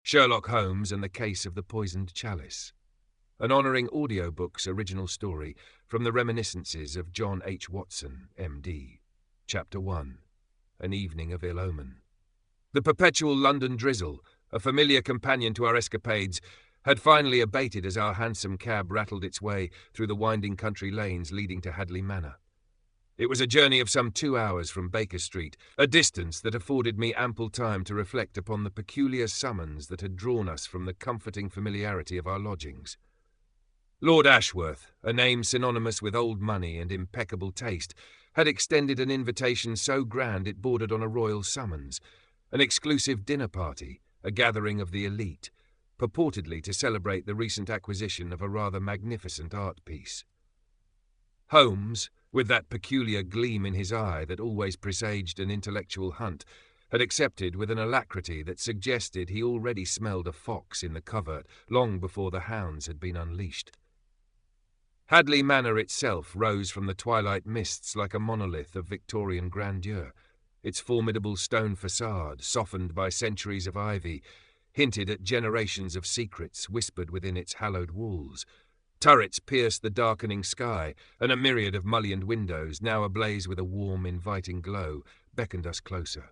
Sherlock Holmes and the Case of the Poisoned Chalice, an honouring audiobook's original story from the reminiscences of John H. Watson, M.D. Chapter 1, An Evening of Ill Omen. The perpetual London drizzle, a familiar companion to our escapades, had finally abated as our hansom cab rattled its way through the winding country lanes leading to Hadleigh Manor. It was a journey of some 2 hours from Baker Street, a distance that afforded me ample time to reflect upon the peculiar summons that had drawn us from the comforting familiarity of our lodgings. Lord Ashworth, a name synonymous with old money and impeccable taste, had extended an invitation so grand it bordered on a royal summons, an exclusive dinner party, a gathering of the elite, purportedly to celebrate the recent acquisition of a rather magnificent art piece. Holmes, with that peculiar gleam in his eye that always presaged an intellectual hunt, had accepted with an alacrity that suggested he already smelled a fox in the covert long before the hounds had been unleashed. Hadleigh Manor itself rose from the twilight mists like a monolith of Victorian grandeur. Its formidable stone facade, softened by centuries of ivy, hinted at generations of secrets whispered within its hallowed walls. Turrets pierced the darkening sky, and a myriad of mullioned windows, now ablaze with a warm, inviting glow, beckoned us closer.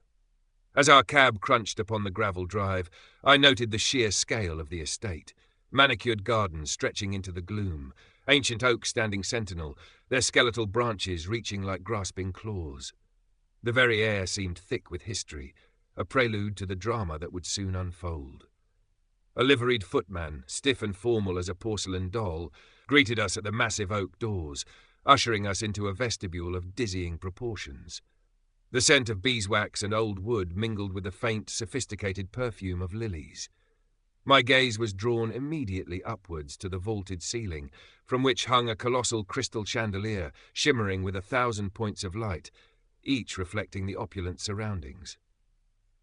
As our cab crunched upon the gravel drive, I noted the sheer scale of the estate. Manicured gardens stretching into the gloom, ancient oaks standing sentinel, their skeletal branches reaching like grasping claws. The very air seemed thick with history, a prelude to the drama that would soon unfold. A liveried footman, stiff and formal as a porcelain doll, greeted us at the massive oak doors, ushering us into a vestibule of dizzying proportions. The scent of beeswax and old wood mingled with the faint, sophisticated perfume of lilies. My gaze was drawn immediately upwards to the vaulted ceiling, from which hung a colossal crystal chandelier, shimmering with 1,000 points of light, each reflecting the opulent surroundings.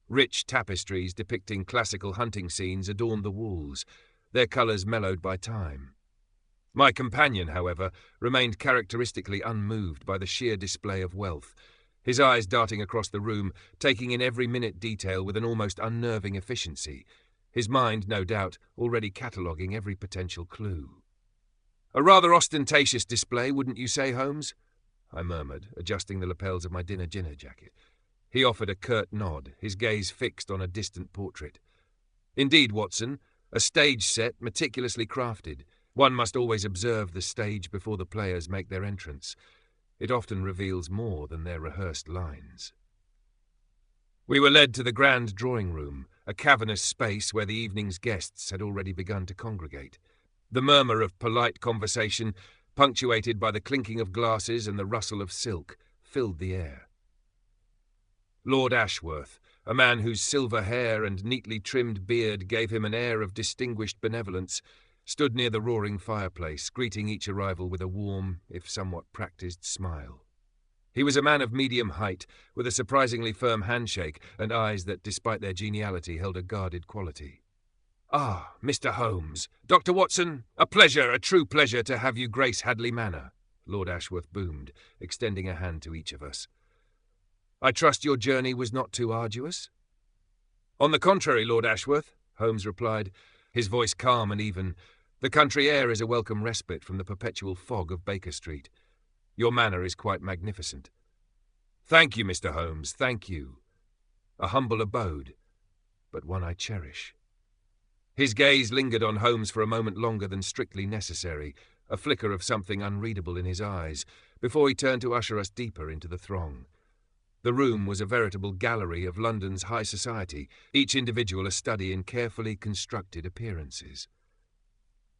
Rich tapestries depicting classical hunting scenes adorned the walls, their colours mellowed by time. My companion, however, remained characteristically unmoved by the sheer display of wealth, his eyes darting across the room, taking in every minute detail with an almost unnerving efficiency, his mind, no doubt, already cataloguing every potential clue. "A rather ostentatious display, wouldn't you say, Holmes?" I murmured, adjusting the lapels of my dinner jacket. He offered a curt nod, his gaze fixed on a distant portrait. "Indeed, Watson, a stage set meticulously crafted. One must always observe the stage before the players make their entrance. It often reveals more than their rehearsed lines." We were led to the grand drawing-room, a cavernous space where the evening's guests had already begun to congregate. The murmur of polite conversation, punctuated by the clinking of glasses and the rustle of silk, filled the air. Lord Ashworth, a man whose silver hair and neatly trimmed beard gave him an air of distinguished benevolence, stood near the roaring fireplace, greeting each arrival with a warm, if somewhat practised, smile. He was a man of medium height, with a surprisingly firm handshake and eyes that, despite their geniality, held a guarded quality. "Ah, Mr. Holmes. Dr. Watson, a true pleasure to have you grace Hadleigh Manor," Lord Ashworth boomed, extending a hand to each of us. "I trust your journey was not too arduous?" "On the contrary, Lord Ashworth," Holmes replied, his voice calm and even. "The country air is a welcome respite from the perpetual fog of Baker Street. Your manor is quite magnificent." "Thank you, Mr. Holmes, thank you. A humble abode, but one I cherish." His gaze lingered on Holmes for a moment longer than strictly necessary, a flicker of something unreadable in his eyes, before he turned to usher us deeper into the throng. The room was a veritable gallery of London's high society, each individual a study in carefully constructed appearances.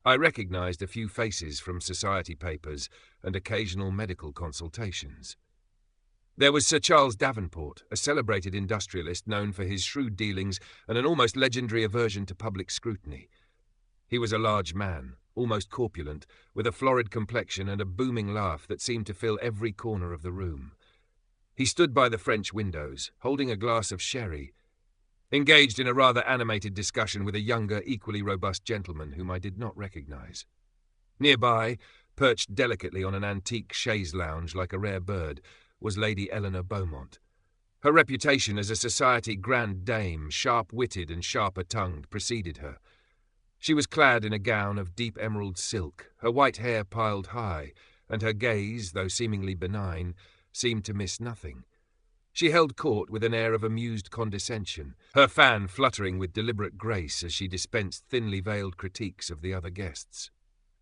I recognised a few faces from society papers and occasional medical consultations. There was Sir Charles Davenport, a celebrated industrialist known for his shrewd dealings and an almost legendary aversion to public scrutiny. He was a large man, almost corpulent, with a florid complexion and a booming laugh that seemed to fill every corner of the room. He stood by the French windows, holding a glass of sherry, engaged in a rather animated discussion with a younger, equally robust gentleman whom I did not recognise. Nearby, perched delicately on an antique chaise lounge like a rare bird, was Lady Eleanor Beaumont. Her reputation as a society grande dame, sharp-witted and sharper-tongued, preceded her. She was clad in a gown of deep emerald silk, her white hair piled high, and her gaze, though seemingly benign, seemed to miss nothing. She held court with an air of amused condescension, her fan fluttering with deliberate grace as she dispensed thinly veiled critiques of the other guests.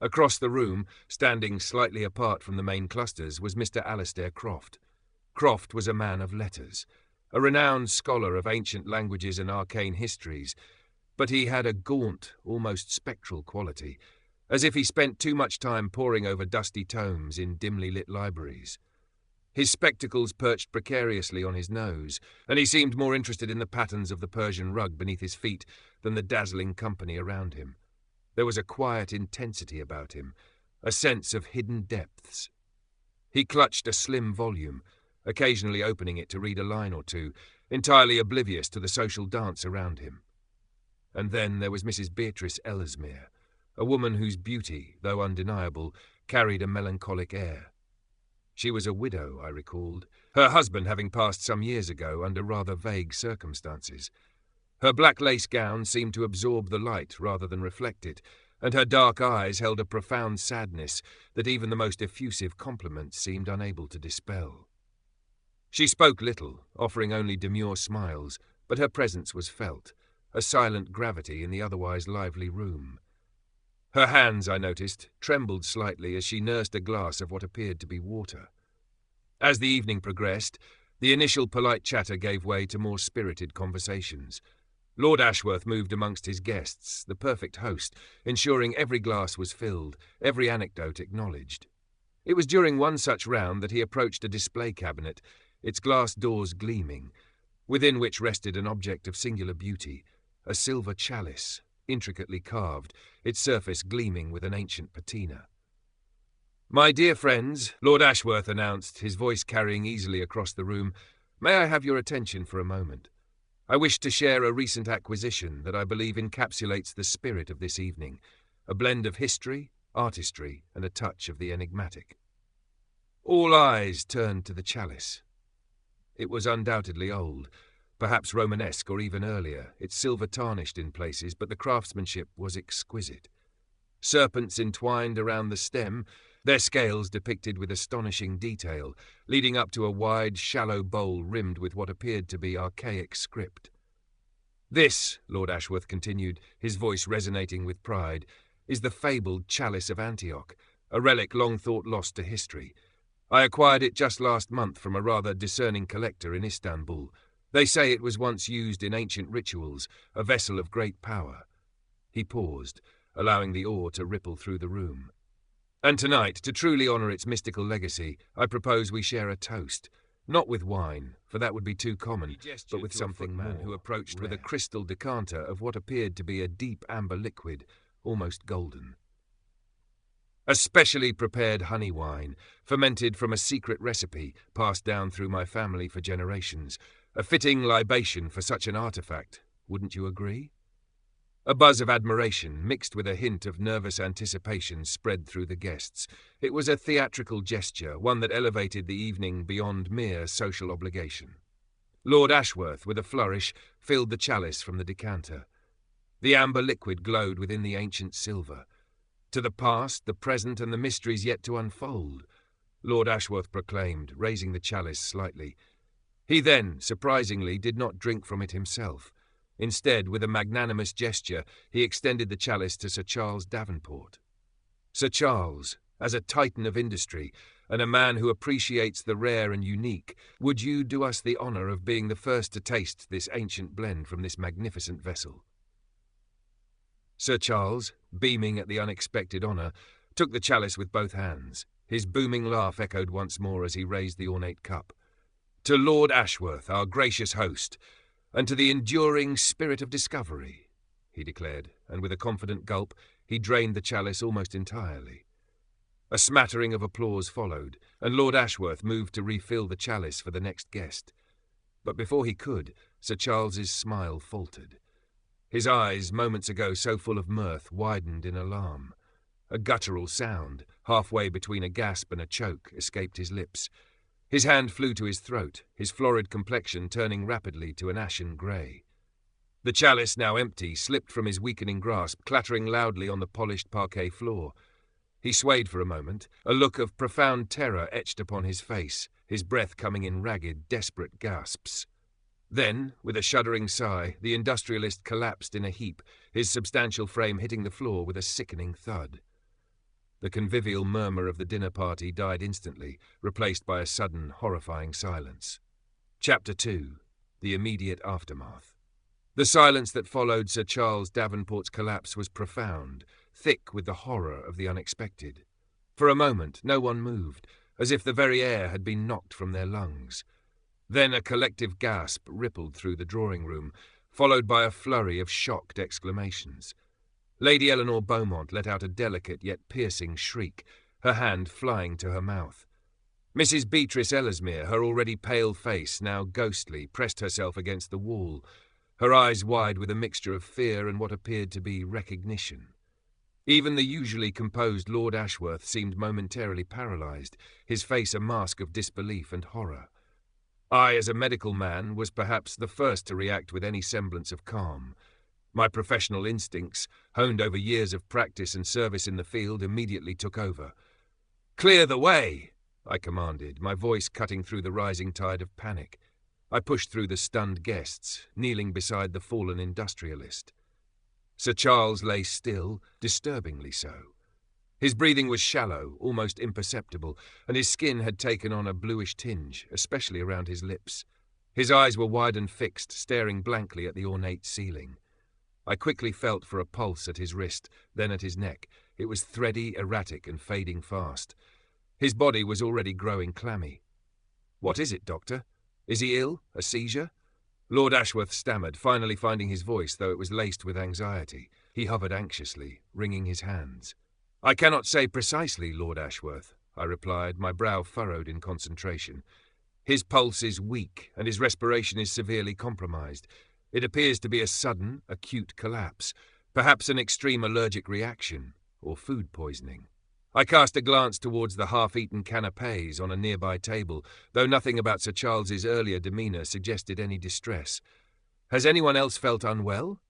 Across the room, standing slightly apart from the main clusters, was Mr. Alistair Croft. Croft was a man of letters, a renowned scholar of ancient languages and arcane histories, but he had a gaunt, almost spectral quality, as if he spent too much time poring over dusty tomes in dimly lit libraries. His spectacles perched precariously on his nose, and he seemed more interested in the patterns of the Persian rug beneath his feet than the dazzling company around him. There was a quiet intensity about him, a sense of hidden depths. He clutched a slim volume, occasionally opening it to read a line or two, entirely oblivious to the social dance around him. And then there was Mrs. Beatrice Ellesmere, a woman whose beauty, though undeniable, carried a melancholic air. She was a widow, I recalled, her husband having passed some years ago under rather vague circumstances. Her black lace gown seemed to absorb the light rather than reflect it, and her dark eyes held a profound sadness that even the most effusive compliments seemed unable to dispel. She spoke little, offering only demure smiles, but her presence was felt, a silent gravity in the otherwise lively room. Her hands, I noticed, trembled slightly as she nursed a glass of what appeared to be water. As the evening progressed, the initial polite chatter gave way to more spirited conversations. Lord Ashworth moved amongst his guests, the perfect host, ensuring every glass was filled, every anecdote acknowledged. It was during one such round that he approached a display cabinet, its glass doors gleaming, within which rested an object of singular beauty, a silver chalice, intricately carved, its surface gleaming with an ancient patina. "My dear friends," Lord Ashworth announced, his voice carrying easily across the room, "may I have your attention for a moment? I wish to share a recent acquisition that I believe encapsulates the spirit of this evening, a blend of history, artistry, and a touch of the enigmatic." All eyes turned to the chalice. It was undoubtedly old, perhaps Romanesque or even earlier, its silver tarnished in places, but the craftsmanship was exquisite. Serpents entwined around the stem, their scales depicted with astonishing detail, leading up to a wide, shallow bowl rimmed with what appeared to be archaic script. "This," Lord Ashworth continued, his voice resonating with pride, "is the fabled Chalice of Antioch, a relic long thought lost to history. I acquired it just last month from a rather discerning collector in Istanbul. They say it was once used in ancient rituals, a vessel of great power." He paused, allowing the awe to ripple through the room. "And tonight, to truly honour its mystical legacy, I propose we share a toast, not with wine, for that would be too common, but with something more." Who approached with a crystal decanter of what appeared to be a deep amber liquid, almost golden. "A specially prepared honey wine, fermented from a secret recipe passed down through my family for generations, a fitting libation for such an artifact, wouldn't you agree?" A buzz of admiration, mixed with a hint of nervous anticipation, spread through the guests. It was a theatrical gesture, one that elevated the evening beyond mere social obligation. Lord Ashworth, with a flourish, filled the chalice from the decanter. The amber liquid glowed within the ancient silver. "To the past, the present, and the mysteries yet to unfold," Lord Ashworth proclaimed, raising the chalice slightly. He then, surprisingly, did not drink from it himself. Instead, with a magnanimous gesture, he extended the chalice to Sir Charles Davenport. "Sir Charles, as a titan of industry, and a man who appreciates the rare and unique, would you do us the honour of being the first to taste this ancient blend from this magnificent vessel?" Sir Charles, beaming at the unexpected honour, took the chalice with both hands. His booming laugh echoed once more as he raised the ornate cup. "To Lord Ashworth, our gracious host, and to the enduring spirit of discovery," he declared, and with a confident gulp, he drained the chalice almost entirely. A smattering of applause followed, and Lord Ashworth moved to refill the chalice for the next guest. But before he could, Sir Charles's smile faltered. His eyes, moments ago so full of mirth, widened in alarm. A guttural sound, halfway between a gasp and a choke, escaped his lips. His hand flew to his throat, his florid complexion turning rapidly to an ashen grey. The chalice, now empty, slipped from his weakening grasp, clattering loudly on the polished parquet floor. He swayed for a moment, a look of profound terror etched upon his face, his breath coming in ragged, desperate gasps. Then, with a shuddering sigh, the industrialist collapsed in a heap, his substantial frame hitting the floor with a sickening thud. The convivial murmur of the dinner party died instantly, replaced by a sudden, horrifying silence. Chapter 2. The Immediate Aftermath. The silence that followed Sir Charles Davenport's collapse was profound, thick with the horror of the unexpected. For a moment, no one moved, as if the very air had been knocked from their lungs. Then a collective gasp rippled through the drawing-room, followed by a flurry of shocked exclamations. Lady Eleanor Beaumont let out a delicate yet piercing shriek, her hand flying to her mouth. Mrs. Beatrice Ellesmere, her already pale face now ghostly, pressed herself against the wall, her eyes wide with a mixture of fear and what appeared to be recognition. Even the usually composed Lord Ashworth seemed momentarily paralysed, his face a mask of disbelief and horror. I, as a medical man, was perhaps the first to react with any semblance of calm. My professional instincts, honed over years of practice and service in the field, immediately took over. "Clear the way!" I commanded, my voice cutting through the rising tide of panic. I pushed through the stunned guests, kneeling beside the fallen industrialist. Sir Charles lay still, disturbingly so. His breathing was shallow, almost imperceptible, and his skin had taken on a bluish tinge, especially around his lips. His eyes were wide and fixed, staring blankly at the ornate ceiling. I quickly felt for a pulse at his wrist, then at his neck. It was thready, erratic, and fading fast. His body was already growing clammy. "What is it, Doctor? Is he ill? A seizure?" Lord Ashworth stammered, finally finding his voice, though it was laced with anxiety. He hovered anxiously, wringing his hands. "I cannot say precisely, Lord Ashworth," I replied, my brow furrowed in concentration. "His pulse is weak, and his respiration is severely compromised. It appears to be a sudden, acute collapse, perhaps an extreme allergic reaction, or food poisoning." I cast a glance towards the half-eaten canapes on a nearby table, though nothing about Sir Charles's earlier demeanour suggested any distress. "Has anyone else felt unwell?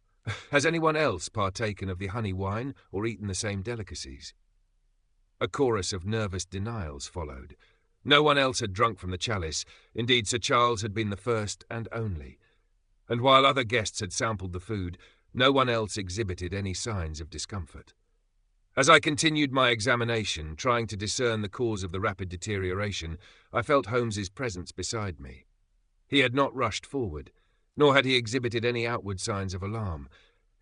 Has anyone else partaken of the honey wine or eaten the same delicacies?" A chorus of nervous denials followed. No one else had drunk from the chalice. Indeed, Sir Charles had been the first and only. And while other guests had sampled the food, no one else exhibited any signs of discomfort. As I continued my examination, trying to discern the cause of the rapid deterioration, I felt Holmes's presence beside me. He had not rushed forward, nor had he exhibited any outward signs of alarm.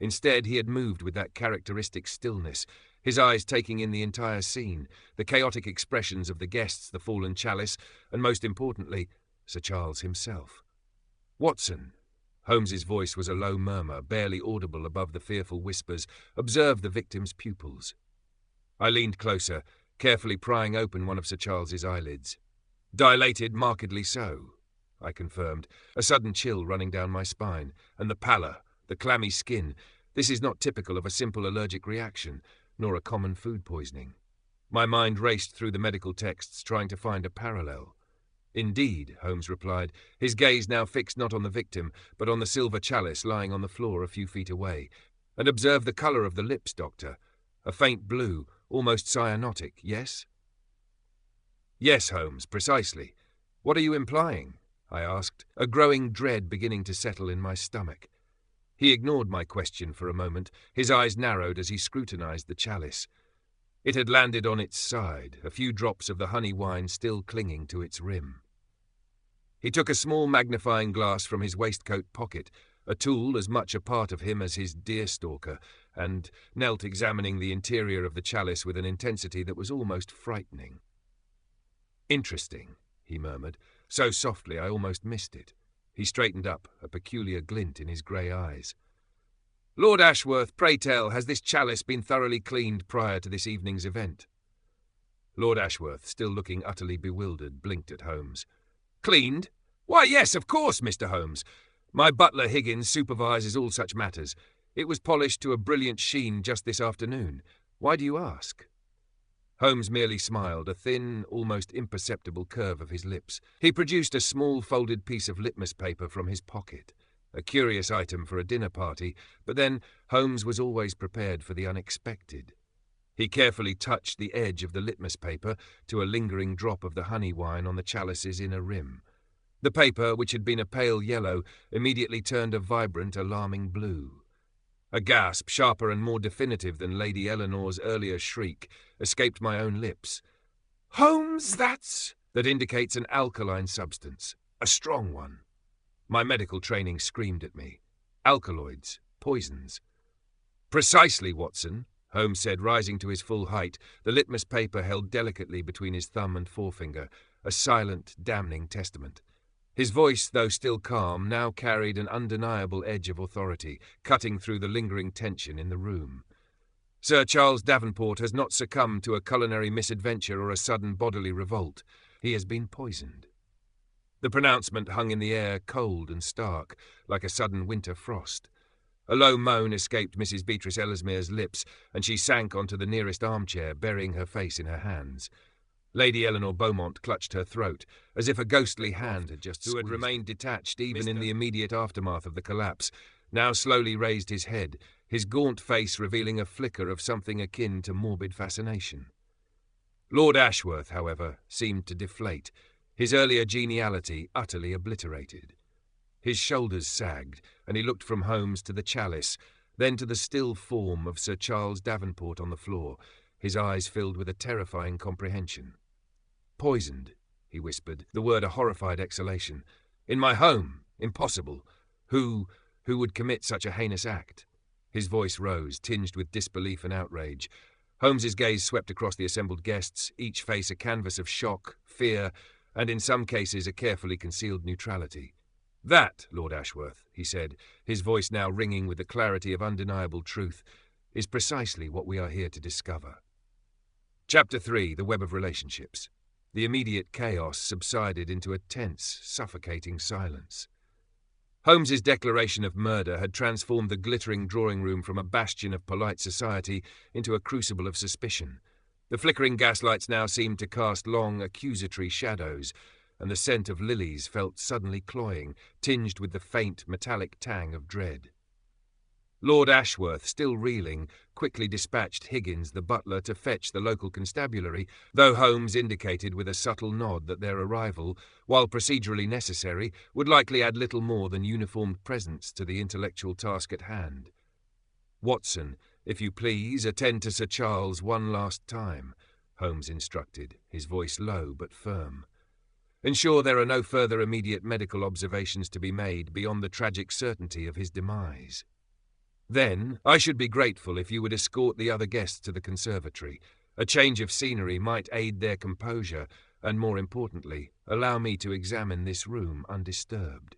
Instead, he had moved with that characteristic stillness, his eyes taking in the entire scene, the chaotic expressions of the guests, the fallen chalice, and most importantly, Sir Charles himself. "Watson," Holmes's voice was a low murmur, barely audible above the fearful whispers, "observe the victim's pupils." I leaned closer, carefully prying open one of Sir Charles's eyelids. "Dilated markedly so," I confirmed, a sudden chill running down my spine, and the pallor, the clammy skin. This is not typical of a simple allergic reaction, nor a common food poisoning. My mind raced through the medical texts, trying to find a parallel. "Indeed," Holmes replied, his gaze now fixed not on the victim, but on the silver chalice lying on the floor a few feet away. "And observe the colour of the lips, Doctor. A faint blue, almost cyanotic, yes?" "Yes, Holmes, precisely. What are you implying?" I asked, a growing dread beginning to settle in my stomach. He ignored my question for a moment, his eyes narrowed as he scrutinized the chalice. It had landed on its side, a few drops of the honey wine still clinging to its rim. He took a small magnifying glass from his waistcoat pocket, a tool as much a part of him as his deer-stalker, and knelt examining the interior of the chalice with an intensity that was almost frightening. "Interesting," he murmured, so softly I almost missed it. He straightened up, a peculiar glint in his grey eyes. "Lord Ashworth, pray tell, has this chalice been thoroughly cleaned prior to this evening's event?" Lord Ashworth, still looking utterly bewildered, blinked at Holmes. "Cleaned? Why, yes, of course, Mr. Holmes. My butler Higgins supervises all such matters. It was polished to a brilliant sheen just this afternoon. Why do you ask?" Holmes merely smiled, a thin, almost imperceptible curve of his lips. He produced a small folded piece of litmus paper from his pocket. A curious item for a dinner party, but then Holmes was always prepared for the unexpected. He carefully touched the edge of the litmus paper to a lingering drop of the honey wine on the chalice's inner rim. The paper, which had been a pale yellow, immediately turned a vibrant, alarming blue. A gasp, sharper and more definitive than Lady Eleanor's earlier shriek, escaped my own lips. "Holmes, that indicates an alkaline substance, a strong one." My medical training screamed at me. Alkaloids, poisons. "Precisely, Watson," Holmes said, rising to his full height, the litmus paper held delicately between his thumb and forefinger, a silent, damning testament. His voice, though still calm, now carried an undeniable edge of authority, cutting through the lingering tension in the room. "Sir Charles Davenport has not succumbed to a culinary misadventure or a sudden bodily revolt. He has been poisoned." The pronouncement hung in the air, cold and stark, like a sudden winter frost. A low moan escaped Mrs. Beatrice Ellesmere's lips, and she sank onto the nearest armchair, burying her face in her hands. Lady Eleanor Beaumont clutched her throat, as if a ghostly hand had just squeezed. Who had remained detached even in the immediate aftermath of the collapse, now slowly raised his head, his gaunt face revealing a flicker of something akin to morbid fascination. Lord Ashworth, however, seemed to deflate, his earlier geniality utterly obliterated. His shoulders sagged, and he looked from Holmes to the chalice, then to the still form of Sir Charles Davenport on the floor, his eyes filled with a terrifying comprehension. "Poisoned," he whispered, the word a horrified exhalation. "In my home? Impossible. Who would commit such a heinous act?" His voice rose, tinged with disbelief and outrage. Holmes's gaze swept across the assembled guests, each face a canvas of shock, fear, and in some cases a carefully concealed neutrality. "That, Lord Ashworth," he said, his voice now ringing with the clarity of undeniable truth, "is precisely what we are here to discover." Chapter 3, The Web of Relationships. The immediate chaos subsided into a tense, suffocating silence. Holmes's declaration of murder had transformed the glittering drawing room from a bastion of polite society into a crucible of suspicion. The flickering gaslights now seemed to cast long, accusatory shadows, and the scent of lilies felt suddenly cloying, tinged with the faint, metallic tang of dread. Lord Ashworth, still reeling, quickly dispatched Higgins, the butler, to fetch the local constabulary, though Holmes indicated with a subtle nod that their arrival, while procedurally necessary, would likely add little more than uniformed presence to the intellectual task at hand. "Watson, if you please, attend to Sir Charles one last time," Holmes instructed, his voice low but firm. "Ensure there are no further immediate medical observations to be made beyond the tragic certainty of his demise. Then, I should be grateful if you would escort the other guests to the conservatory. A change of scenery might aid their composure, and more importantly, allow me to examine this room undisturbed."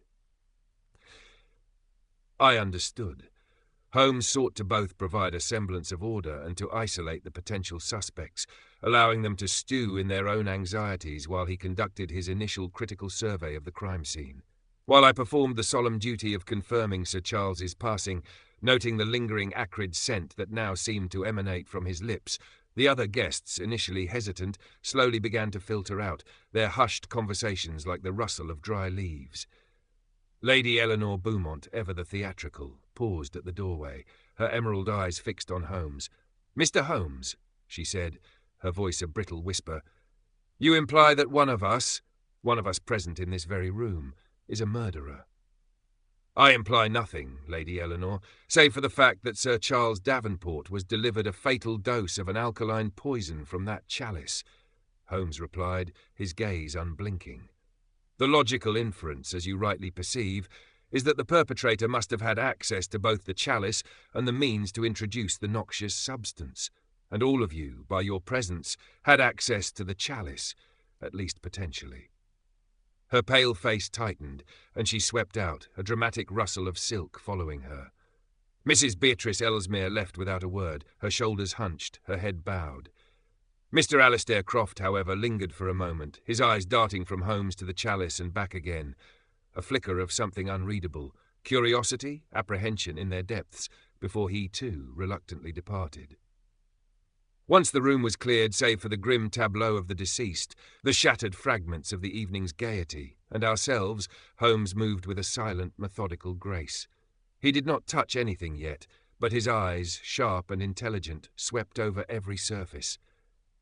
I understood. Holmes sought to both provide a semblance of order and to isolate the potential suspects, allowing them to stew in their own anxieties while he conducted his initial critical survey of the crime scene. While I performed the solemn duty of confirming Sir Charles's passing, noting the lingering acrid scent that now seemed to emanate from his lips, the other guests, initially hesitant, slowly began to filter out, their hushed conversations like the rustle of dry leaves. Lady Eleanor Beaumont, ever the theatrical, paused at the doorway, her emerald eyes fixed on Holmes. "Mr. Holmes," she said, her voice a brittle whisper, "you imply that one of us present in this very room, is a murderer." "I imply nothing, Lady Eleanor, save for the fact that Sir Charles Davenport was delivered a fatal dose of an alkaline poison from that chalice," Holmes replied, his gaze unblinking. "The logical inference, as you rightly perceive, is that the perpetrator must have had access to both the chalice and the means to introduce the noxious substance, and all of you, by your presence, had access to the chalice, at least potentially." Her pale face tightened, and she swept out, a dramatic rustle of silk following her. Mrs. Beatrice Ellesmere left without a word, her shoulders hunched, her head bowed. Mr. Alistair Croft, however, lingered for a moment, his eyes darting from Holmes to the chalice and back again, a flicker of something unreadable, curiosity, apprehension in their depths, before he too reluctantly departed. Once the room was cleared, save for the grim tableau of the deceased, the shattered fragments of the evening's gaiety, and ourselves, Holmes moved with a silent, methodical grace. He did not touch anything yet, but his eyes, sharp and intelligent, swept over every surface.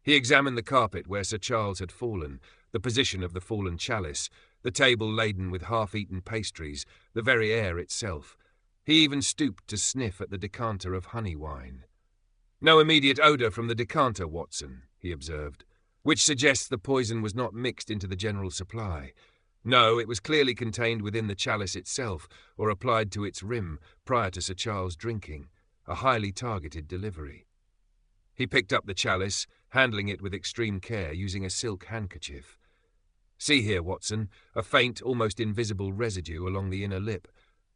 He examined the carpet where Sir Charles had fallen, the position of the fallen chalice, the table laden with half-eaten pastries, the very air itself. He even stooped to sniff at the decanter of honey wine. "No immediate odour from the decanter, Watson," he observed, "which suggests the poison was not mixed into the general supply. No, it was clearly contained within the chalice itself, or applied to its rim prior to Sir Charles drinking, a highly targeted delivery." He picked up the chalice, handling it with extreme care, using a silk handkerchief. "See here, Watson, a faint, almost invisible residue along the inner lip,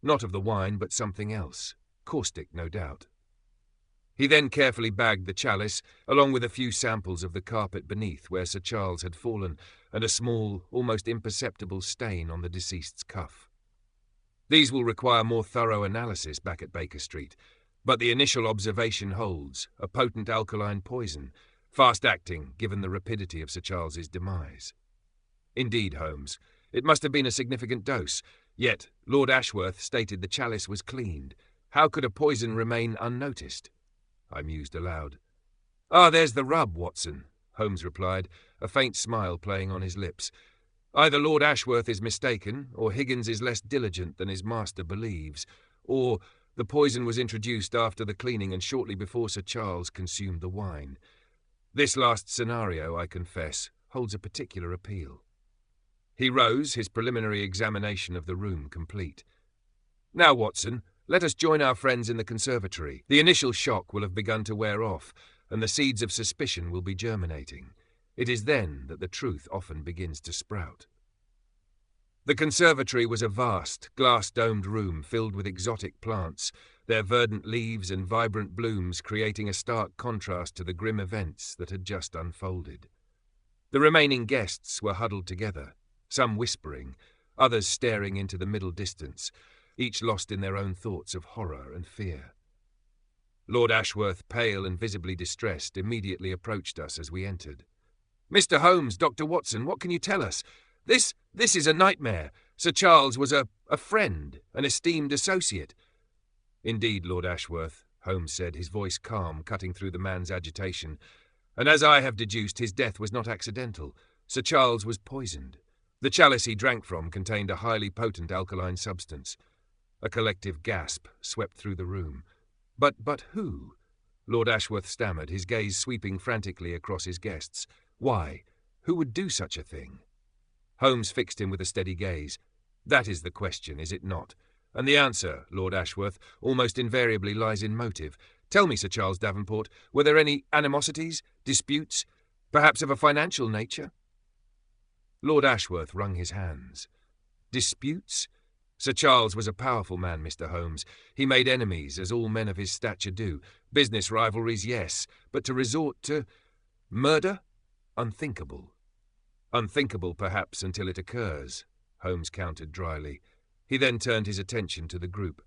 not of the wine, but something else. Caustic, no doubt." He then carefully bagged the chalice, along with a few samples of the carpet beneath where Sir Charles had fallen, and a small, almost imperceptible stain on the deceased's cuff. "These will require more thorough analysis back at Baker Street, but the initial observation holds, a potent alkaline poison, fast-acting given the rapidity of Sir Charles's demise." "Indeed, Holmes, it must have been a significant dose, yet Lord Ashworth stated the chalice was cleaned. How could a poison remain unnoticed?" I mused aloud. "Ah, there's the rub, Watson," Holmes replied, a faint smile playing on his lips. "Either Lord Ashworth is mistaken, or Higgins is less diligent than his master believes, or the poison was introduced after the cleaning and shortly before Sir Charles consumed the wine. This last scenario, I confess, holds a particular appeal." He rose, his preliminary examination of the room complete. "Now, Watson, let us join our friends in the conservatory. The initial shock will have begun to wear off, and the seeds of suspicion will be germinating. It is then that the truth often begins to sprout." The conservatory was a vast, glass-domed room filled with exotic plants, their verdant leaves and vibrant blooms creating a stark contrast to the grim events that had just unfolded. The remaining guests were huddled together, some whispering, others staring into the middle distance, each lost in their own thoughts of horror and fear. Lord Ashworth, pale and visibly distressed, immediately approached us as we entered. "Mr. Holmes, Dr. Watson, what can you tell us? This is a nightmare. Sir Charles was a friend, an esteemed associate." "Indeed, Lord Ashworth," Holmes said, his voice calm, cutting through the man's agitation. "And as I have deduced, his death was not accidental. Sir Charles was poisoned. The chalice he drank from contained a highly potent alkaline substance." A collective gasp swept through the room. But who?" Lord Ashworth stammered, his gaze sweeping frantically across his guests. "Why? Who would do such a thing?" Holmes fixed him with a steady gaze. "That is the question, is it not? And the answer, Lord Ashworth, almost invariably lies in motive. Tell me, Sir Charles Davenport, were there any animosities, disputes, perhaps of a financial nature?" Lord Ashworth wrung his hands. "Disputes? Sir Charles was a powerful man, Mr. Holmes. He made enemies, as all men of his stature do. Business rivalries, yes, but to resort to murder? Unthinkable." "Unthinkable, perhaps, until it occurs," Holmes countered dryly. He then turned his attention to the group.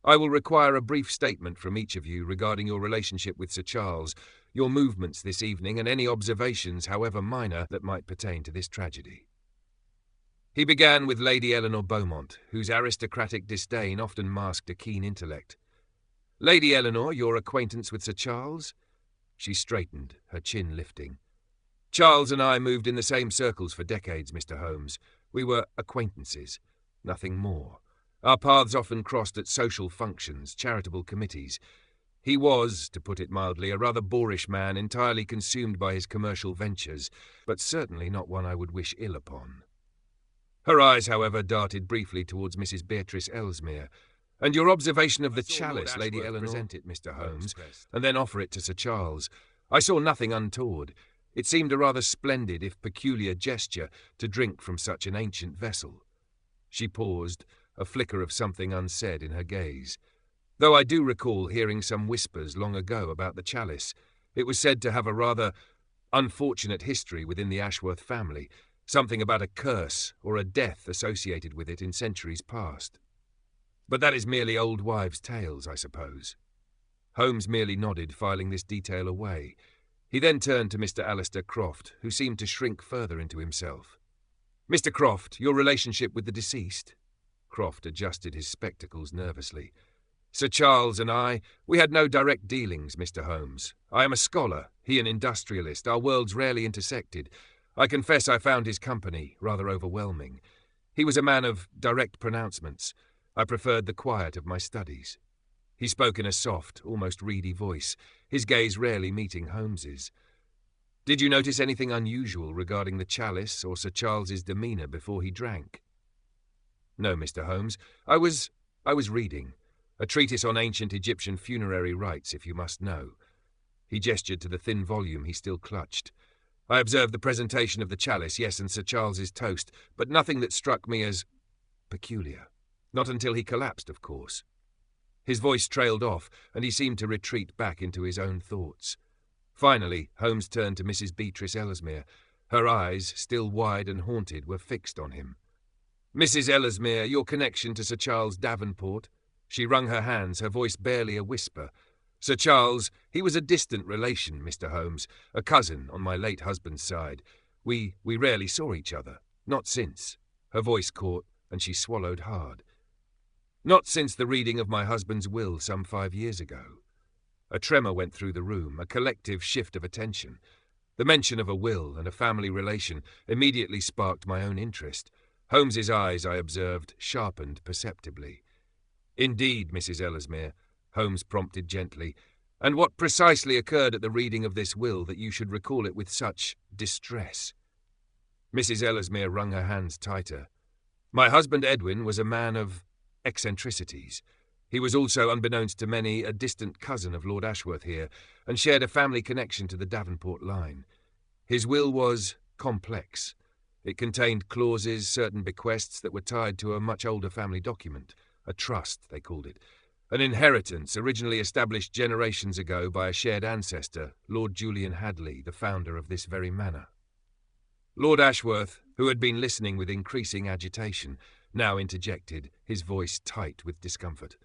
"I will require a brief statement from each of you regarding your relationship with Sir Charles, your movements this evening, and any observations, however minor, that might pertain to this tragedy." He began with Lady Eleanor Beaumont, whose aristocratic disdain often masked a keen intellect. "Lady Eleanor, your acquaintance with Sir Charles?" She straightened, her chin lifting. "Charles and I moved in the same circles for decades, Mr. Holmes. We were acquaintances, nothing more. Our paths often crossed at social functions, charitable committees. He was, to put it mildly, a rather boorish man, entirely consumed by his commercial ventures, but certainly not one I would wish ill upon." Her eyes, however, darted briefly towards Mrs. Beatrice Ellesmere. "And your observation of the chalice, Lady Eleanor?" "Present it, Mr. Holmes, and then offer it to Sir Charles. I saw nothing untoward. It seemed a rather splendid, if peculiar, gesture to drink from such an ancient vessel." She paused, a flicker of something unsaid in her gaze. "Though I do recall hearing some whispers long ago about the chalice. It was said to have a rather unfortunate history within the Ashworth family, something about a curse or a death associated with it in centuries past. But that is merely old wives' tales, I suppose." Holmes merely nodded, filing this detail away. He then turned to Mr. Alistair Croft, who seemed to shrink further into himself. "Mr. Croft, your relationship with the deceased?" Croft adjusted his spectacles nervously. "Sir Charles and we had no direct dealings, Mr. Holmes. I am a scholar, he an industrialist, our worlds rarely intersected. I confess I found his company rather overwhelming. He was a man of direct pronouncements. I preferred the quiet of my studies." He spoke in a soft, almost reedy voice, his gaze rarely meeting Holmes's. "Did you notice anything unusual regarding the chalice or Sir Charles's demeanour before he drank?" "No, Mr. Holmes. I was reading. A treatise on ancient Egyptian funerary rites, if you must know." He gestured to the thin volume he still clutched. "I observed the presentation of the chalice, yes, and Sir Charles's toast, but nothing that struck me as peculiar. Not until he collapsed, of course." His voice trailed off, and he seemed to retreat back into his own thoughts. Finally, Holmes turned to Mrs. Beatrice Ellesmere. Her eyes, still wide and haunted, were fixed on him. "Mrs. Ellesmere, your connection to Sir Charles Davenport?" She wrung her hands, her voice barely a whisper. "Sir Charles, he was a distant relation, Mr. Holmes, a cousin on my late husband's side. We rarely saw each other. Not since." Her voice caught, and she swallowed hard. "Not since the reading of my husband's will some 5 years ago." A tremor went through the room, a collective shift of attention. The mention of a will and a family relation immediately sparked my own interest. Holmes's eyes, I observed, sharpened perceptibly. "Indeed, Mrs. Ellesmere," Holmes prompted gently, "and what precisely occurred at the reading of this will that you should recall it with such distress?" Mrs. Ellesmere wrung her hands tighter. "My husband Edwin was a man of eccentricities. He was also, unbeknownst to many, a distant cousin of Lord Ashworth here, and shared a family connection to the Davenport line. His will was complex. It contained clauses, certain bequests that were tied to a much older family document. A trust, they called it. An inheritance originally established generations ago by a shared ancestor, Lord Julian Hadleigh, the founder of this very manor." Lord Ashworth, who had been listening with increasing agitation, now interjected, his voice tight with discomfort.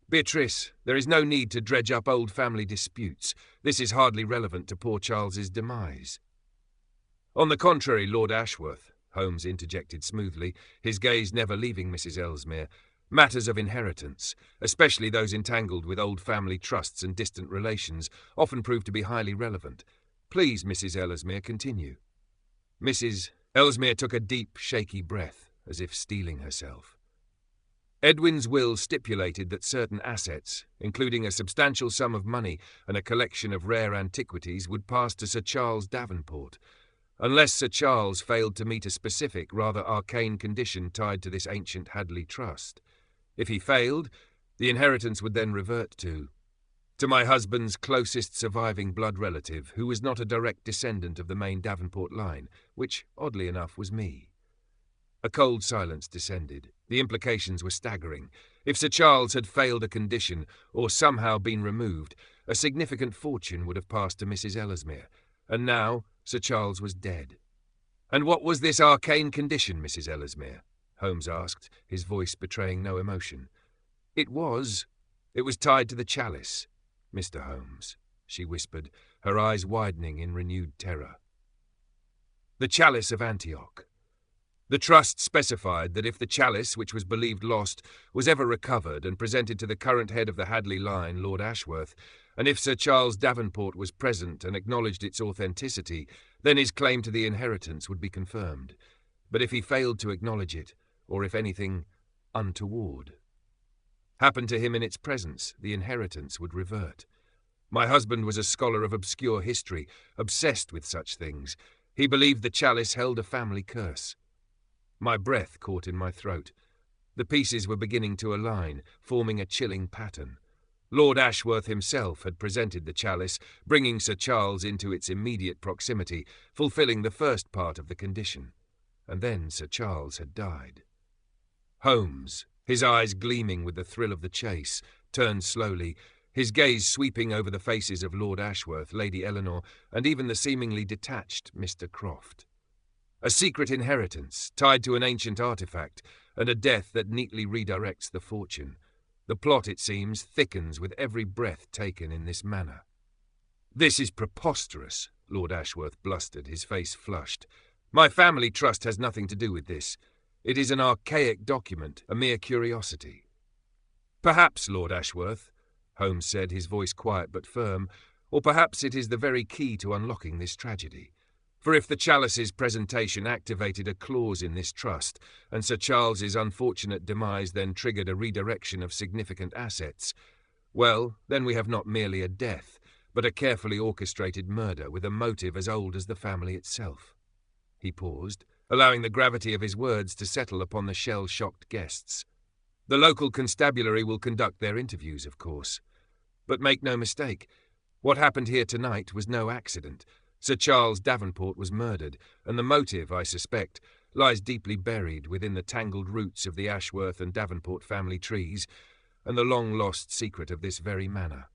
"Beatrice, there is no need to dredge up old family disputes. This is hardly relevant to poor Charles's demise." "On the contrary, Lord Ashworth," Holmes interjected smoothly, his gaze never leaving Mrs. Ellesmere, "matters of inheritance, especially those entangled with old family trusts and distant relations, often prove to be highly relevant. Please, Mrs. Ellesmere, continue." Mrs. Ellesmere took a deep, shaky breath, as if steeling herself. "Edwin's will stipulated that certain assets, including a substantial sum of money and a collection of rare antiquities, would pass to Sir Charles Davenport, unless Sir Charles failed to meet a specific, rather arcane condition tied to this ancient Hadleigh Trust. If he failed, the inheritance would then revert to my husband's closest surviving blood relative, who was not a direct descendant of the main Davenport line, which, oddly enough, was me." A cold silence descended. The implications were staggering. If Sir Charles had failed a condition, or somehow been removed, a significant fortune would have passed to Mrs. Ellesmere. And now Sir Charles was dead. "And what was this arcane condition, Mrs. Ellesmere?" Holmes asked, his voice betraying no emotion. It was tied to the chalice, Mr. Holmes," she whispered, her eyes widening in renewed terror. "The chalice of Antioch. The trust specified that if the chalice, which was believed lost, was ever recovered and presented to the current head of the Hadleigh line, Lord Ashworth, and if Sir Charles Davenport was present and acknowledged its authenticity, then his claim to the inheritance would be confirmed. But if he failed to acknowledge it, or if anything untoward happened to him in its presence, the inheritance would revert. My husband was a scholar of obscure history, obsessed with such things. He believed the chalice held a family curse." My breath caught in my throat. The pieces were beginning to align, forming a chilling pattern. Lord Ashworth himself had presented the chalice, bringing Sir Charles into its immediate proximity, fulfilling the first part of the condition. And then Sir Charles had died. Holmes, his eyes gleaming with the thrill of the chase, turned slowly, his gaze sweeping over the faces of Lord Ashworth, Lady Eleanor, and even the seemingly detached Mr. Croft. A secret inheritance, tied to an ancient artifact, and a death that neatly redirects the fortune. The plot, it seems, thickens with every breath taken in this manner. "This is preposterous," Lord Ashworth blustered, his face flushed. "My family trust has nothing to do with this. It is an archaic document, a mere curiosity." "Perhaps, Lord Ashworth," Holmes said, his voice quiet but firm, "or perhaps it is the very key to unlocking this tragedy. For if the Chalice's presentation activated a clause in this trust, and Sir Charles's unfortunate demise then triggered a redirection of significant assets, well, then we have not merely a death, but a carefully orchestrated murder with a motive as old as the family itself." He paused, allowing the gravity of his words to settle upon the shell-shocked guests. "The local constabulary will conduct their interviews, of course. But make no mistake, what happened here tonight was no accident. Sir Charles Davenport was murdered, and the motive, I suspect, lies deeply buried within the tangled roots of the Ashworth and Davenport family trees, and the long-lost secret of this very manor."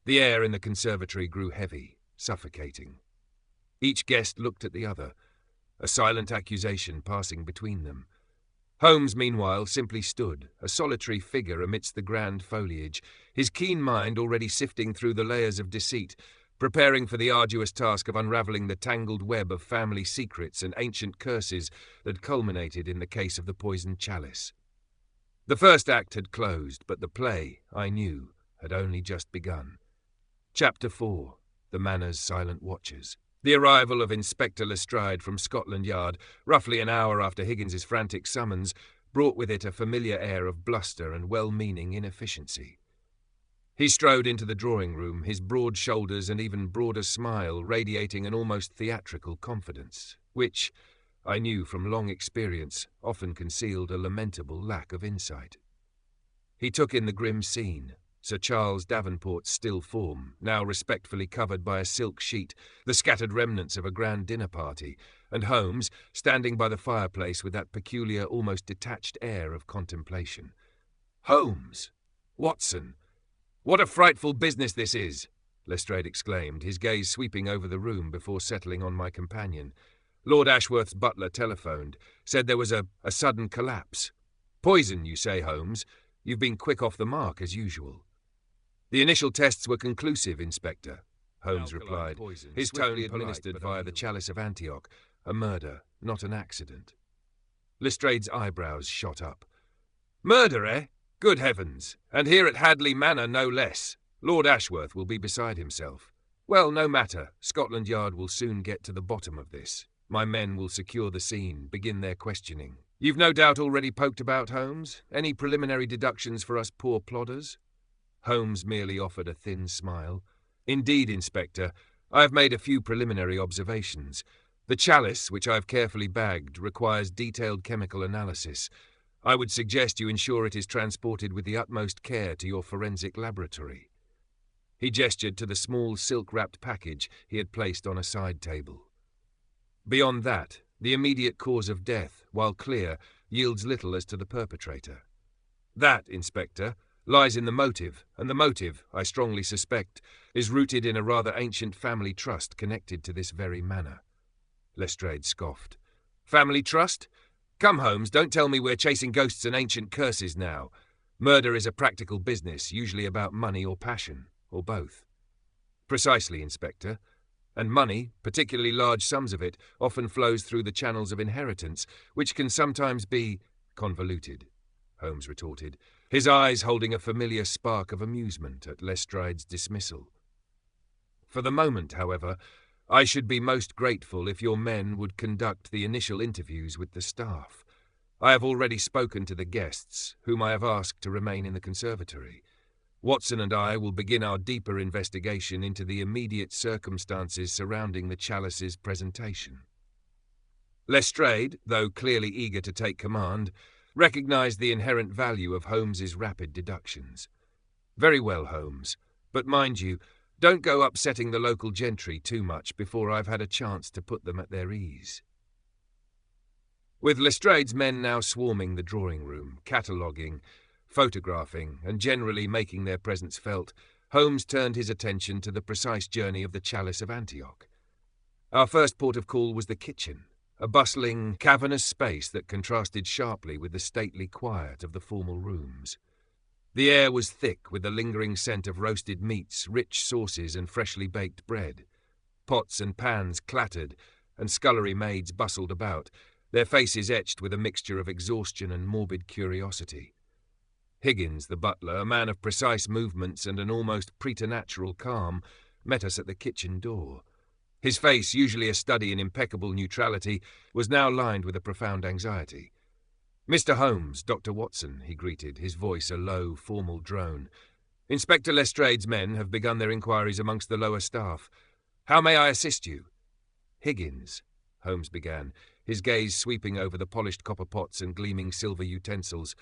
The air in the conservatory grew heavy, suffocating. Each guest looked at the other, a silent accusation passing between them. Holmes, meanwhile, simply stood, a solitary figure amidst the grand foliage, his keen mind already sifting through the layers of deceit, preparing for the arduous task of unravelling the tangled web of family secrets and ancient curses that culminated in the case of the poisoned chalice. The first act had closed, but the play, I knew, had only just begun. Chapter 4. The Manor's Silent Watchers. The arrival of Inspector Lestrade from Scotland Yard, roughly an hour after Higgins's frantic summons, brought with it a familiar air of bluster and well-meaning inefficiency. He strode into the drawing-room, his broad shoulders and even broader smile radiating an almost theatrical confidence, which, I knew from long experience, often concealed a lamentable lack of insight. He took in the grim scene, Sir Charles Davenport's still form, now respectfully covered by a silk sheet, the scattered remnants of a grand dinner party, and Holmes, standing by the fireplace with that peculiar, almost detached air of contemplation. "Holmes! Watson! What a frightful business this is!" Lestrade exclaimed, his gaze sweeping over the room before settling on my companion. "Lord Ashworth's butler telephoned, said there was a sudden collapse. Poison, you say, Holmes? You've been quick off the mark, as usual." "The initial tests were conclusive, Inspector," Holmes replied, his tone administered via the Chalice of Antioch. "A murder, not an accident." Lestrade's eyebrows shot up. "Murder, eh? Good heavens! And here at Hadleigh Manor, no less. Lord Ashworth will be beside himself. Well, no matter. Scotland Yard will soon get to the bottom of this. My men will secure the scene, begin their questioning. You've no doubt already poked about, Holmes? Any preliminary deductions for us poor plodders?" Holmes merely offered a thin smile. "Indeed, Inspector, I have made a few preliminary observations. The chalice, which I have carefully bagged, requires detailed chemical analysis. I would suggest you ensure it is transported with the utmost care to your forensic laboratory." He gestured to the small silk-wrapped package he had placed on a side table. "Beyond that, the immediate cause of death, while clear, yields little as to the perpetrator. That, Inspector, lies in the motive, and the motive, I strongly suspect, is rooted in a rather ancient family trust connected to this very manor." Lestrade scoffed. "Family trust? Come, Holmes, don't tell me we're chasing ghosts and ancient curses now. Murder is a practical business, usually about money or passion, or both." "Precisely, Inspector. And money, particularly large sums of it, often flows through the channels of inheritance, which can sometimes be convoluted," Holmes retorted, his eyes holding a familiar spark of amusement at Lestrade's dismissal. "For the moment, however, I should be most grateful if your men would conduct the initial interviews with the staff. I have already spoken to the guests, whom I have asked to remain in the conservatory. Watson and I will begin our deeper investigation into the immediate circumstances surrounding the chalice's presentation." Lestrade, though clearly eager to take command, recognised the inherent value of Holmes's rapid deductions. "Very well, Holmes, but mind you, don't go upsetting the local gentry too much before I've had a chance to put them at their ease." With Lestrade's men now swarming the drawing-room, cataloguing, photographing, and generally making their presence felt, Holmes turned his attention to the precise journey of the Chalice of Antioch. Our first port of call was the kitchen, a bustling, cavernous space that contrasted sharply with the stately quiet of the formal rooms. The air was thick with the lingering scent of roasted meats, rich sauces, and freshly baked bread. Pots and pans clattered, and scullery maids bustled about, their faces etched with a mixture of exhaustion and morbid curiosity. Higgins, the butler, a man of precise movements and an almost preternatural calm, met us at the kitchen door. His face, usually a study in impeccable neutrality, was now lined with a profound anxiety. "Mr. Holmes, Dr. Watson," he greeted, his voice a low, formal drone. "Inspector Lestrade's men have begun their inquiries amongst the lower staff. How may I assist you?" "Higgins," Holmes began, his gaze sweeping over the polished copper pots and gleaming silver utensils.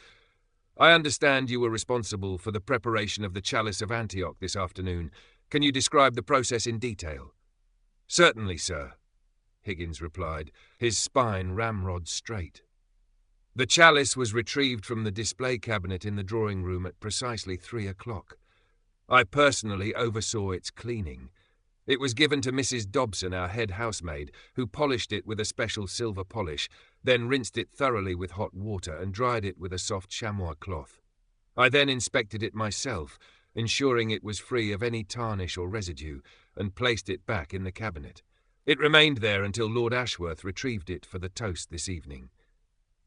"I understand you were responsible for the preparation of the Chalice of Antioch this afternoon. Can you describe the process in detail?" "Certainly, sir," Higgins replied, his spine ramrod straight. "The chalice was retrieved from the display cabinet in the drawing-room at precisely 3 o'clock. I personally oversaw its cleaning. It was given to Mrs. Dobson, our head housemaid, who polished it with a special silver polish, then rinsed it thoroughly with hot water and dried it with a soft chamois cloth. I then inspected it myself, ensuring it was free of any tarnish or residue, and placed it back in the cabinet. It remained there until Lord Ashworth retrieved it for the toast this evening."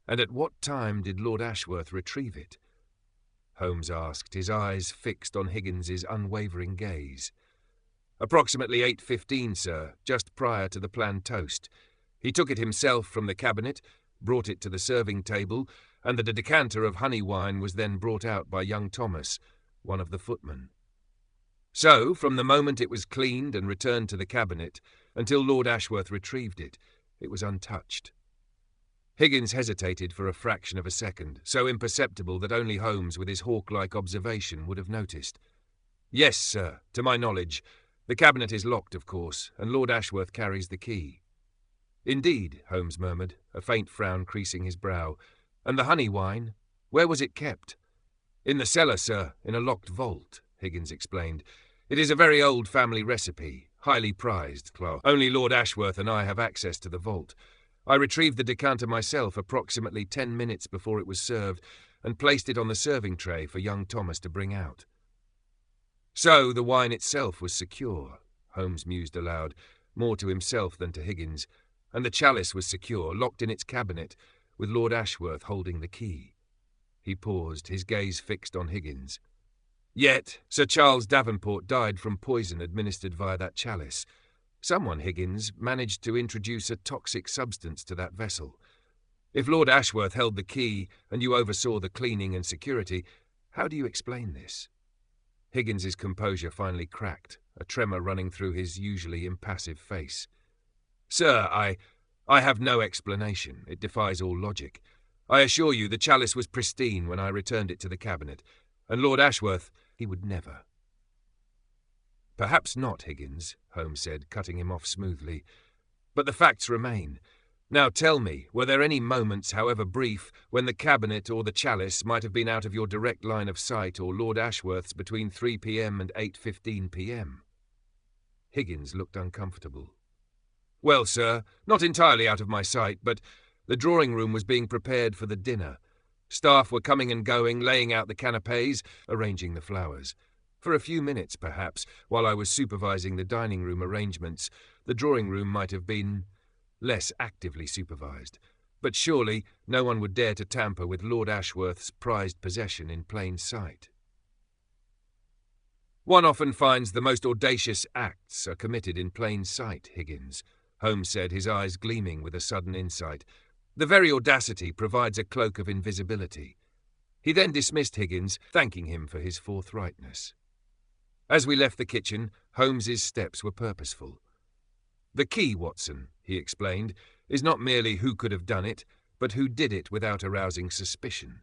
"And at what time did Lord Ashworth retrieve it?" Holmes asked, his eyes fixed on Higgins's unwavering gaze. "Approximately 8:15, sir, just prior to the planned toast. He took it himself from the cabinet, brought it to the serving table, and the decanter of honey wine was then brought out by young Thomas, one of the footmen. So, from the moment it was cleaned and returned to the cabinet, until Lord Ashworth retrieved it, it was untouched." Higgins hesitated for a fraction of a second, so imperceptible that only Holmes, with his hawk-like observation, would have noticed. "Yes, sir, to my knowledge. The cabinet is locked, of course, and Lord Ashworth carries the key." "Indeed," Holmes murmured, a faint frown creasing his brow. "And the honey wine? Where was it kept?" "In the cellar, sir, in a locked vault," Higgins explained. "It is a very old family recipe, highly prized cloth. Only Lord Ashworth and I have access to the vault. I retrieved the decanter myself approximately 10 minutes before it was served and placed it on the serving tray for young Thomas to bring out." "So the wine itself was secure," Holmes mused aloud, more to himself than to Higgins, "and the chalice was secure, locked in its cabinet, with Lord Ashworth holding the key." He paused, his gaze fixed on Higgins. "Yet Sir Charles Davenport died from poison administered via that chalice. Someone, Higgins, managed to introduce a toxic substance to that vessel. If Lord Ashworth held the key and you oversaw the cleaning and security, how do you explain this?" Higgins's composure finally cracked, a tremor running through his usually impassive face. "Sir, I have no explanation. It defies all logic. I assure you the chalice was pristine when I returned it to the cabinet, and Lord Ashworth, he would never." "Perhaps not, Higgins," Holmes said, cutting him off smoothly. "But the facts remain. Now tell me, were there any moments, however brief, when the cabinet or the chalice might have been out of your direct line of sight or Lord Ashworth's between 3 p.m. and 8:15 p.m. Higgins looked uncomfortable. "Well, sir, not entirely out of my sight, but the drawing-room was being prepared for the dinner. Staff were coming and going, laying out the canapes, arranging the flowers. For a few minutes, perhaps, while I was supervising the dining-room arrangements, the drawing-room might have been less actively supervised. But surely no one would dare to tamper with Lord Ashworth's prized possession in plain sight." "One often finds the most audacious acts are committed in plain sight, Higgins," Holmes said, his eyes gleaming with a sudden insight. "The very audacity provides a cloak of invisibility." He then dismissed Higgins, thanking him for his forthrightness. As we left the kitchen, Holmes's steps were purposeful. "The key, Watson," he explained, "is not merely who could have done it, but who did it without arousing suspicion.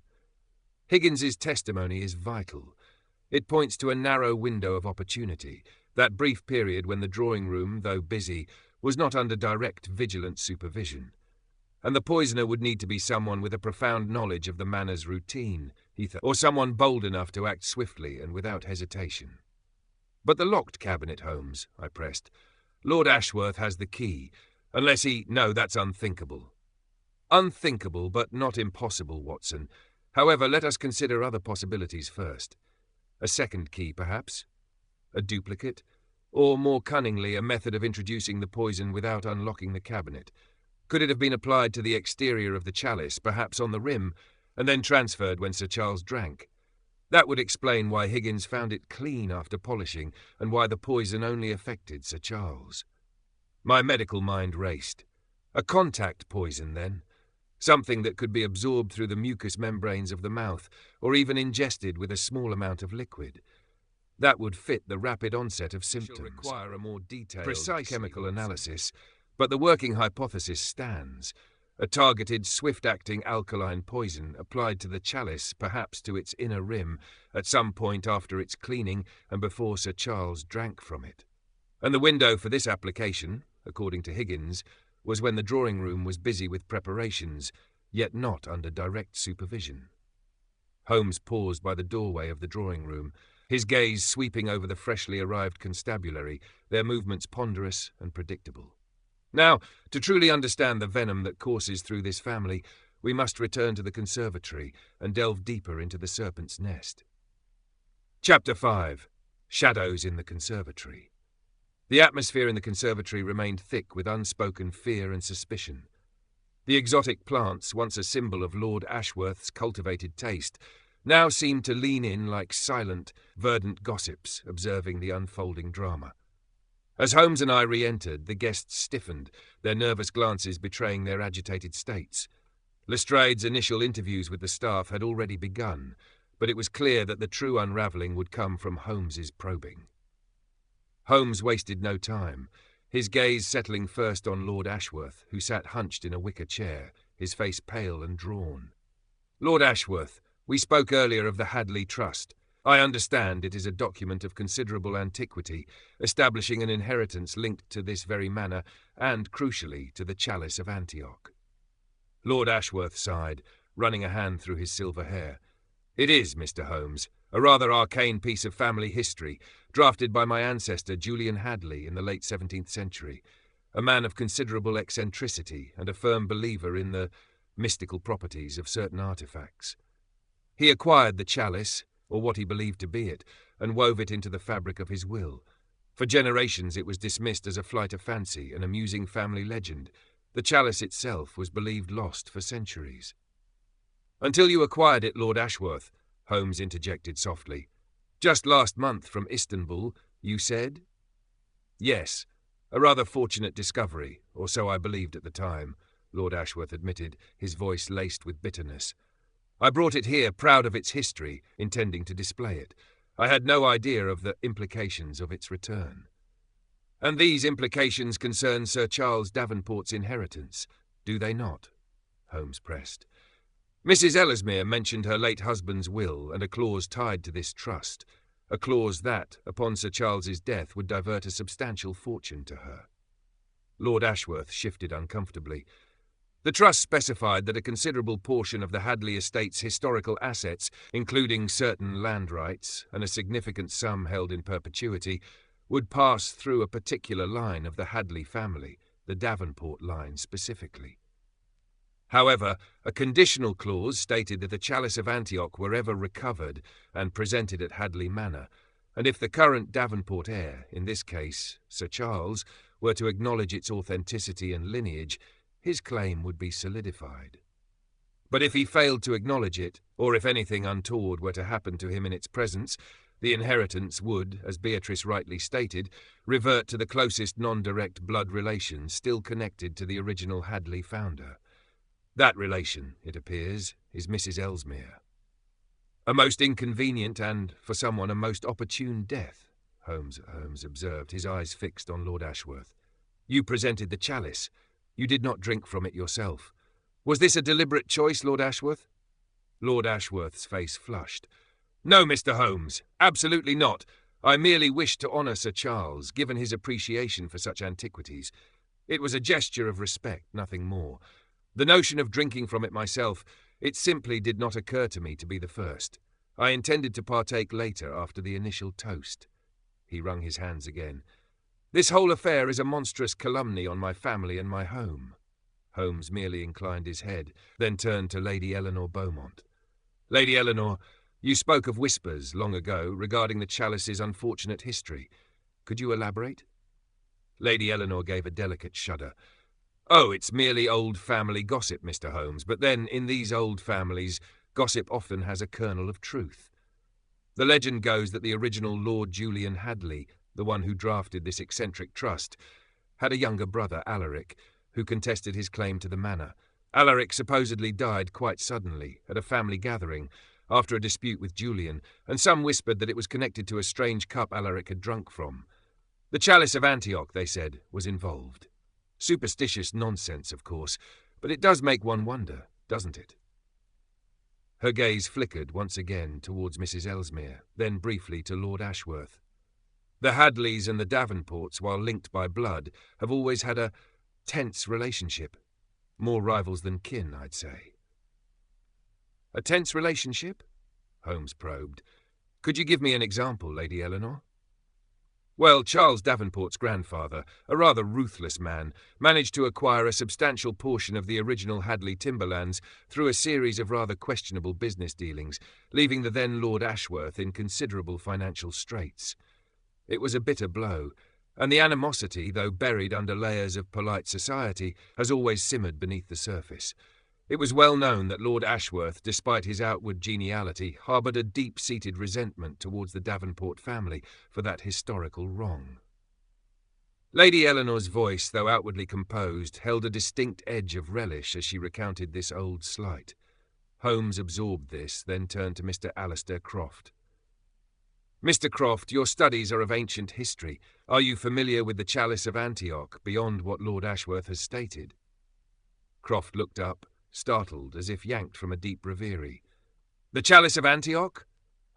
Higgins's testimony is vital. It points to a narrow window of opportunity, that brief period when the drawing-room, though busy, was not under direct vigilant supervision. And the poisoner would need to be someone with a profound knowledge of the manor's routine, he thought, or someone bold enough to act swiftly and without hesitation." "But the locked cabinet, Holmes," I pressed. "Lord Ashworth has the key, unless he—" "No, that's unthinkable." "Unthinkable, but not impossible, Watson. However, let us consider other possibilities first. A second key, perhaps? A duplicate? Or, more cunningly, a method of introducing the poison without unlocking the cabinet? Could it have been applied to the exterior of the chalice, perhaps on the rim, and then transferred when Sir Charles drank? That would explain why Higgins found it clean after polishing, and why the poison only affected Sir Charles. My medical mind raced. A contact poison, then? Something that could be absorbed through the mucous membranes of the mouth, or even ingested with a small amount of liquid. That would fit the rapid onset of symptoms. It shall require a more detailed, precise chemical analysis, but the working hypothesis stands. A targeted, swift-acting alkaline poison applied to the chalice, perhaps to its inner rim, at some point after its cleaning and before Sir Charles drank from it. And the window for this application, according to Higgins, was when the drawing-room was busy with preparations, yet not under direct supervision. Holmes paused by the doorway of the drawing-room, his gaze sweeping over the freshly arrived constabulary, their movements ponderous and predictable. Now, to truly understand the venom that courses through this family, we must return to the conservatory and delve deeper into the serpent's nest. Chapter 5. Shadows in the Conservatory. The atmosphere in the conservatory remained thick with unspoken fear and suspicion. The exotic plants, once a symbol of Lord Ashworth's cultivated taste, now seemed to lean in like silent, verdant gossips observing the unfolding drama. As Holmes and I re-entered, the guests stiffened, their nervous glances betraying their agitated states. Lestrade's initial interviews with the staff had already begun, but it was clear that the true unravelling would come from Holmes's probing. Holmes wasted no time, his gaze settling first on Lord Ashworth, who sat hunched in a wicker chair, his face pale and drawn. "Lord Ashworth, we spoke earlier of the Hadleigh Trust. I understand it is a document of considerable antiquity, establishing an inheritance linked to this very manor and, crucially, to the Chalice of Antioch." Lord Ashworth sighed, running a hand through his silver hair. "It is, Mr. Holmes, a rather arcane piece of family history, drafted by my ancestor Julian Hadleigh in the late 17th century, a man of considerable eccentricity and a firm believer in the mystical properties of certain artifacts. He acquired the chalice, or what he believed to be it, and wove it into the fabric of his will. For generations it was dismissed as a flight of fancy, an amusing family legend. The chalice itself was believed lost for centuries. "Until you acquired it, Lord Ashworth," Holmes interjected softly. "Just last month from Istanbul, you said?" "Yes, a rather fortunate discovery, or so I believed at the time," Lord Ashworth admitted, his voice laced with bitterness. "I brought it here, proud of its history, intending to display it. I had no idea of the implications of its return." "And these implications concern Sir Charles Davenport's inheritance, do they not?" Holmes pressed. "Mrs. Ellesmere mentioned her late husband's will and a clause tied to this trust, a clause that, upon Sir Charles's death, would divert a substantial fortune to her." Lord Ashworth shifted uncomfortably. "The trust specified that a considerable portion of the Hadleigh estate's historical assets, including certain land rights and a significant sum held in perpetuity, would pass through a particular line of the Hadleigh family, the Davenport line specifically. However, a conditional clause stated that the Chalice of Antioch were ever recovered and presented at Hadleigh Manor, and if the current Davenport heir, in this case Sir Charles, were to acknowledge its authenticity and lineage, his claim would be solidified. But if he failed to acknowledge it, or if anything untoward were to happen to him in its presence, the inheritance would, as Beatrice rightly stated, revert to the closest non-direct blood relation still connected to the original Hadleigh founder. That relation, it appears, is Mrs. Ellesmere. "A most inconvenient and, for someone, a most opportune death," Holmes observed, his eyes fixed on Lord Ashworth. "You presented the chalice. You did not drink from it yourself. Was this a deliberate choice, Lord Ashworth?" Lord Ashworth's face flushed. "No, Mr. Holmes, absolutely not. I merely wished to honour Sir Charles, given his appreciation for such antiquities. It was a gesture of respect, nothing more. The notion of drinking from it myself, it simply did not occur to me to be the first. I intended to partake later after the initial toast." He wrung his hands again. "This whole affair is a monstrous calumny on my family and my home." Holmes merely inclined his head, then turned to Lady Eleanor Beaumont. Lady Eleanor, you spoke of whispers long ago regarding the Chalice's unfortunate history. Could you elaborate? Lady Eleanor gave a delicate shudder. Oh, it's merely old family gossip, Mr. Holmes, but then, in these old families, gossip often has a kernel of truth. The legend goes that the original Lord Julian Hadleigh, the one who drafted this eccentric trust, had a younger brother, Alaric, who contested his claim to the manor. Alaric supposedly died quite suddenly at a family gathering after a dispute with Julian, and some whispered that it was connected to a strange cup Alaric had drunk from. The Chalice of Antioch, they said, was involved. Superstitious nonsense, of course, but it does make one wonder, doesn't it? Her gaze flickered once again towards Mrs. Ellesmere, then briefly to Lord Ashworth. The Hadleighs and the Davenports, while linked by blood, have always had a tense relationship. More rivals than kin, I'd say. A tense relationship? Holmes probed. Could you give me an example, Lady Eleanor? Well, Charles Davenport's grandfather, a rather ruthless man, managed to acquire a substantial portion of the original Hadleigh timberlands through a series of rather questionable business dealings, leaving the then Lord Ashworth in considerable financial straits. It was a bitter blow, and the animosity, though buried under layers of polite society, has always simmered beneath the surface. It was well known that Lord Ashworth, despite his outward geniality, harboured a deep-seated resentment towards the Davenport family for that historical wrong. Lady Eleanor's voice, though outwardly composed, held a distinct edge of relish as she recounted this old slight. Holmes absorbed this, then turned to Mr. Alistair Croft. Mr. Croft, your studies are of ancient history. Are you familiar with the Chalice of Antioch, beyond what Lord Ashworth has stated? Croft looked up, startled, as if yanked from a deep reverie. The Chalice of Antioch?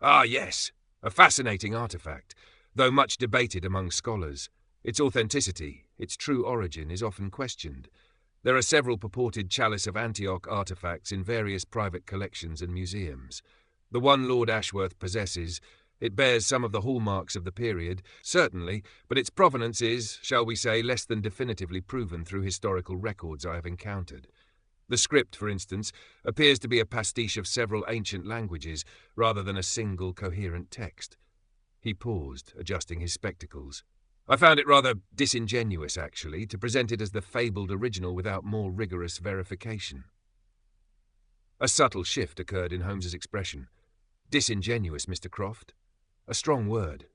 Ah, yes. A fascinating artifact, though much debated among scholars. Its authenticity, its true origin, is often questioned. There are several purported Chalice of Antioch artifacts in various private collections and museums. The one Lord Ashworth possesses, it bears some of the hallmarks of the period, certainly, but its provenance is, shall we say, less than definitively proven through historical records I have encountered. The script, for instance, appears to be a pastiche of several ancient languages, rather than a single coherent text. He paused, adjusting his spectacles. I found it rather disingenuous, actually, to present it as the fabled original without more rigorous verification. A subtle shift occurred in Holmes's expression. Disingenuous, Mr. Croft? A strong word.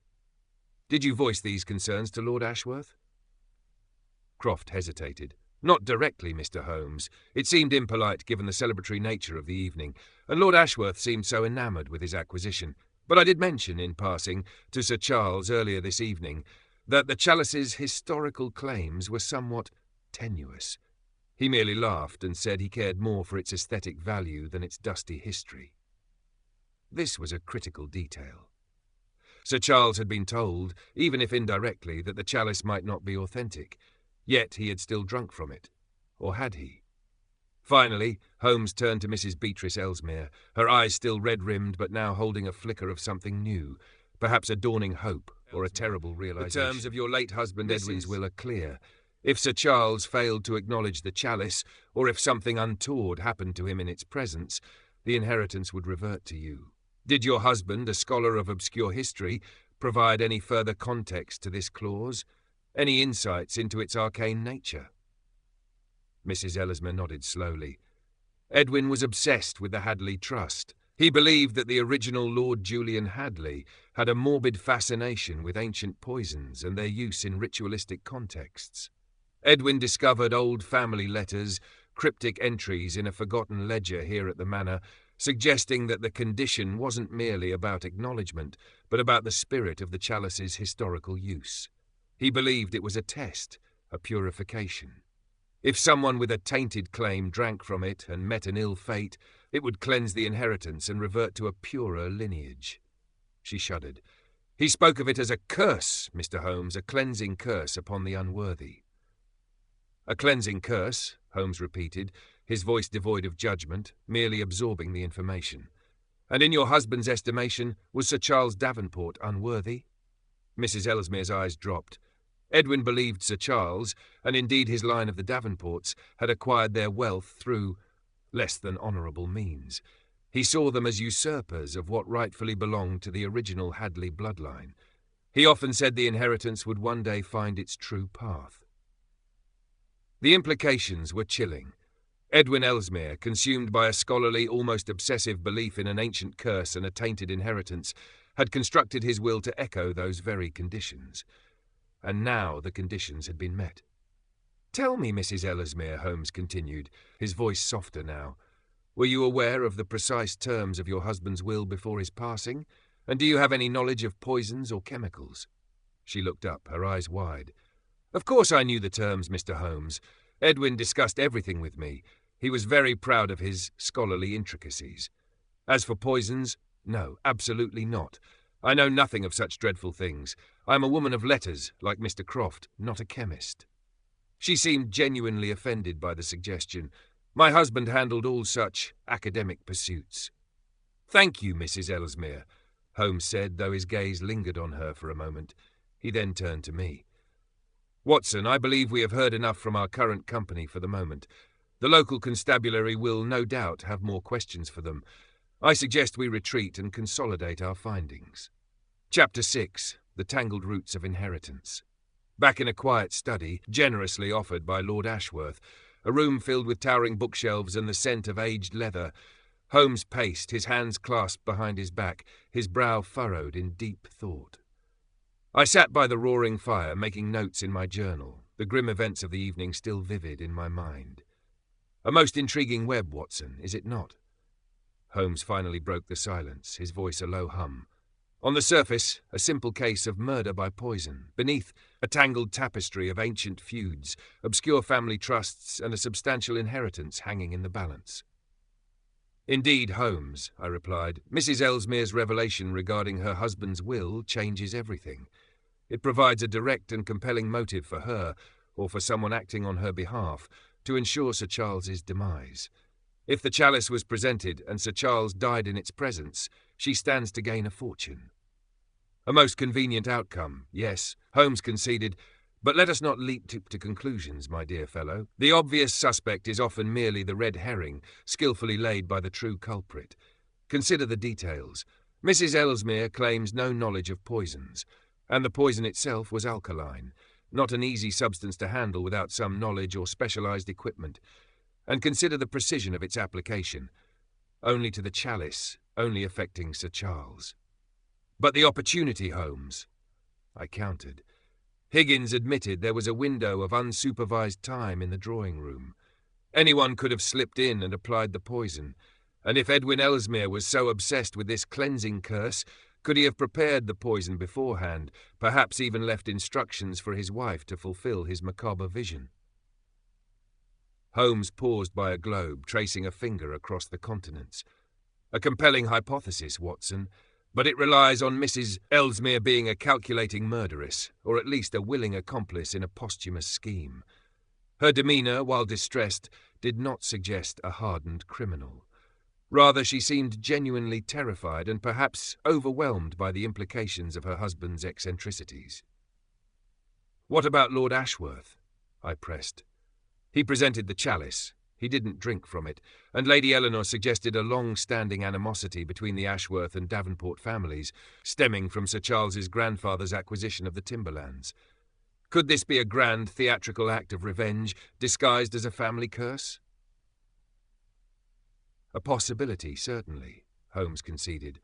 Did you voice these concerns to Lord Ashworth? Croft hesitated. Not directly, Mr. Holmes. It seemed impolite given the celebratory nature of the evening, and Lord Ashworth seemed so enamoured with his acquisition. But I did mention, in passing, to Sir Charles earlier this evening, that the Chalice's historical claims were somewhat tenuous. He merely laughed and said he cared more for its aesthetic value than its dusty history. This was a critical detail. Sir Charles had been told, even if indirectly, that the Chalice might not be authentic. Yet he had still drunk from it. Or had he? Finally, Holmes turned to Mrs. Beatrice Ellesmere, her eyes still red-rimmed but now holding a flicker of something new, perhaps a dawning hope or a terrible realization. The terms of your late husband Edwin's will are clear. If Sir Charles failed to acknowledge the Chalice, or if something untoward happened to him in its presence, the inheritance would revert to you. Did your husband, a scholar of obscure history, provide any further context to this clause? Any insights into its arcane nature? Mrs. Ellesmere nodded slowly. Edwin was obsessed with the Hadleigh Trust. He believed that the original Lord Julian Hadleigh had a morbid fascination with ancient poisons and their use in ritualistic contexts. Edwin discovered old family letters, cryptic entries in a forgotten ledger here at the manor, suggesting that the condition wasn't merely about acknowledgement, but about the spirit of the Chalice's historical use. He believed it was a test, a purification. If someone with a tainted claim drank from it and met an ill fate, it would cleanse the inheritance and revert to a purer lineage. She shuddered. He spoke of it as a curse, Mr. Holmes, a cleansing curse upon the unworthy. A cleansing curse, Holmes repeated, his voice devoid of judgment, merely absorbing the information. And in your husband's estimation, was Sir Charles Davenport unworthy? Mrs. Ellesmere's eyes dropped. Edwin believed Sir Charles, and indeed his line of the Davenports, had acquired their wealth through less than honourable means. He saw them as usurpers of what rightfully belonged to the original Hadleigh bloodline. He often said the inheritance would one day find its true path. The implications were chilling. Edwin Ellesmere, consumed by a scholarly, almost obsessive belief in an ancient curse and a tainted inheritance, had constructed his will to echo those very conditions. And now the conditions had been met. "Tell me, Mrs. Ellesmere," Holmes continued, his voice softer now, "were you aware of the precise terms of your husband's will before his passing? And do you have any knowledge of poisons or chemicals?" She looked up, her eyes wide. "Of course I knew the terms, Mr. Holmes. Edwin discussed everything with me. He was very proud of his scholarly intricacies. As for poisons, no, absolutely not. I know nothing of such dreadful things. I am a woman of letters, like Mr. Croft, not a chemist." She seemed genuinely offended by the suggestion. "My husband handled all such academic pursuits." "Thank you, Mrs. Ellesmere," Holmes said, though his gaze lingered on her for a moment. He then turned to me. "Watson, I believe we have heard enough from our current company for the moment. The local constabulary will no doubt have more questions for them. I suggest we retreat and consolidate our findings." Chapter 6. The Tangled Roots of Inheritance. Back in a quiet study, generously offered by Lord Ashworth, a room filled with towering bookshelves and the scent of aged leather, Holmes paced, his hands clasped behind his back, his brow furrowed in deep thought. I sat by the roaring fire, making notes in my journal, the grim events of the evening still vivid in my mind. "A most intriguing web, Watson, is it not?" Holmes finally broke the silence, his voice a low hum. "On the surface, a simple case of murder by poison. Beneath, a tangled tapestry of ancient feuds, obscure family trusts, and a substantial inheritance hanging in the balance." "Indeed, Holmes," I replied, "Mrs. Ellesmere's revelation regarding her husband's will changes everything. It provides a direct and compelling motive for her, or for someone acting on her behalf, to ensure Sir Charles's demise. If the chalice was presented and Sir Charles died in its presence, she stands to gain a fortune." "A most convenient outcome, yes," Holmes conceded, "but let us not leap to conclusions, my dear fellow. The obvious suspect is often merely the red herring, skillfully laid by the true culprit. Consider the details. Mrs. Ellesmere claims no knowledge of poisons, and the poison itself was alkaline, not an easy substance to handle without some knowledge or specialized equipment. And consider the precision of its application. Only to the chalice, only affecting Sir Charles. But the opportunity, Holmes." I countered. Higgins admitted there was a window of unsupervised time in the drawing room. Anyone could have slipped in and applied the poison, and if Edwin Ellesmere was so obsessed with this cleansing curse, could he have prepared the poison beforehand, perhaps even left instructions for his wife to fulfill his macabre vision? Holmes paused by a globe, tracing a finger across the continents. "A compelling hypothesis, Watson, but it relies on Mrs. Ellesmere being a calculating murderess, or at least a willing accomplice in a posthumous scheme. Her demeanour, while distressed, did not suggest a hardened criminal. Rather, she seemed genuinely terrified and perhaps overwhelmed by the implications of her husband's eccentricities." "What about Lord Ashworth?" I pressed. "He presented the chalice. He didn't drink from it, and Lady Eleanor suggested a long-standing animosity between the Ashworth and Davenport families, stemming from Sir Charles's grandfather's acquisition of the timberlands. Could this be a grand theatrical act of revenge, disguised as a family curse?" "A possibility, certainly," Holmes conceded.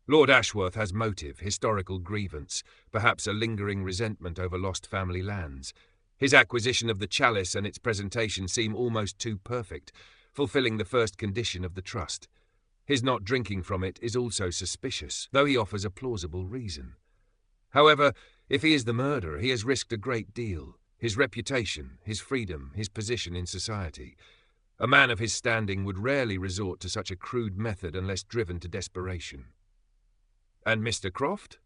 "Lord Ashworth has motive, historical grievance, perhaps a lingering resentment over lost family lands. His acquisition of the chalice and its presentation seem almost too perfect, fulfilling the first condition of the trust. His not drinking from it is also suspicious, though he offers a plausible reason. However, if he is the murderer, he has risked a great deal. His reputation, his freedom, his position in society. A man of his standing would rarely resort to such a crude method unless driven to desperation." "And Mr. Croft?"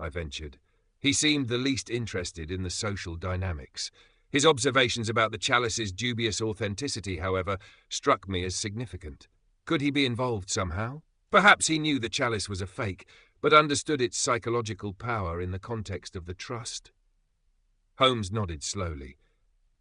I ventured. He seemed the least interested in the social dynamics. His observations about the chalice's dubious authenticity, however, struck me as significant. Could he be involved somehow? Perhaps he knew the chalice was a fake, but understood its psychological power in the context of the trust. Holmes nodded slowly.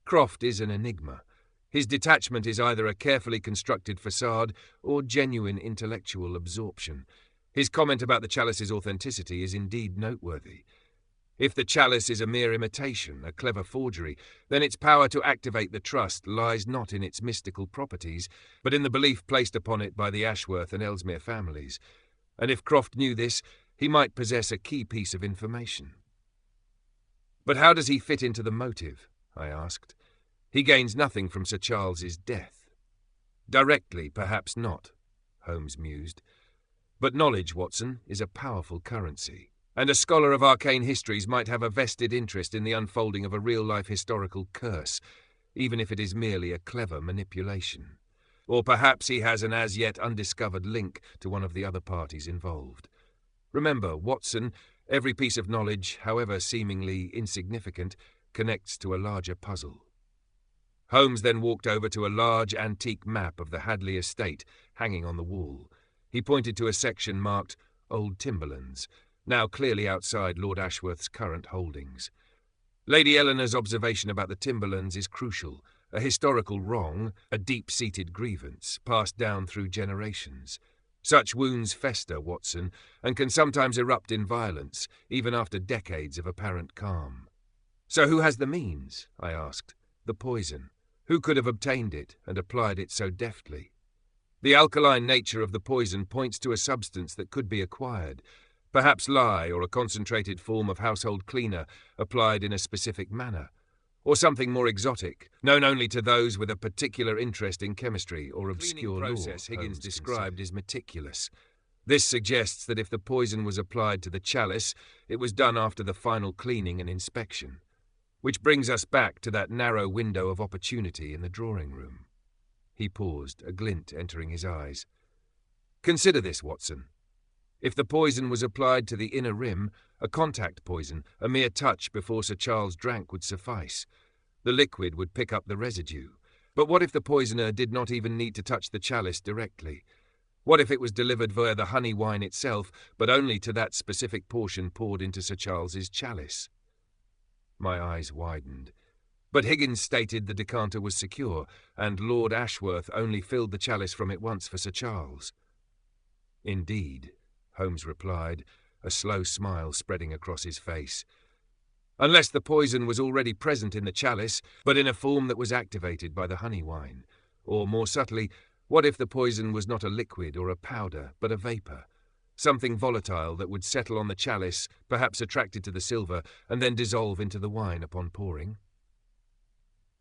"Croft is an enigma. His detachment is either a carefully constructed facade or genuine intellectual absorption. His comment about the chalice's authenticity is indeed noteworthy. If the chalice is a mere imitation, a clever forgery, then its power to activate the trust lies not in its mystical properties, but in the belief placed upon it by the Ashworth and Ellesmere families. And if Croft knew this, he might possess a key piece of information. "But how does he fit into the motive?" I asked. "He gains nothing from Sir Charles's death." "Directly, perhaps not," Holmes mused. "But knowledge, Watson, is a powerful currency. And a scholar of arcane histories might have a vested interest in the unfolding of a real-life historical curse, even if it is merely a clever manipulation. Or perhaps he has an as-yet undiscovered link to one of the other parties involved. Remember, Watson, every piece of knowledge, however seemingly insignificant, connects to a larger puzzle." Holmes then walked over to a large antique map of the Hadleigh estate hanging on the wall. He pointed to a section marked Old Timberlands, now clearly outside Lord Ashworth's current holdings. Lady Eleanor's observation about the Timberlands is crucial, a historical wrong, a deep-seated grievance, passed down through generations. Such wounds fester, Watson, and can sometimes erupt in violence, even after decades of apparent calm. "So who has the means?" I asked. "The poison. Who could have obtained it and applied it so deftly?" "The alkaline nature of the poison points to a substance that could be acquired. Perhaps lye or a concentrated form of household cleaner applied in a specific manner. Or something more exotic, known only to those with a particular interest in chemistry or obscure process Higgins described is meticulous. This suggests that if the poison was applied to the chalice, it was done after the final cleaning and inspection. Which brings us back to that narrow window of opportunity in the drawing-room." He paused, a glint entering his eyes. "Consider this, Watson. If the poison was applied to the inner rim, a contact poison, a mere touch before Sir Charles drank would suffice. The liquid would pick up the residue. But what if the poisoner did not even need to touch the chalice directly? What if it was delivered via the honey wine itself, but only to that specific portion poured into Sir Charles's chalice?" My eyes widened. But Higgins stated the decanter was secure, and Lord Ashworth only filled the chalice from it once for Sir Charles. "Indeed," Holmes replied, a slow smile spreading across his face. "Unless the poison was already present in the chalice, but in a form that was activated by the honey wine. Or, more subtly, what if the poison was not a liquid or a powder, but a vapour? Something volatile that would settle on the chalice, perhaps attracted to the silver, and then dissolve into the wine upon pouring?"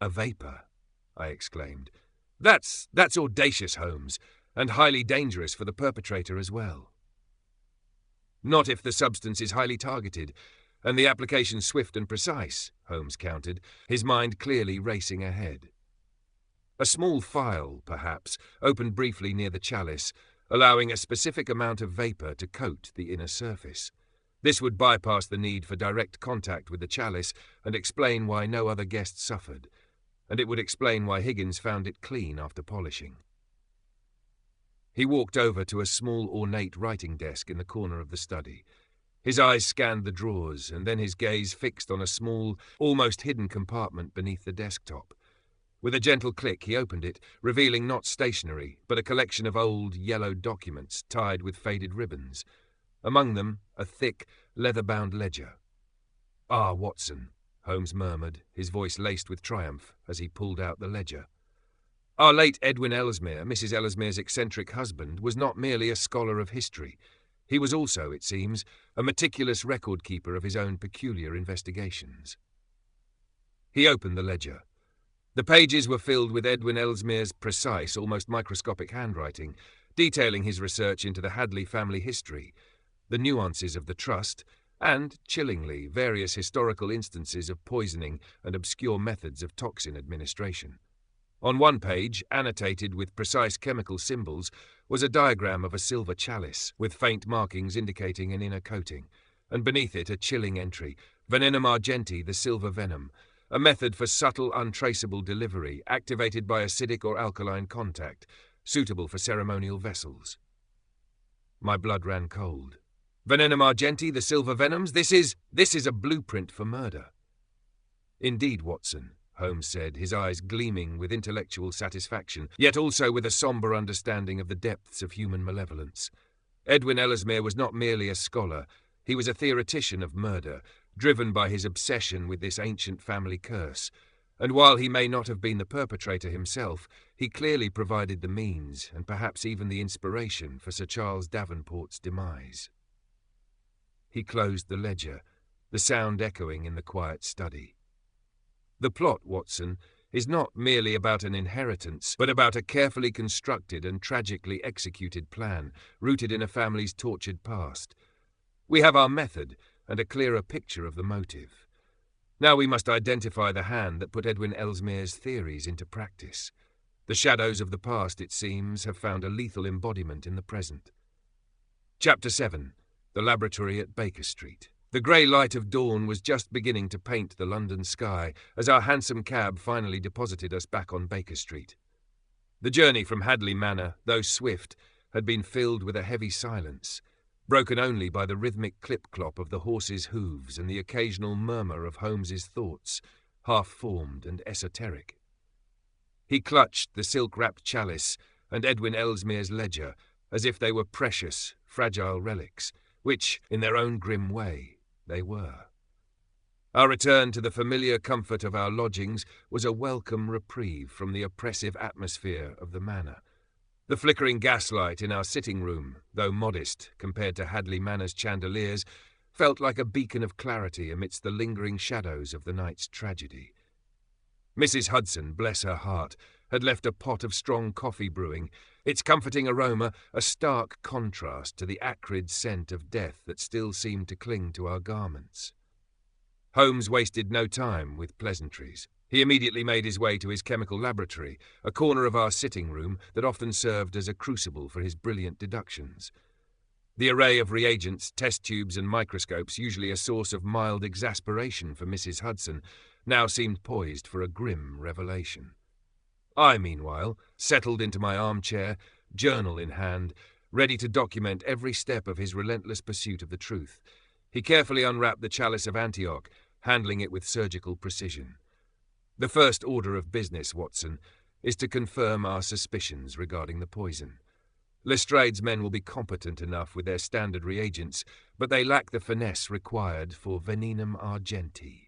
"A vapour?" I exclaimed. That's audacious, Holmes, and highly dangerous for the perpetrator as well." "Not if the substance is highly targeted, and the application swift and precise," Holmes countered, his mind clearly racing ahead. "A small phial, perhaps, opened briefly near the chalice, allowing a specific amount of vapour to coat the inner surface. This would bypass the need for direct contact with the chalice and explain why no other guest suffered, and it would explain why Higgins found it clean after polishing." He walked over to a small ornate writing desk in the corner of the study. His eyes scanned the drawers, and then his gaze fixed on a small, almost hidden compartment beneath the desktop. With a gentle click, he opened it, revealing not stationery, but a collection of old, yellowed documents tied with faded ribbons. Among them, a thick, leather-bound ledger. "Ah, Watson," Holmes murmured, his voice laced with triumph, as he pulled out the ledger. "Our late Edwin Ellesmere, Mrs. Ellesmere's eccentric husband, was not merely a scholar of history. He was also, it seems, a meticulous record-keeper of his own peculiar investigations." He opened the ledger. The pages were filled with Edwin Ellesmere's precise, almost microscopic handwriting, detailing his research into the Hadleigh family history, the nuances of the trust, and, chillingly, various historical instances of poisoning and obscure methods of toxin administration. On one page, annotated with precise chemical symbols, was a diagram of a silver chalice, with faint markings indicating an inner coating, and beneath it a chilling entry, Venenum Argenti, the silver venom, a method for subtle, untraceable delivery, activated by acidic or alkaline contact, suitable for ceremonial vessels. My blood ran cold. Venenum Argenti, the silver venoms, this is a blueprint for murder. "Indeed, Watson," Holmes said, his eyes gleaming with intellectual satisfaction, yet also with a sombre understanding of the depths of human malevolence. Edwin Ellesmere was not merely a scholar, he was a theoretician of murder, driven by his obsession with this ancient family curse, and while he may not have been the perpetrator himself, he clearly provided the means, and perhaps even the inspiration, for Sir Charles Davenport's demise. He closed the ledger, the sound echoing in the quiet study. The plot, Watson, is not merely about an inheritance, but about a carefully constructed and tragically executed plan, rooted in a family's tortured past. We have our method, and a clearer picture of the motive. Now we must identify the hand that put Edwin Ellesmere's theories into practice. The shadows of the past, it seems, have found a lethal embodiment in the present. Chapter 7. The Laboratory at Baker Street. The grey light of dawn was just beginning to paint the London sky as our hansom cab finally deposited us back on Baker Street. The journey from Hadleigh Manor, though swift, had been filled with a heavy silence, broken only by the rhythmic clip-clop of the horses' hooves and the occasional murmur of Holmes's thoughts, half-formed and esoteric. He clutched the silk-wrapped chalice and Edwin Ellesmere's ledger as if they were precious, fragile relics, which, in their own grim way, they were. Our return to the familiar comfort of our lodgings was a welcome reprieve from the oppressive atmosphere of the manor. The flickering gaslight in our sitting room, though modest compared to Hadleigh Manor's chandeliers, felt like a beacon of clarity amidst the lingering shadows of the night's tragedy. Mrs. Hudson, bless her heart, had left a pot of strong coffee brewing, its comforting aroma a stark contrast to the acrid scent of death that still seemed to cling to our garments. Holmes wasted no time with pleasantries. He immediately made his way to his chemical laboratory, a corner of our sitting room that often served as a crucible for his brilliant deductions. The array of reagents, test tubes and microscopes, usually a source of mild exasperation for Mrs. Hudson, now seemed poised for a grim revelation. I, meanwhile, settled into my armchair, journal in hand, ready to document every step of his relentless pursuit of the truth. He carefully unwrapped the Chalice of Antioch, handling it with surgical precision. The first order of business, Watson, is to confirm our suspicions regarding the poison. Lestrade's men will be competent enough with their standard reagents, but they lack the finesse required for Venenum Argenti.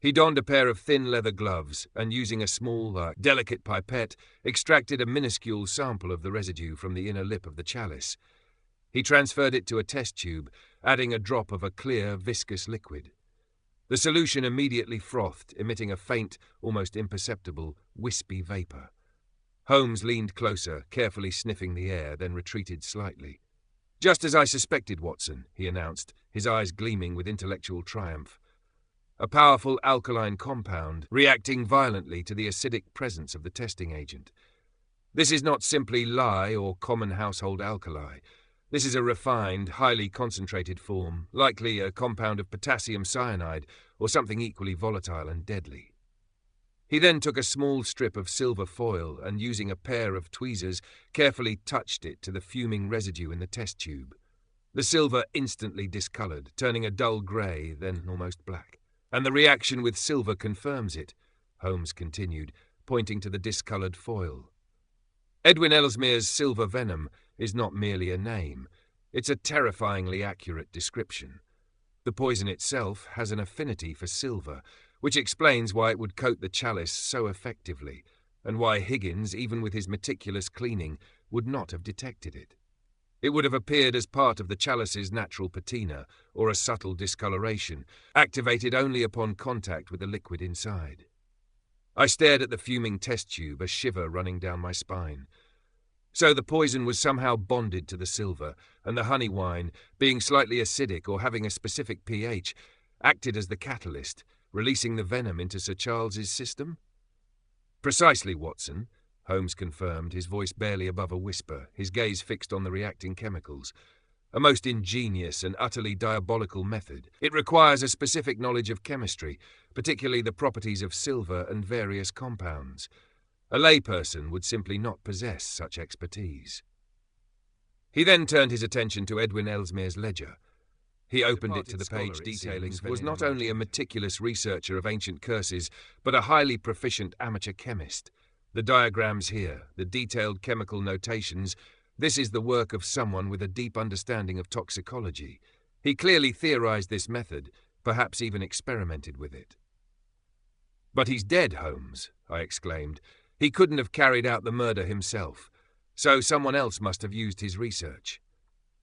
He donned a pair of thin leather gloves and, using a small, delicate pipette, extracted a minuscule sample of the residue from the inner lip of the chalice. He transferred it to a test tube, adding a drop of a clear, viscous liquid. The solution immediately frothed, emitting a faint, almost imperceptible, wispy vapour. Holmes leaned closer, carefully sniffing the air, then retreated slightly. "Just as I suspected, Watson," he announced, his eyes gleaming with intellectual triumph. A powerful alkaline compound, reacting violently to the acidic presence of the testing agent. This is not simply lye or common household alkali. This is a refined, highly concentrated form, likely a compound of potassium cyanide or something equally volatile and deadly. He then took a small strip of silver foil and, using a pair of tweezers, carefully touched it to the fuming residue in the test tube. The silver instantly discoloured, turning a dull grey, then almost black. "And the reaction with silver confirms it," Holmes continued, pointing to the discoloured foil. "Edwin Ellesmere's silver venom is not merely a name. It's a terrifyingly accurate description. The poison itself has an affinity for silver, which explains why it would coat the chalice so effectively, and why Higgins, even with his meticulous cleaning, would not have detected it. It would have appeared as part of the chalice's natural patina, or a subtle discoloration, activated only upon contact with the liquid inside. I stared at the fuming test tube, a shiver running down my spine. So the poison was somehow bonded to the silver, and the honey wine, being slightly acidic or having a specific pH, acted as the catalyst, releasing the venom into Sir Charles's system? "Precisely, Watson," Holmes confirmed, his voice barely above a whisper, his gaze fixed on the reacting chemicals. "A most ingenious and utterly diabolical method. It requires a specific knowledge of chemistry, particularly the properties of silver and various compounds. A layperson would simply not possess such expertise." He then turned his attention to Edwin Ellesmere's ledger. He opened it to the page detailing was not only a meticulous researcher of ancient curses, but a highly proficient amateur chemist. The diagrams here, the detailed chemical notations, this is the work of someone with a deep understanding of toxicology. He clearly theorized this method, perhaps even experimented with it. "But he's dead, Holmes," I exclaimed. "He couldn't have carried out the murder himself, so someone else must have used his research."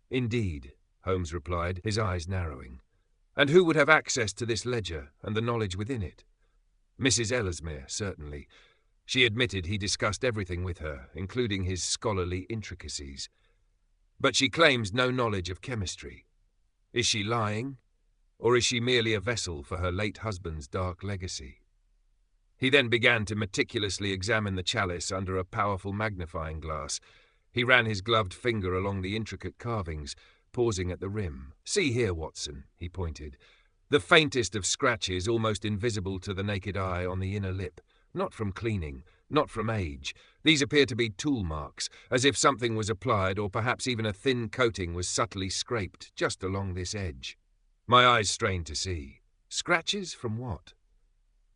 "Indeed," Holmes replied, his eyes narrowing. "And who would have access to this ledger and the knowledge within it?" "Mrs. Ellesmere, certainly. She admitted he discussed everything with her, including his scholarly intricacies. But she claims no knowledge of chemistry. Is she lying, or is she merely a vessel for her late husband's dark legacy?" He then began to meticulously examine the chalice under a powerful magnifying glass. He ran his gloved finger along the intricate carvings, pausing at the rim. "See here, Watson," he pointed. "The faintest of scratches, almost invisible to the naked eye, on the inner lip. Not from cleaning, not from age. These appear to be tool marks, as if something was applied, or perhaps even a thin coating was subtly scraped just along this edge." My eyes strained to see. Scratches from what?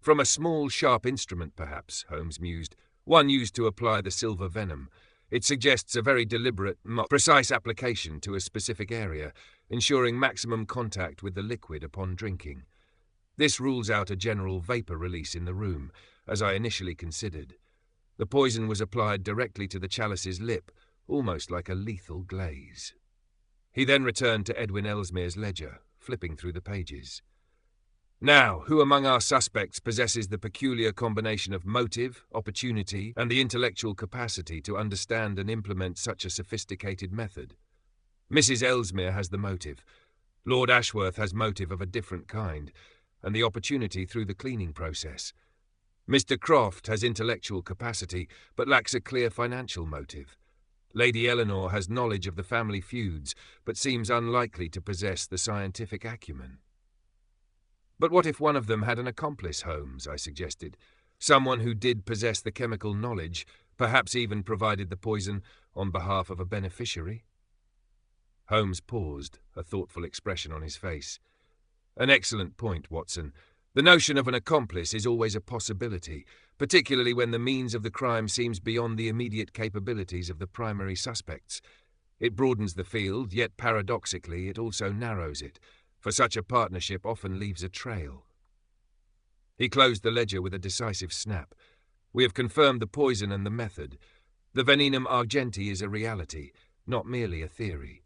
"From a small, sharp instrument, perhaps," Holmes mused. "One used to apply the silver venom. It suggests a very deliberate, precise application to a specific area, ensuring maximum contact with the liquid upon drinking. This rules out a general vapor release in the room, as I initially considered. The poison was applied directly to the chalice's lip, almost like a lethal glaze." He then returned to Edwin Ellesmere's ledger, flipping through the pages. "Now, who among our suspects possesses the peculiar combination of motive, opportunity, and the intellectual capacity to understand and implement such a sophisticated method? Mrs. Ellesmere has the motive. Lord Ashworth has motive of a different kind, and the opportunity through the cleaning process. Mr. Croft has intellectual capacity, but lacks a clear financial motive. Lady Eleanor has knowledge of the family feuds, but seems unlikely to possess the scientific acumen." "But what if one of them had an accomplice, Holmes?" I suggested. "Someone who did possess the chemical knowledge, perhaps even provided the poison on behalf of a beneficiary?" Holmes paused, a thoughtful expression on his face. "An excellent point, Watson. The notion of an accomplice is always a possibility, particularly when the means of the crime seems beyond the immediate capabilities of the primary suspects. It broadens the field, yet paradoxically it also narrows it, for such a partnership often leaves a trail." He closed the ledger with a decisive snap. "We have confirmed the poison and the method. The Venenum Argenti is a reality, not merely a theory.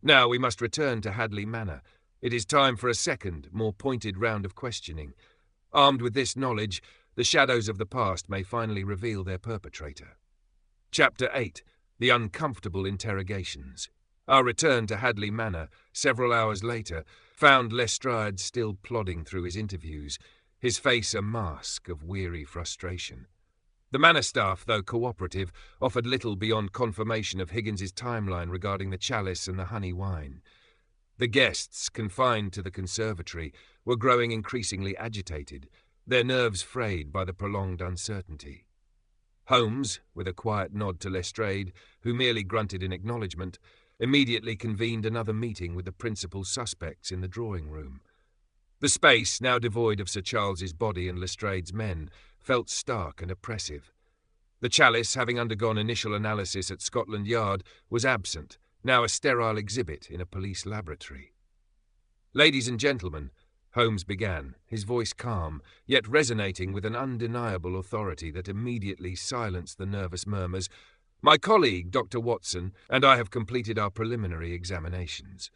Now we must return to Hadleigh Manor. It is time for a second, more pointed round of questioning. Armed with this knowledge, the shadows of the past may finally reveal their perpetrator." Chapter 8. The Uncomfortable Interrogations. Our return to Hadleigh Manor, several hours later, found Lestrade still plodding through his interviews, his face a mask of weary frustration. The manor staff, though cooperative, offered little beyond confirmation of Higgins's timeline regarding the chalice and the honey wine. The guests, confined to the conservatory, were growing increasingly agitated, their nerves frayed by the prolonged uncertainty. Holmes, with a quiet nod to Lestrade, who merely grunted in acknowledgement, immediately convened another meeting with the principal suspects in the drawing-room. The space, now devoid of Sir Charles's body and Lestrade's men, felt stark and oppressive. The chalice, having undergone initial analysis at Scotland Yard, was absent, now a sterile exhibit in a police laboratory. "Ladies and gentlemen," Holmes began, his voice calm, yet resonating with an undeniable authority that immediately silenced the nervous murmurs, "my colleague, Dr. Watson, and I have completed our preliminary examinations.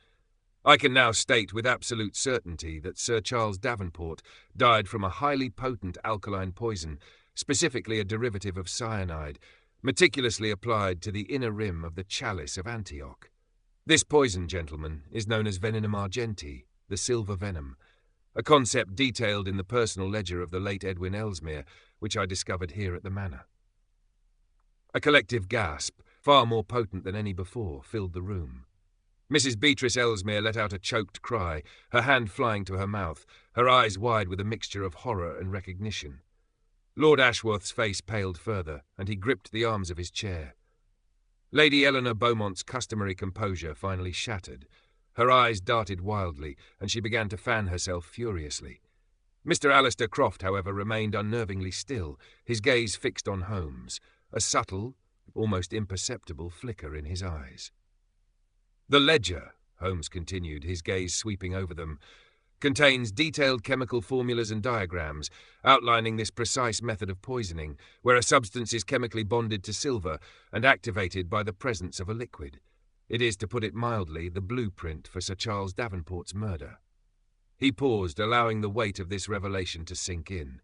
I can now state with absolute certainty that Sir Charles Davenport died from a highly potent alkaline poison, specifically a derivative of cyanide, meticulously applied to the inner rim of the chalice of Antioch. This poison, gentlemen, is known as Venenum Argenti, the silver venom, a concept detailed in the personal ledger of the late Edwin Ellesmere, which I discovered here at the manor." A collective gasp, far more potent than any before, filled the room. Mrs. Beatrice Ellesmere let out a choked cry, her hand flying to her mouth, her eyes wide with a mixture of horror and recognition. Lord Ashworth's face paled further, and he gripped the arms of his chair. Lady Eleanor Beaumont's customary composure finally shattered. Her eyes darted wildly, and she began to fan herself furiously. Mr. Alistair Croft, however, remained unnervingly still, his gaze fixed on Holmes, a subtle, almost imperceptible flicker in his eyes. "The ledger," Holmes continued, his gaze sweeping over them, "contains detailed chemical formulas and diagrams outlining this precise method of poisoning, where a substance is chemically bonded to silver and activated by the presence of a liquid. It is, to put it mildly, the blueprint for Sir Charles Davenport's murder." He paused, allowing the weight of this revelation to sink in.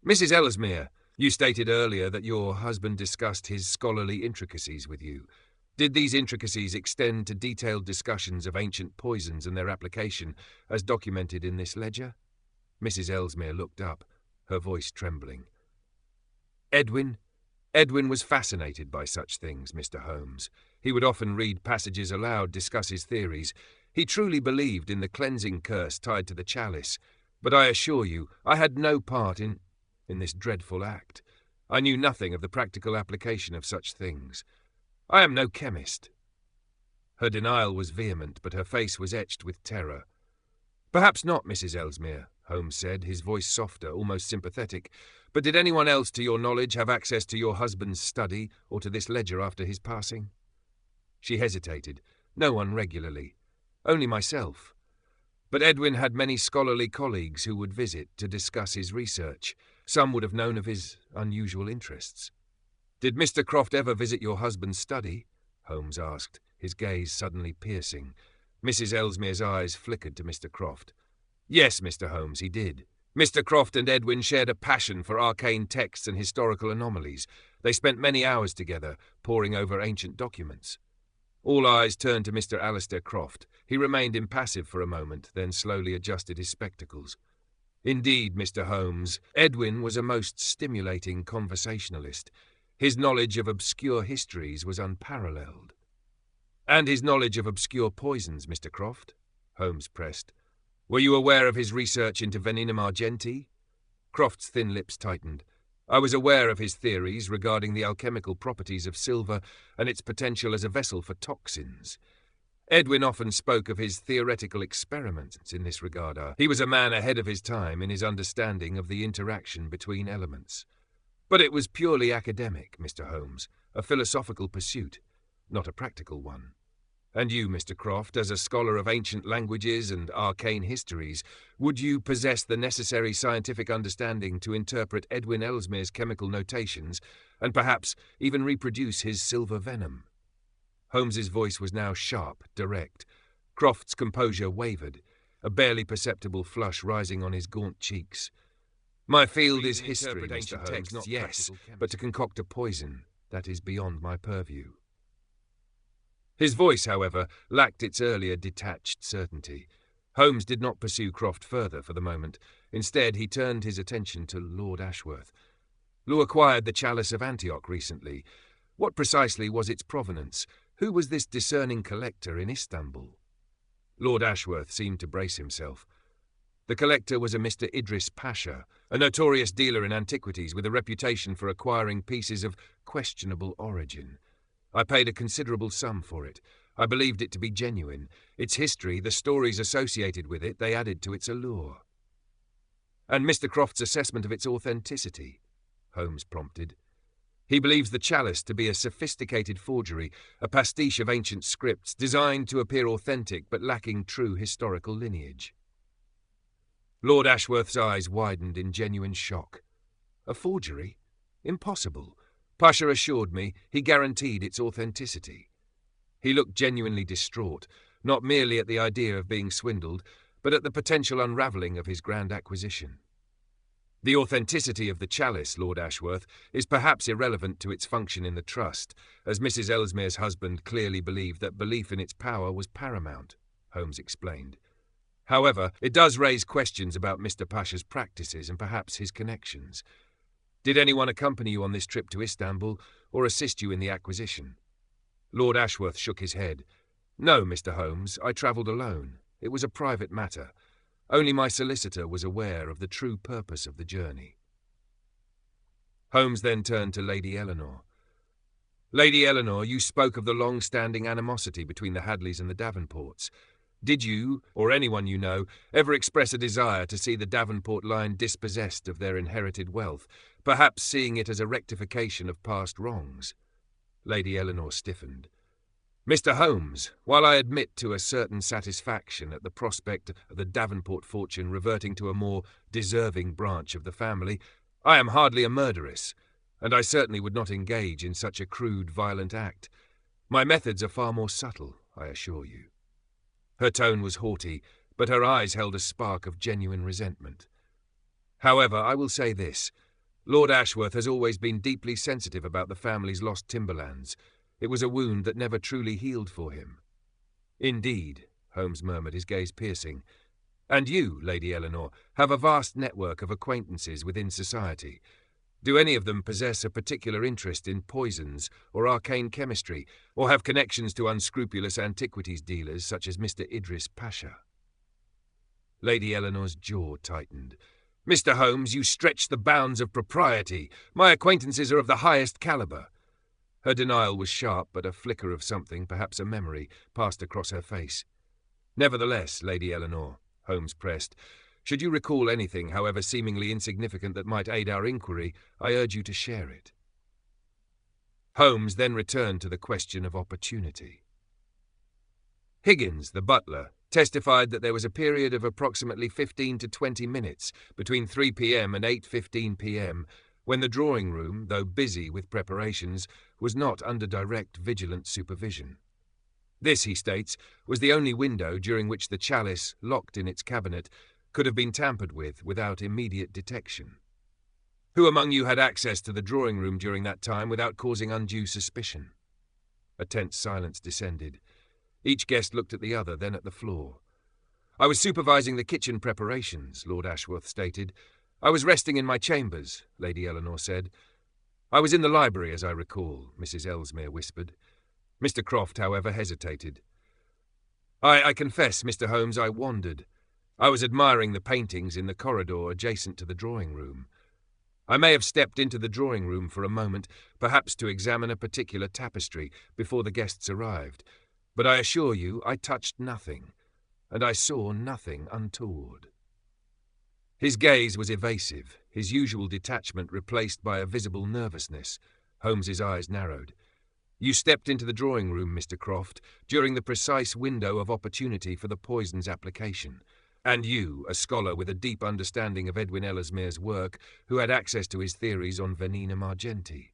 "Mrs. Ellesmere, you stated earlier that your husband discussed his scholarly intricacies with you. Did these intricacies extend to detailed discussions of ancient poisons and their application, as documented in this ledger?" Mrs. Ellesmere looked up, her voice trembling. Edwin was fascinated by such things, Mr. Holmes. He would often read passages aloud, discuss his theories. He truly believed in the cleansing curse tied to the chalice, but I assure you I had no part in this dreadful act. I knew nothing of the practical application of such things. I am no chemist." Her denial was vehement, but her face was etched with terror. "Perhaps not, Mrs. Ellesmere," Holmes said, his voice softer, almost sympathetic. "But did anyone else, to your knowledge, have access to your husband's study or to this ledger after his passing?" She hesitated. "No one regularly. Only myself. But Edwin had many scholarly colleagues who would visit to discuss his research. Some would have known of his unusual interests." "Did Mr. Croft ever visit your husband's study?" Holmes asked, his gaze suddenly piercing. Mrs. Ellesmere's eyes flickered to Mr. Croft. "Yes, Mr. Holmes, he did. Mr. Croft and Edwin shared a passion for arcane texts and historical anomalies. They spent many hours together, poring over ancient documents." All eyes turned to Mr. Alistair Croft. He remained impassive for a moment, then slowly adjusted his spectacles. "Indeed, Mr. Holmes, Edwin was a most stimulating conversationalist. His knowledge of obscure histories was unparalleled." "And his knowledge of obscure poisons, Mr. Croft?" Holmes pressed. "Were you aware of his research into Venenum Argenti?" Croft's thin lips tightened. "I was aware of his theories regarding the alchemical properties of silver and its potential as a vessel for toxins. Edwin often spoke of his theoretical experiments in this regard. He was a man ahead of his time in his understanding of the interaction between elements. But it was purely academic, Mr. Holmes, a philosophical pursuit, not a practical one. And you, Mr. Croft, as a scholar of ancient languages and arcane histories, would you possess the necessary scientific understanding to interpret Edwin Ellesmere's chemical notations and perhaps even reproduce his silver venom?" Holmes's voice was now sharp, direct. Croft's composure wavered, a barely perceptible flush rising on his gaunt cheeks. "My field is history, Mr. Holmes, yes, but to concoct a poison, that is beyond my purview." His voice, however, lacked its earlier detached certainty. Holmes did not pursue Croft further for the moment. Instead, he turned his attention to Lord Ashworth. "You acquired the Chalice of Antioch recently. What precisely was its provenance? Who was this discerning collector in Istanbul?" Lord Ashworth seemed to brace himself. "The collector was a Mr. Idris Pasha, a notorious dealer in antiquities with a reputation for acquiring pieces of questionable origin. I paid a considerable sum for it. I believed it to be genuine. Its history, the stories associated with it, they added to its allure." "And Mr. Croft's assessment of its authenticity?" Holmes prompted. "He believes the chalice to be a sophisticated forgery, a pastiche of ancient scripts designed to appear authentic but lacking true historical lineage." Lord Ashworth's eyes widened in genuine shock. "A forgery? Impossible. Pasha assured me he guaranteed its authenticity." He looked genuinely distraught, not merely at the idea of being swindled, but at the potential unravelling of his grand acquisition. "The authenticity of the chalice, Lord Ashworth, is perhaps irrelevant to its function in the trust, as Mrs. Ellesmere's husband clearly believed that belief in its power was paramount," Holmes explained. "However, it does raise questions about Mr. Pasha's practices and perhaps his connections. Did anyone accompany you on this trip to Istanbul or assist you in the acquisition?" Lord Ashworth shook his head. "No, Mr. Holmes, I travelled alone. It was a private matter. Only my solicitor was aware of the true purpose of the journey." Holmes then turned to Lady Eleanor. "Lady Eleanor, you spoke of the long-standing animosity between the Hadleighs and the Davenports. Did you, or anyone you know, ever express a desire to see the Davenport line dispossessed of their inherited wealth, perhaps seeing it as a rectification of past wrongs?" Lady Eleanor stiffened. "Mr. Holmes, while I admit to a certain satisfaction at the prospect of the Davenport fortune reverting to a more deserving branch of the family, I am hardly a murderess, and I certainly would not engage in such a crude, violent act. My methods are far more subtle, I assure you." Her tone was haughty, but her eyes held a spark of genuine resentment. "However, I will say this. Lord Ashworth has always been deeply sensitive about the family's lost timberlands. It was a wound that never truly healed for him." "Indeed," Holmes murmured, his gaze piercing. "And you, Lady Eleanor, have a vast network of acquaintances within society. Do any of them possess a particular interest in poisons or arcane chemistry, or have connections to unscrupulous antiquities dealers such as Mr. Idris Pasha?" Lady Eleanor's jaw tightened. "Mr. Holmes, you stretch the bounds of propriety. My acquaintances are of the highest calibre." Her denial was sharp, but a flicker of something, perhaps a memory, passed across her face. "Nevertheless, Lady Eleanor," Holmes pressed, "should you recall anything, however seemingly insignificant, that might aid our inquiry, I urge you to share it." Holmes then returned to the question of opportunity. Higgins, the butler, testified that there was a period of approximately 15 to 20 minutes between 3 p.m. and 8:15 p.m. when the drawing-room, though busy with preparations, was not under direct vigilant supervision. This, he states, was the only window during which the chalice, locked in its cabinet, could have been tampered with without immediate detection. "Who among you had access to the drawing-room during that time without causing undue suspicion?" A tense silence descended. Each guest looked at the other, then at the floor. "I was supervising the kitchen preparations," Lord Ashworth stated. "I was resting in my chambers," Lady Eleanor said. "I was in the library, as I recall," Mrs. Ellesmere whispered. Mr. Croft, however, hesitated. I confess, Mr. Holmes, I wandered. I was admiring the paintings in the corridor adjacent to the drawing-room. I may have stepped into the drawing-room for a moment, perhaps to examine a particular tapestry, before the guests arrived, but I assure you I touched nothing, and I saw nothing untoward." His gaze was evasive, his usual detachment replaced by a visible nervousness. Holmes's eyes narrowed. "You stepped into the drawing-room, Mr. Croft, during the precise window of opportunity for the poison's application. And you, a scholar with a deep understanding of Edwin Ellesmere's work, who had access to his theories on Venenum Argenti."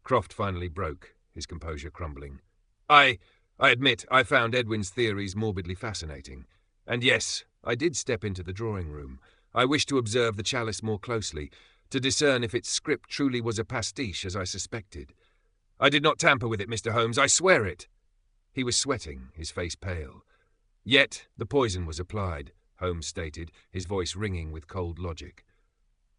Croft finally broke, his composure crumbling. I admit I found Edwin's theories morbidly fascinating. And yes, I did step into the drawing-room. I wished to observe the chalice more closely, to discern if its script truly was a pastiche, as I suspected. I did not tamper with it, Mr. Holmes, I swear it." He was sweating, his face pale. "Yet the poison was applied," Holmes stated, his voice ringing with cold logic.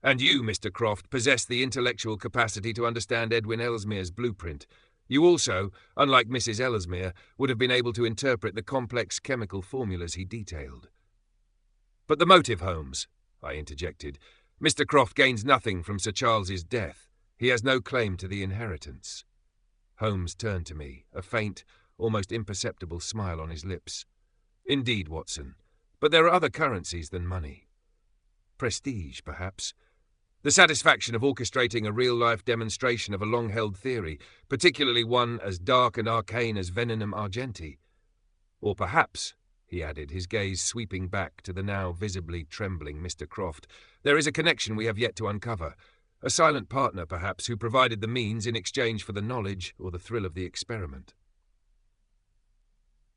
"And you, Mr. Croft, possess the intellectual capacity to understand Edwin Ellesmere's blueprint. You also, unlike Mrs. Ellesmere, would have been able to interpret the complex chemical formulas he detailed." "But the motive, Holmes," I interjected. "Mr. Croft gains nothing from Sir Charles's death. He has no claim to the inheritance." Holmes turned to me, a faint, almost imperceptible smile on his lips. "Indeed, Watson, but there are other currencies than money. Prestige, perhaps. The satisfaction of orchestrating a real-life demonstration of a long-held theory, particularly one as dark and arcane as Venenum Argenti. Or perhaps," he added, his gaze sweeping back to the now visibly trembling Mr. Croft, "there is a connection we have yet to uncover. A silent partner, perhaps, who provided the means in exchange for the knowledge or the thrill of the experiment."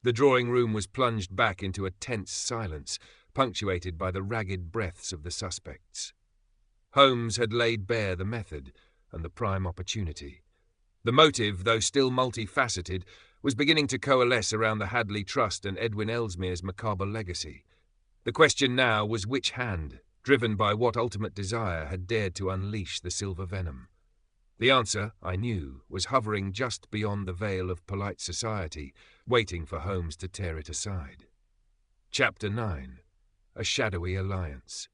The drawing-room was plunged back into a tense silence, punctuated by the ragged breaths of the suspects. Holmes had laid bare the method and the prime opportunity. The motive, though still multifaceted, was beginning to coalesce around the Hadleigh Trust and Edwin Ellesmere's macabre legacy. The question now was which hand, driven by what ultimate desire, had dared to unleash the silver venom. The answer, I knew, was hovering just beyond the veil of polite society, waiting for Holmes to tear it aside. Chapter 9. A Shadowy Alliance.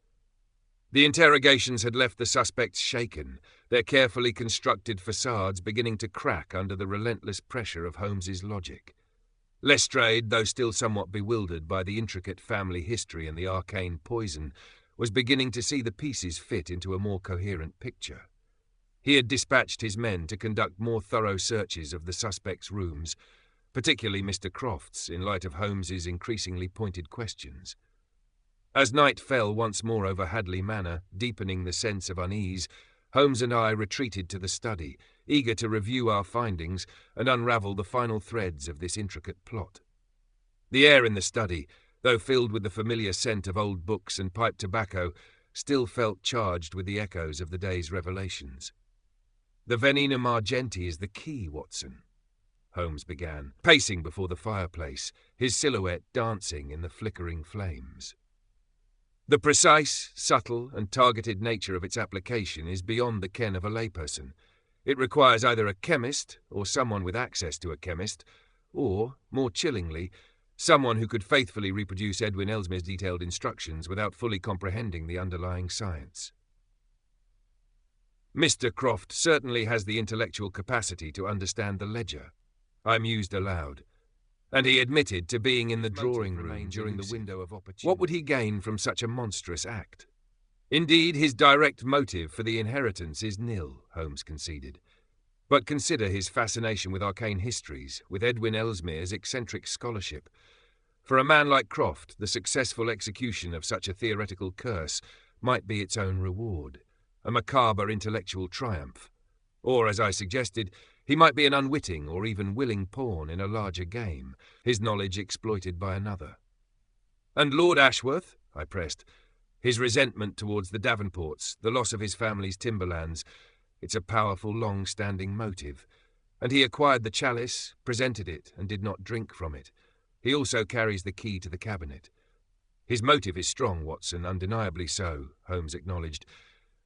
The interrogations had left the suspects shaken, their carefully constructed facades beginning to crack under the relentless pressure of Holmes's logic. Lestrade, though still somewhat bewildered by the intricate family history and the arcane poison, was beginning to see the pieces fit into a more coherent picture. He had dispatched his men to conduct more thorough searches of the suspect's rooms, particularly Mr. Croft's, in light of Holmes's increasingly pointed questions. As night fell once more over Hadleigh Manor, deepening the sense of unease, Holmes and I retreated to the study, eager to review our findings and unravel the final threads of this intricate plot. The air in the study, though filled with the familiar scent of old books and pipe tobacco, still felt charged with the echoes of the day's revelations. "The Venenum Argenti is the key, Watson," Holmes began, pacing before the fireplace, his silhouette dancing in the flickering flames. "The precise, subtle, and targeted nature of its application is beyond the ken of a layperson. It requires either a chemist, or someone with access to a chemist, or, more chillingly, someone who could faithfully reproduce Edwin Ellesmere's detailed instructions without fully comprehending the underlying science. Mr. Croft certainly has the intellectual capacity to understand the ledger," I mused aloud, "and he admitted to being in the drawing room during the window of opportunity. What would he gain from such a monstrous act? Indeed, his direct motive for the inheritance is nil," Holmes conceded. "But consider his fascination with arcane histories, with Edwin Ellesmere's eccentric scholarship. For a man like Croft, the successful execution of such a theoretical curse might be its own reward, a macabre intellectual triumph. Or, as I suggested, he might be an unwitting or even willing pawn in a larger game, his knowledge exploited by another." "And Lord Ashworth?" I pressed. "His resentment towards the Davenports, the loss of his family's timberlands, it's a powerful, long-standing motive. And he acquired the chalice, presented it, and did not drink from it. He also carries the key to the cabinet." "His motive is strong, Watson, undeniably so," Holmes acknowledged,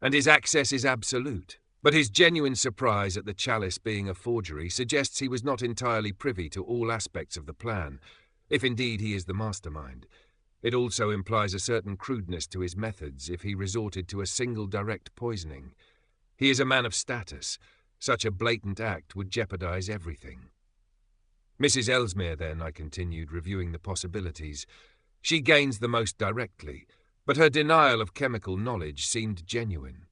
"and his access is absolute. But his genuine surprise at the chalice being a forgery suggests he was not entirely privy to all aspects of the plan, if indeed he is the mastermind. It also implies a certain crudeness to his methods if he resorted to a single direct poisoning. He is a man of status. Such a blatant act would jeopardize everything." "Mrs. Ellesmere, then," I continued, reviewing the possibilities. "She gains the most directly, but her denial of chemical knowledge seemed genuine.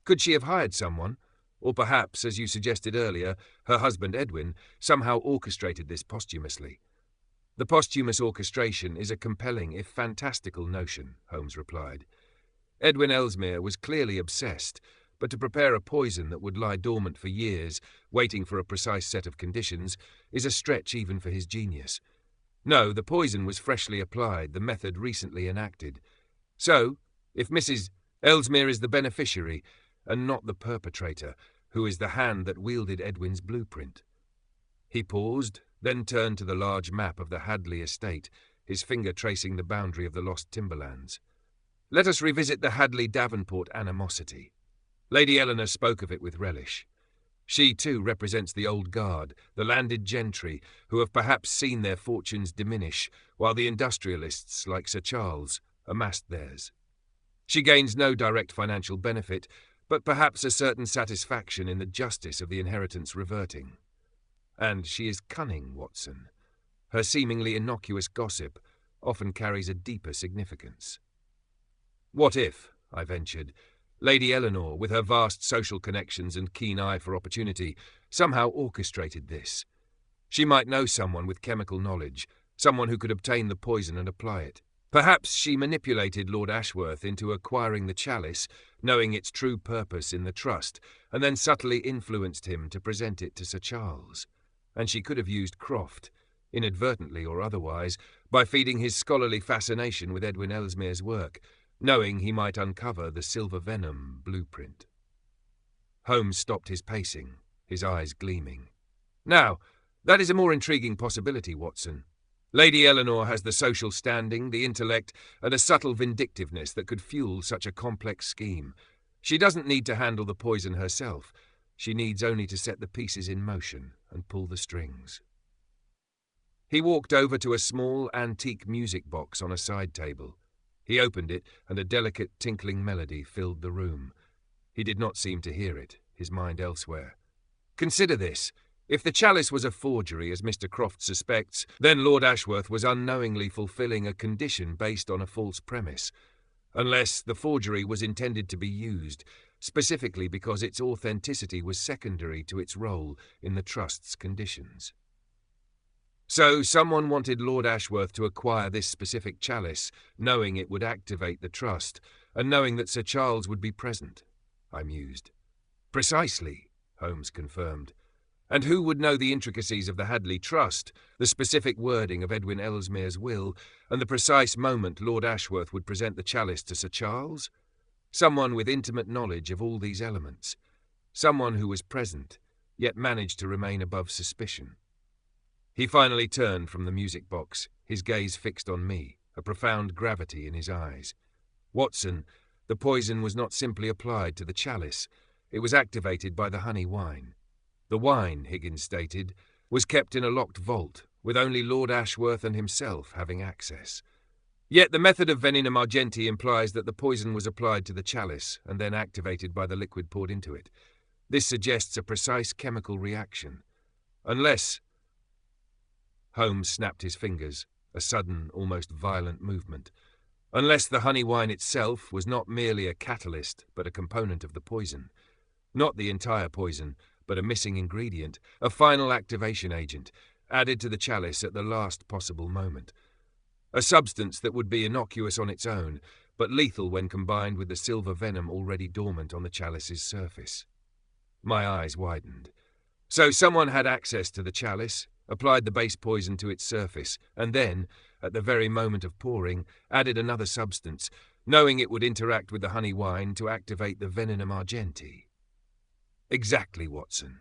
Could she have hired someone? Or perhaps, as you suggested earlier, her husband Edwin somehow orchestrated this posthumously?" "The posthumous orchestration is a compelling, if fantastical, notion," Holmes replied. "Edwin Ellesmere was clearly obsessed, but to prepare a poison that would lie dormant for years, waiting for a precise set of conditions, is a stretch even for his genius. No, the poison was freshly applied, the method recently enacted. So, if Mrs. Ellesmere is the beneficiary, and not the perpetrator, who is the hand that wielded Edwin's blueprint?" He paused, then turned to the large map of the Hadleigh estate, his finger tracing the boundary of the lost timberlands. "Let us revisit the Hadleigh Davenport animosity. Lady Eleanor spoke of it with relish. She, too, represents the old guard, the landed gentry, who have perhaps seen their fortunes diminish, while the industrialists, like Sir Charles, amassed theirs. She gains no direct financial benefit, but perhaps a certain satisfaction in the justice of the inheritance reverting. And she is cunning, Watson. Her seemingly innocuous gossip often carries a deeper significance." "What if," I ventured, "Lady Eleanor, with her vast social connections and keen eye for opportunity, somehow orchestrated this? She might know someone with chemical knowledge, someone who could obtain the poison and apply it. Perhaps she manipulated Lord Ashworth into acquiring the chalice, knowing its true purpose in the trust, and then subtly influenced him to present it to Sir Charles. And she could have used Croft, inadvertently or otherwise, by feeding his scholarly fascination with Edwin Ellesmere's work, knowing he might uncover the silver venom blueprint." Holmes stopped his pacing, his eyes gleaming. "Now, that is a more intriguing possibility, Watson. Lady Eleanor has the social standing, the intellect, and a subtle vindictiveness that could fuel such a complex scheme. She doesn't need to handle the poison herself. She needs only to set the pieces in motion and pull the strings." He walked over to a small, antique music box on a side table. He opened it, and a delicate, tinkling melody filled the room. He did not seem to hear it, his mind elsewhere. "Consider this," If the chalice was a forgery, as Mr. Croft suspects, then Lord Ashworth was unknowingly fulfilling a condition based on a false premise, unless the forgery was intended to be used, specifically because its authenticity was secondary to its role in the Trust's conditions. So someone wanted Lord Ashworth to acquire this specific chalice, knowing it would activate the Trust, and knowing that Sir Charles would be present, I mused. Precisely, Holmes confirmed. And who would know the intricacies of the Hadleigh Trust, the specific wording of Edwin Ellesmere's will, and the precise moment Lord Ashworth would present the chalice to Sir Charles? Someone with intimate knowledge of all these elements. Someone who was present, yet managed to remain above suspicion. He finally turned from the music box, his gaze fixed on me, a profound gravity in his eyes. Watson, the poison was not simply applied to the chalice, it was activated by the honey wine. The wine, Higgins stated, was kept in a locked vault, with only Lord Ashworth and himself having access. Yet the method of Venenum Argenti implies that the poison was applied to the chalice and then activated by the liquid poured into it. This suggests a precise chemical reaction. Unless... Holmes snapped his fingers, a sudden, almost violent movement. Unless the honey wine itself was not merely a catalyst, but a component of the poison. Not the entire poison, but a missing ingredient, a final activation agent, added to the chalice at the last possible moment. A substance that would be innocuous on its own, but lethal when combined with the silver venom already dormant on the chalice's surface. My eyes widened. So someone had access to the chalice, applied the base poison to its surface, and then, at the very moment of pouring, added another substance, knowing it would interact with the honey wine to activate the Venenum Argenti. Exactly, Watson.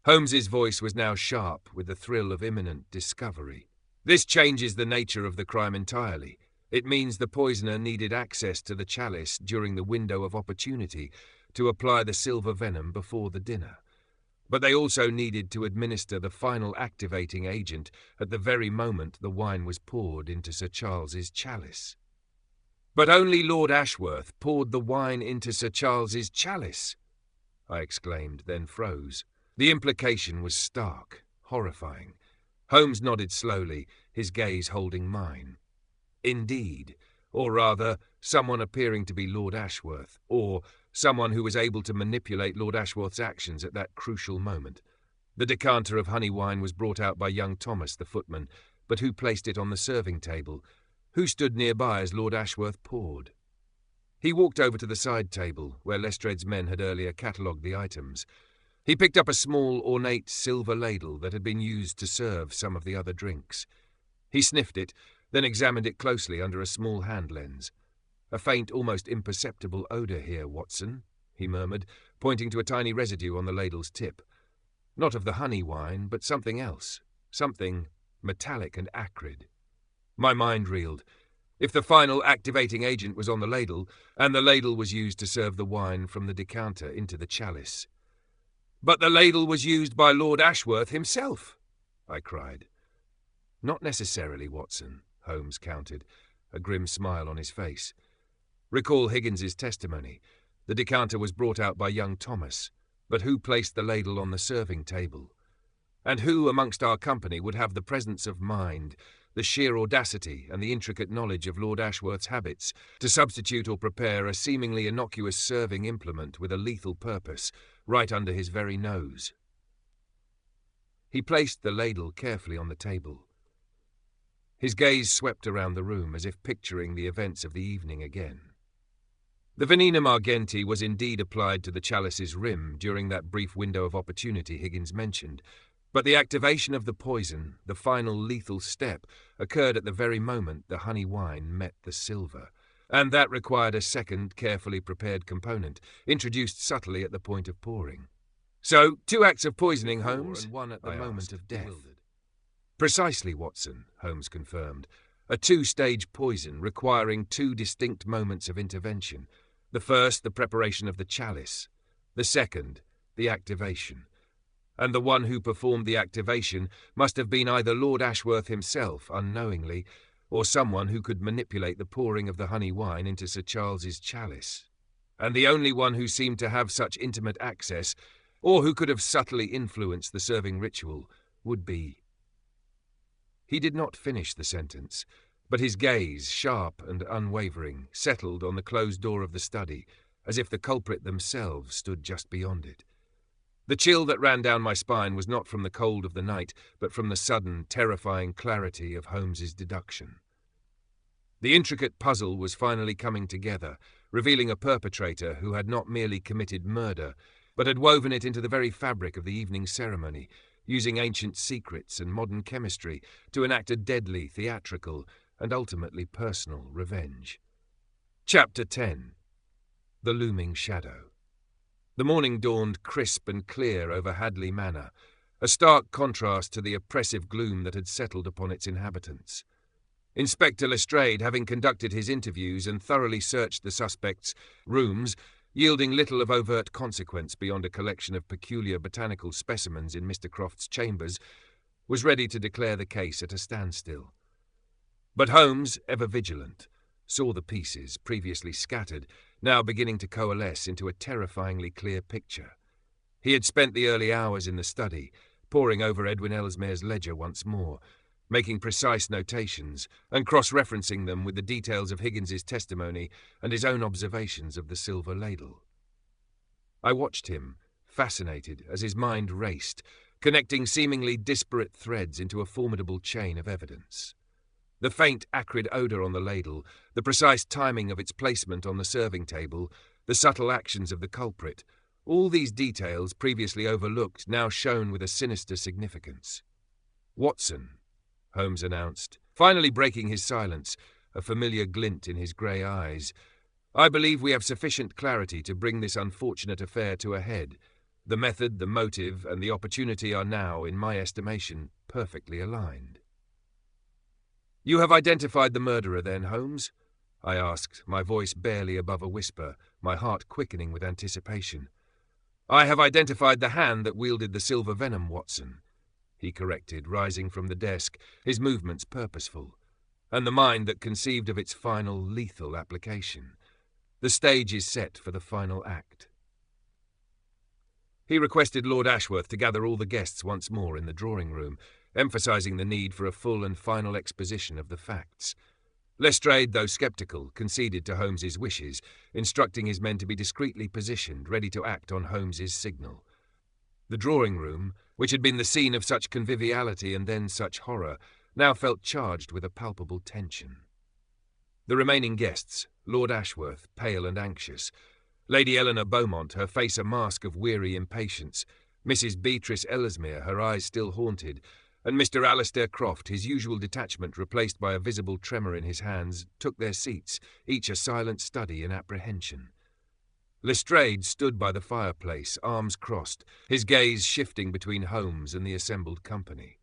Holmes's voice was now sharp with the thrill of imminent discovery. This changes the nature of the crime entirely. It means the poisoner needed access to the chalice during the window of opportunity to apply the silver venom before the dinner. But they also needed to administer the final activating agent at the very moment the wine was poured into Sir Charles's chalice. But only Lord Ashworth poured the wine into Sir Charles's chalice, I exclaimed, then froze. The implication was stark, horrifying. Holmes nodded slowly, his gaze holding mine. Indeed, or rather, someone appearing to be Lord Ashworth, or someone who was able to manipulate Lord Ashworth's actions at that crucial moment. The decanter of honey wine was brought out by young Thomas, the footman, but who placed it on the serving table? Who stood nearby as Lord Ashworth poured? He walked over to the side table, where Lestred's men had earlier catalogued the items. He picked up a small, ornate silver ladle that had been used to serve some of the other drinks. He sniffed it, then examined it closely under a small hand lens. "A faint, almost imperceptible odour here, Watson," he murmured, pointing to a tiny residue on the ladle's tip. "Not of the honey wine, but something else. Something metallic and acrid." My mind reeled. If the final activating agent was on the ladle, and the ladle was used to serve the wine from the decanter into the chalice. "But the ladle was used by Lord Ashworth himself," I cried. "Not necessarily, Watson," Holmes countered, a grim smile on his face. "Recall Higgins's testimony. The decanter was brought out by young Thomas, but who placed the ladle on the serving table? And who amongst our company would have the presence of mind, the sheer audacity and the intricate knowledge of Lord Ashworth's habits, to substitute or prepare a seemingly innocuous serving implement with a lethal purpose, right under his very nose?" He placed the ladle carefully on the table. His gaze swept around the room as if picturing the events of the evening again. The Venenum Argenti was indeed applied to the chalice's rim during that brief window of opportunity Higgins mentioned, but the activation of the poison, the final lethal step, occurred at the very moment the honey wine met the silver, and that required a second, carefully prepared component, introduced subtly at the point of pouring. "So, 2 acts of poisoning, Holmes, and 1 at the moment of death." "Precisely, Watson," Holmes confirmed. "A 2-stage poison requiring 2 distinct moments of intervention. The first, the preparation of the chalice. The second, the activation. And the one who performed the activation must have been either Lord Ashworth himself, unknowingly, or someone who could manipulate the pouring of the honey wine into Sir Charles's chalice. And the only one who seemed to have such intimate access or who could have subtly influenced the serving ritual, would be. He did not finish the sentence, but his gaze, sharp and unwavering, settled on the closed door of the study, as if the culprit themselves stood just beyond it. The chill that ran down my spine was not from the cold of the night, but from the sudden, terrifying clarity of Holmes's deduction. The intricate puzzle was finally coming together, revealing a perpetrator who had not merely committed murder, but had woven it into the very fabric of the evening ceremony, using ancient secrets and modern chemistry to enact a deadly, theatrical, and ultimately personal revenge. Chapter 10. The Looming Shadow. The morning dawned crisp and clear over Hadleigh Manor, a stark contrast to the oppressive gloom that had settled upon its inhabitants. Inspector Lestrade, having conducted his interviews and thoroughly searched the suspects' rooms, yielding little of overt consequence beyond a collection of peculiar botanical specimens in Mr. Croft's chambers, was ready to declare the case at a standstill. But Holmes, ever vigilant, saw the pieces, previously scattered, now beginning to coalesce into a terrifyingly clear picture. He had spent the early hours in the study, poring over Edwin Ellesmere's ledger once more, making precise notations and cross-referencing them with the details of Higgins's testimony and his own observations of the silver ladle. I watched him, fascinated, as his mind raced, connecting seemingly disparate threads into a formidable chain of evidence. The faint, acrid odour on the ladle, the precise timing of its placement on the serving table, the subtle actions of the culprit, all these details, previously overlooked, now shone with a sinister significance. "Watson," Holmes announced, finally breaking his silence, a familiar glint in his grey eyes, "I believe we have sufficient clarity to bring this unfortunate affair to a head. The method, the motive, and the opportunity are now, in my estimation, perfectly aligned." "You have identified the murderer, then, Holmes?" I asked, my voice barely above a whisper, my heart quickening with anticipation. "I have identified the hand that wielded the silver venom, Watson," he corrected, rising from the desk, his movements purposeful, "and the mind that conceived of its final lethal application. The stage is set for the final act." He requested Lord Ashworth to gather all the guests once more in the drawing-room, emphasising the need for a full and final exposition of the facts. Lestrade, though sceptical, conceded to Holmes's wishes, instructing his men to be discreetly positioned, ready to act on Holmes's signal. The drawing-room, which had been the scene of such conviviality and then such horror, now felt charged with a palpable tension. The remaining guests, Lord Ashworth, pale and anxious, Lady Eleanor Beaumont, her face a mask of weary impatience, Mrs. Beatrice Ellesmere, her eyes still haunted, and Mr. Alistair Croft, his usual detachment replaced by a visible tremor in his hands, took their seats, each a silent study in apprehension. Lestrade stood by the fireplace, arms crossed, his gaze shifting between Holmes and the assembled company.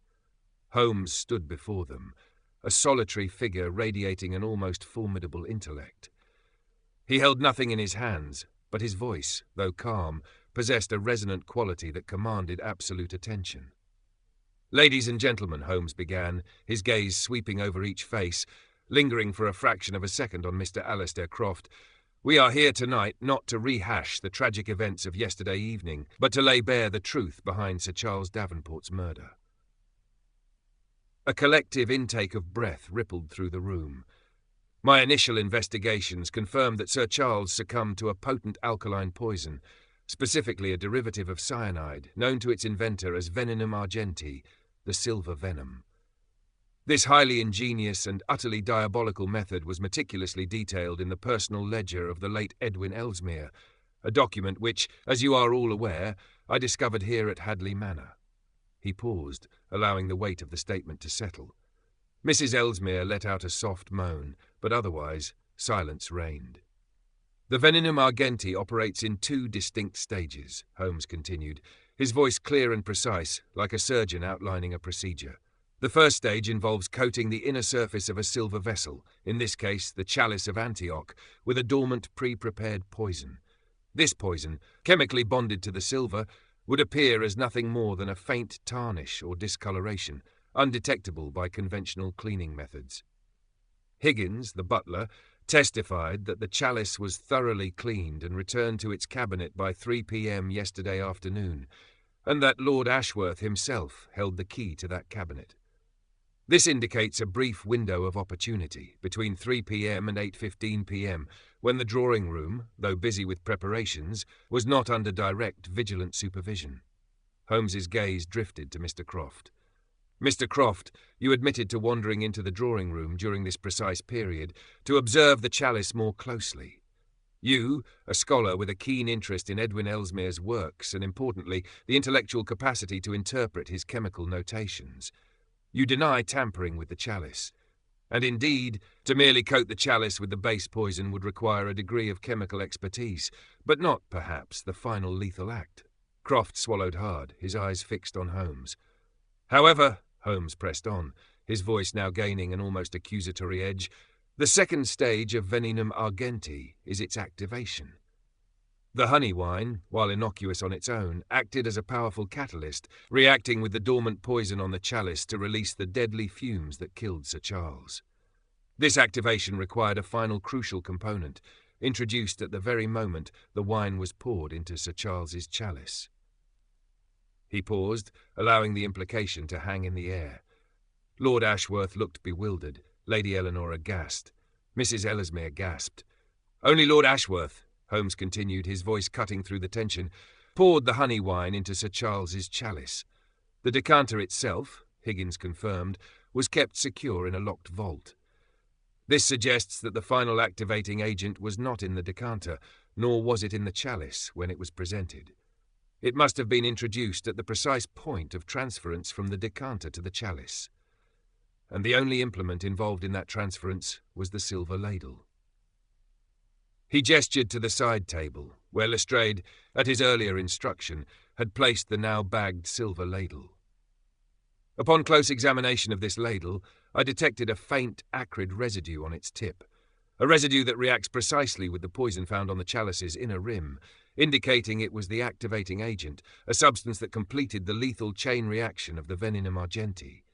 Holmes stood before them, a solitary figure radiating an almost formidable intellect. He held nothing in his hands, but his voice, though calm, possessed a resonant quality that commanded absolute attention. "Ladies and gentlemen," Holmes began, his gaze sweeping over each face, lingering for a fraction of a second on Mr. Alistair Croft, "we are here tonight not to rehash the tragic events of yesterday evening, but to lay bare the truth behind Sir Charles Davenport's murder." A collective intake of breath rippled through the room. My initial investigations confirmed that Sir Charles succumbed to a potent alkaline poison, specifically a derivative of cyanide, known to its inventor as Venenum Argenti, the silver venom. This highly ingenious and utterly diabolical method was meticulously detailed in the personal ledger of the late Edwin Ellesmere, a document which, as you are all aware, I discovered here at Hadleigh Manor. He paused, allowing the weight of the statement to settle. Mrs. Ellesmere let out a soft moan, but otherwise silence reigned. "The Venenum Argenti operates in two distinct stages," Holmes continued, his voice clear and precise, like a surgeon outlining a procedure. "The first stage involves coating the inner surface of a silver vessel, in this case the Chalice of Antioch, with a dormant pre-prepared poison. This poison, chemically bonded to the silver, would appear as nothing more than a faint tarnish or discoloration, undetectable by conventional cleaning methods. Higgins, the butler, testified that the chalice was thoroughly cleaned and returned to its cabinet by 3 p.m. yesterday afternoon, and that Lord Ashworth himself held the key to that cabinet. This indicates a brief window of opportunity between 3 p.m. and 8:15 p.m, when the drawing room, though busy with preparations, was not under direct, vigilant supervision. Holmes's gaze drifted to Mr. Croft. Mr. Croft, you admitted to wandering into the drawing room during this precise period to observe the chalice more closely. You, a scholar with a keen interest in Edwin Ellesmere's works and, importantly, the intellectual capacity to interpret his chemical notations. You deny tampering with the chalice. And indeed, to merely coat the chalice with the base poison would require a degree of chemical expertise, but not, perhaps, the final lethal act. Croft swallowed hard, his eyes fixed on Holmes. However, Holmes pressed on, his voice now gaining an almost accusatory edge, the second stage of Venenum Argenti is its activation. The honey wine, while innocuous on its own, acted as a powerful catalyst, reacting with the dormant poison on the chalice to release the deadly fumes that killed Sir Charles. This activation required a final crucial component, introduced at the very moment the wine was poured into Sir Charles's chalice. He paused, allowing the implication to hang in the air. Lord Ashworth looked bewildered, Lady Eleanor aghast. Mrs. Ellesmere gasped. Only Lord Ashworth, Holmes continued, his voice cutting through the tension, poured the honey wine into Sir Charles's chalice. The decanter itself, Higgins confirmed, was kept secure in a locked vault. This suggests that the final activating agent was not in the decanter, nor was it in the chalice when it was presented. It must have been introduced at the precise point of transference from the decanter to the chalice. And the only implement involved in that transference was the silver ladle. He gestured to the side table, where Lestrade, at his earlier instruction, had placed the now bagged silver ladle. Upon close examination of this ladle, I detected a faint, acrid residue on its tip, a residue that reacts precisely with the poison found on the chalice's inner rim, indicating it was the activating agent, a substance that completed the lethal chain reaction of the Venenum Argenti.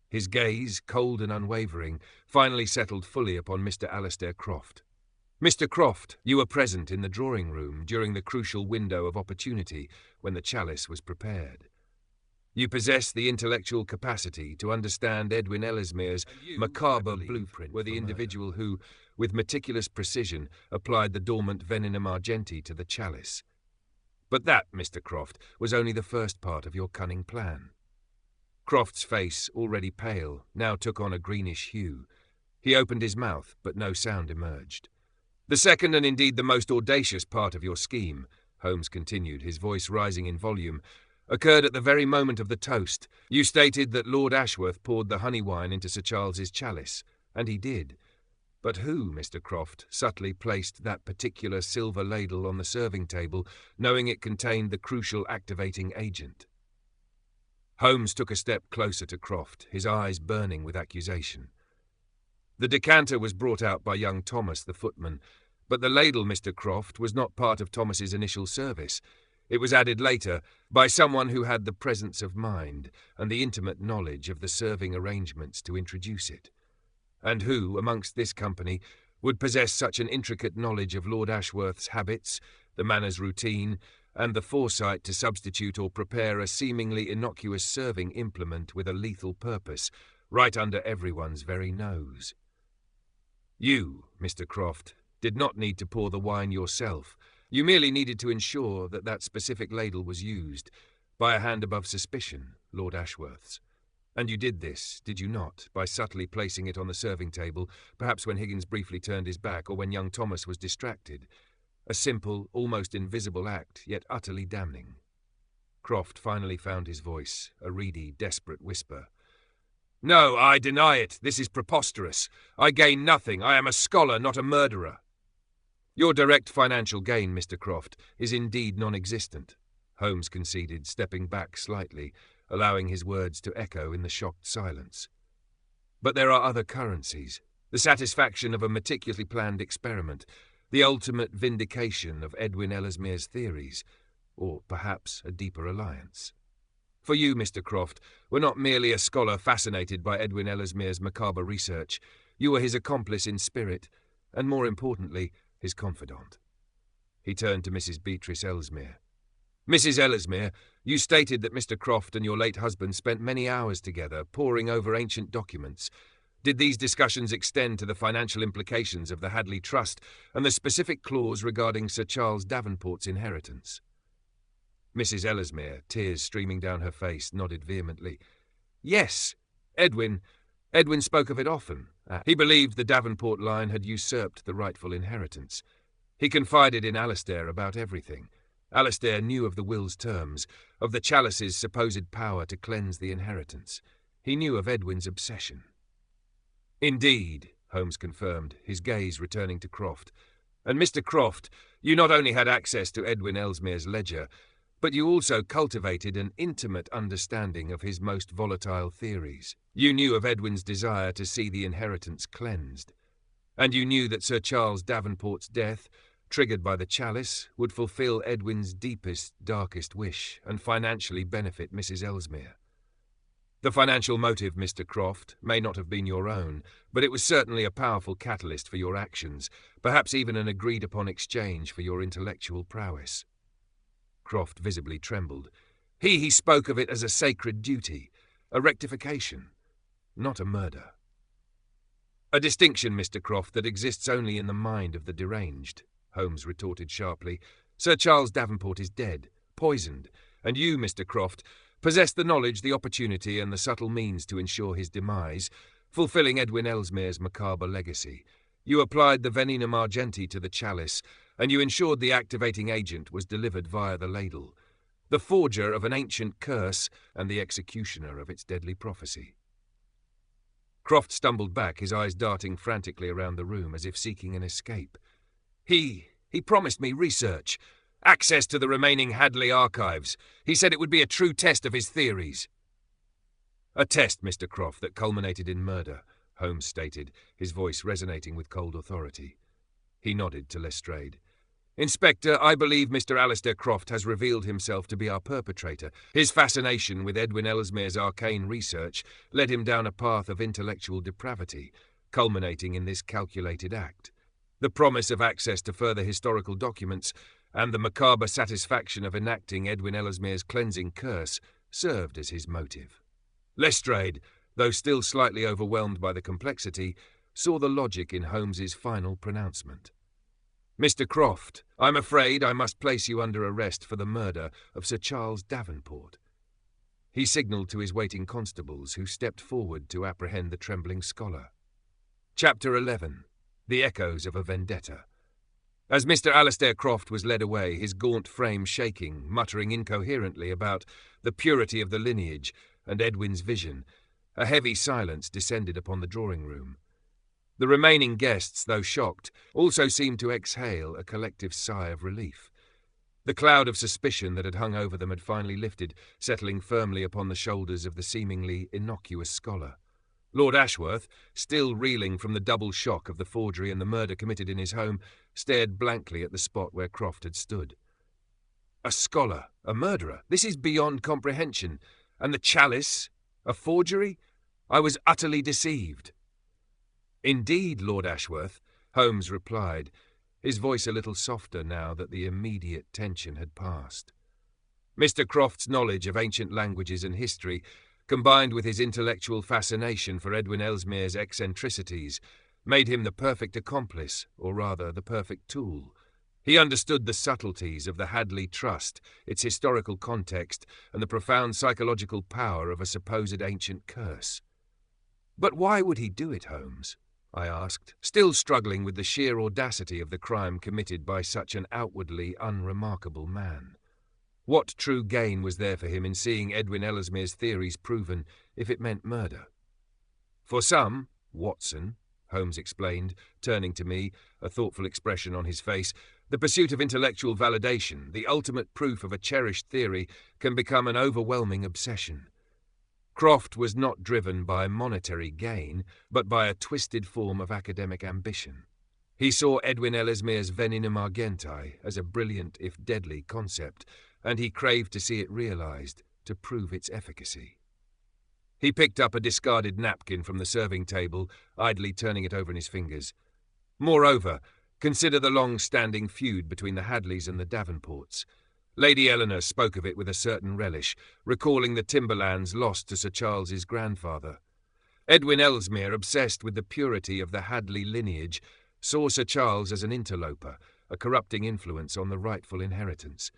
His gaze, cold and unwavering, finally settled fully upon Mr. Alistair Croft. Mr. Croft, you were present in the drawing room during the crucial window of opportunity when the chalice was prepared. You possess the intellectual capacity to understand Edwin Ellesmere's macabre blueprint, were the individual who, with meticulous precision, applied the dormant Venenum Argenti to the chalice. But that, Mr. Croft, was only the first part of your cunning plan. Croft's face, already pale, now took on a greenish hue. He opened his mouth, but no sound emerged. The second and indeed the most audacious part of your scheme, Holmes continued, his voice rising in volume, occurred at the very moment of the toast. You stated that Lord Ashworth poured the honey wine into Sir Charles's chalice, and he did. But who, Mr. Croft, subtly placed that particular silver ladle on the serving table, knowing it contained the crucial activating agent? Holmes took a step closer to Croft, his eyes burning with accusation. The decanter was brought out by young Thomas, the footman, but the ladle, Mr. Croft, was not part of Thomas's initial service. It was added later by someone who had the presence of mind and the intimate knowledge of the serving arrangements to introduce it, and who, amongst this company, would possess such an intricate knowledge of Lord Ashworth's habits, the manners routine, and the foresight to substitute or prepare a seemingly innocuous serving implement with a lethal purpose, right under everyone's very nose. You, Mr. Croft, did not need to pour the wine yourself. You merely needed to ensure that that specific ladle was used, by a hand above suspicion, Lord Ashworth's. And you did this, did you not, by subtly placing it on the serving table, perhaps when Higgins briefly turned his back or when young Thomas was distracted. A simple, almost invisible act, yet utterly damning. Croft finally found his voice, a reedy, desperate whisper. No, I deny it. This is preposterous. I gain nothing. I am a scholar, not a murderer. Your direct financial gain, Mr. Croft, is indeed non-existent, Holmes conceded, stepping back slightly, allowing his words to echo in the shocked silence. But there are other currencies, the satisfaction of a meticulously planned experiment, the ultimate vindication of Edwin Ellesmere's theories, or perhaps a deeper alliance. For you, Mr. Croft, were not merely a scholar fascinated by Edwin Ellesmere's macabre research. You were his accomplice in spirit, and more importantly, his confidant. He turned to Mrs. Beatrice Ellesmere. "Mrs. Ellesmere, you stated that Mr. Croft and your late husband spent many hours together, poring over ancient documents. Did these discussions extend to the financial implications of the Hadleigh Trust and the specific clause regarding Sir Charles Davenport's inheritance?" Mrs. Ellesmere, tears streaming down her face, nodded vehemently. "Yes, Edwin spoke of it often. He believed the Davenport line had usurped the rightful inheritance. He confided in Alistair about everything. Alistair knew of the will's terms, of the Chalice's supposed power to cleanse the inheritance. He knew of Edwin's obsession." "Indeed," Holmes confirmed, his gaze returning to Croft. "And Mr. Croft, you not only had access to Edwin Ellesmere's ledger, but you also cultivated an intimate understanding of his most volatile theories. You knew of Edwin's desire to see the inheritance cleansed. And you knew that Sir Charles Davenport's death, triggered by the Chalice, would fulfill Edwin's deepest, darkest wish and financially benefit Mrs. Ellesmere. The financial motive, Mr. Croft, may not have been your own, but it was certainly a powerful catalyst for your actions, perhaps even an agreed-upon exchange for your intellectual prowess." Croft visibly trembled. He spoke of it as a sacred duty, a rectification, not a murder. "A distinction, Mr. Croft, that exists only in the mind of the deranged," Holmes retorted sharply. "Sir Charles Davenport is dead, poisoned, and you, Mr. Croft, possess the knowledge, the opportunity, and the subtle means to ensure his demise, fulfilling Edwin Ellesmere's macabre legacy. You applied the Venenum Argenti to the Chalice, and you ensured the activating agent was delivered via the ladle, the forger of an ancient curse and the executioner of its deadly prophecy." Croft stumbled back, his eyes darting frantically around the room as if seeking an escape. He promised me research, access to the remaining Hadleigh archives. He said it would be a true test of his theories." "A test, Mr. Croft, that culminated in murder," Holmes stated, his voice resonating with cold authority. He nodded to Lestrade. "Inspector, I believe Mr. Alistair Croft has revealed himself to be our perpetrator. His fascination with Edwin Ellesmere's arcane research led him down a path of intellectual depravity, culminating in this calculated act. The promise of access to further historical documents and the macabre satisfaction of enacting Edwin Ellesmere's cleansing curse served as his motive." Lestrade, though still slightly overwhelmed by the complexity, saw the logic in Holmes's final pronouncement. "Mr. Croft, I'm afraid I must place you under arrest for the murder of Sir Charles Davenport." He signalled to his waiting constables, who stepped forward to apprehend the trembling scholar. Chapter 11. The Echoes of a Vendetta. As Mr. Alistair Croft was led away, his gaunt frame shaking, muttering incoherently about the purity of the lineage and Edwin's vision, a heavy silence descended upon the drawing-room. The remaining guests, though shocked, also seemed to exhale a collective sigh of relief. The cloud of suspicion that had hung over them had finally lifted, settling firmly upon the shoulders of the seemingly innocuous scholar. Lord Ashworth, still reeling from the double shock of the forgery and the murder committed in his home, stared blankly at the spot where Croft had stood. "A scholar, a murderer, this is beyond comprehension. And the Chalice, a forgery? I was utterly deceived." "Indeed, Lord Ashworth," Holmes replied, his voice a little softer now that the immediate tension had passed. Mr. Croft's knowledge of ancient languages and history, combined with his intellectual fascination for Edwin Ellesmere's eccentricities, made him the perfect accomplice, or rather the perfect tool. He understood the subtleties of the Hadleigh Trust, its historical context, and the profound psychological power of a supposed ancient curse. "But why would he do it, Holmes?" I asked, still struggling with the sheer audacity of the crime committed by such an outwardly unremarkable man. What true gain was there for him in seeing Edwin Ellesmere's theories proven, if it meant murder? "For some, Watson," Holmes explained, turning to me, a thoughtful expression on his face, "the pursuit of intellectual validation, the ultimate proof of a cherished theory, can become an overwhelming obsession. Croft was not driven by monetary gain, but by a twisted form of academic ambition. He saw Edwin Ellesmere's Venenum Argenti as a brilliant, if deadly, concept, and he craved to see it realized, to prove its efficacy." He picked up a discarded napkin from the serving table, idly turning it over in his fingers. Moreover, consider the long-standing feud between the Hadleighs and the Davenports. Lady Eleanor spoke of it with a certain relish, recalling the timberlands lost to Sir Charles's grandfather. Edwin Ellesmere, obsessed with the purity of the Hadleigh lineage, saw Sir Charles as an interloper, a corrupting influence on the rightful inheritance.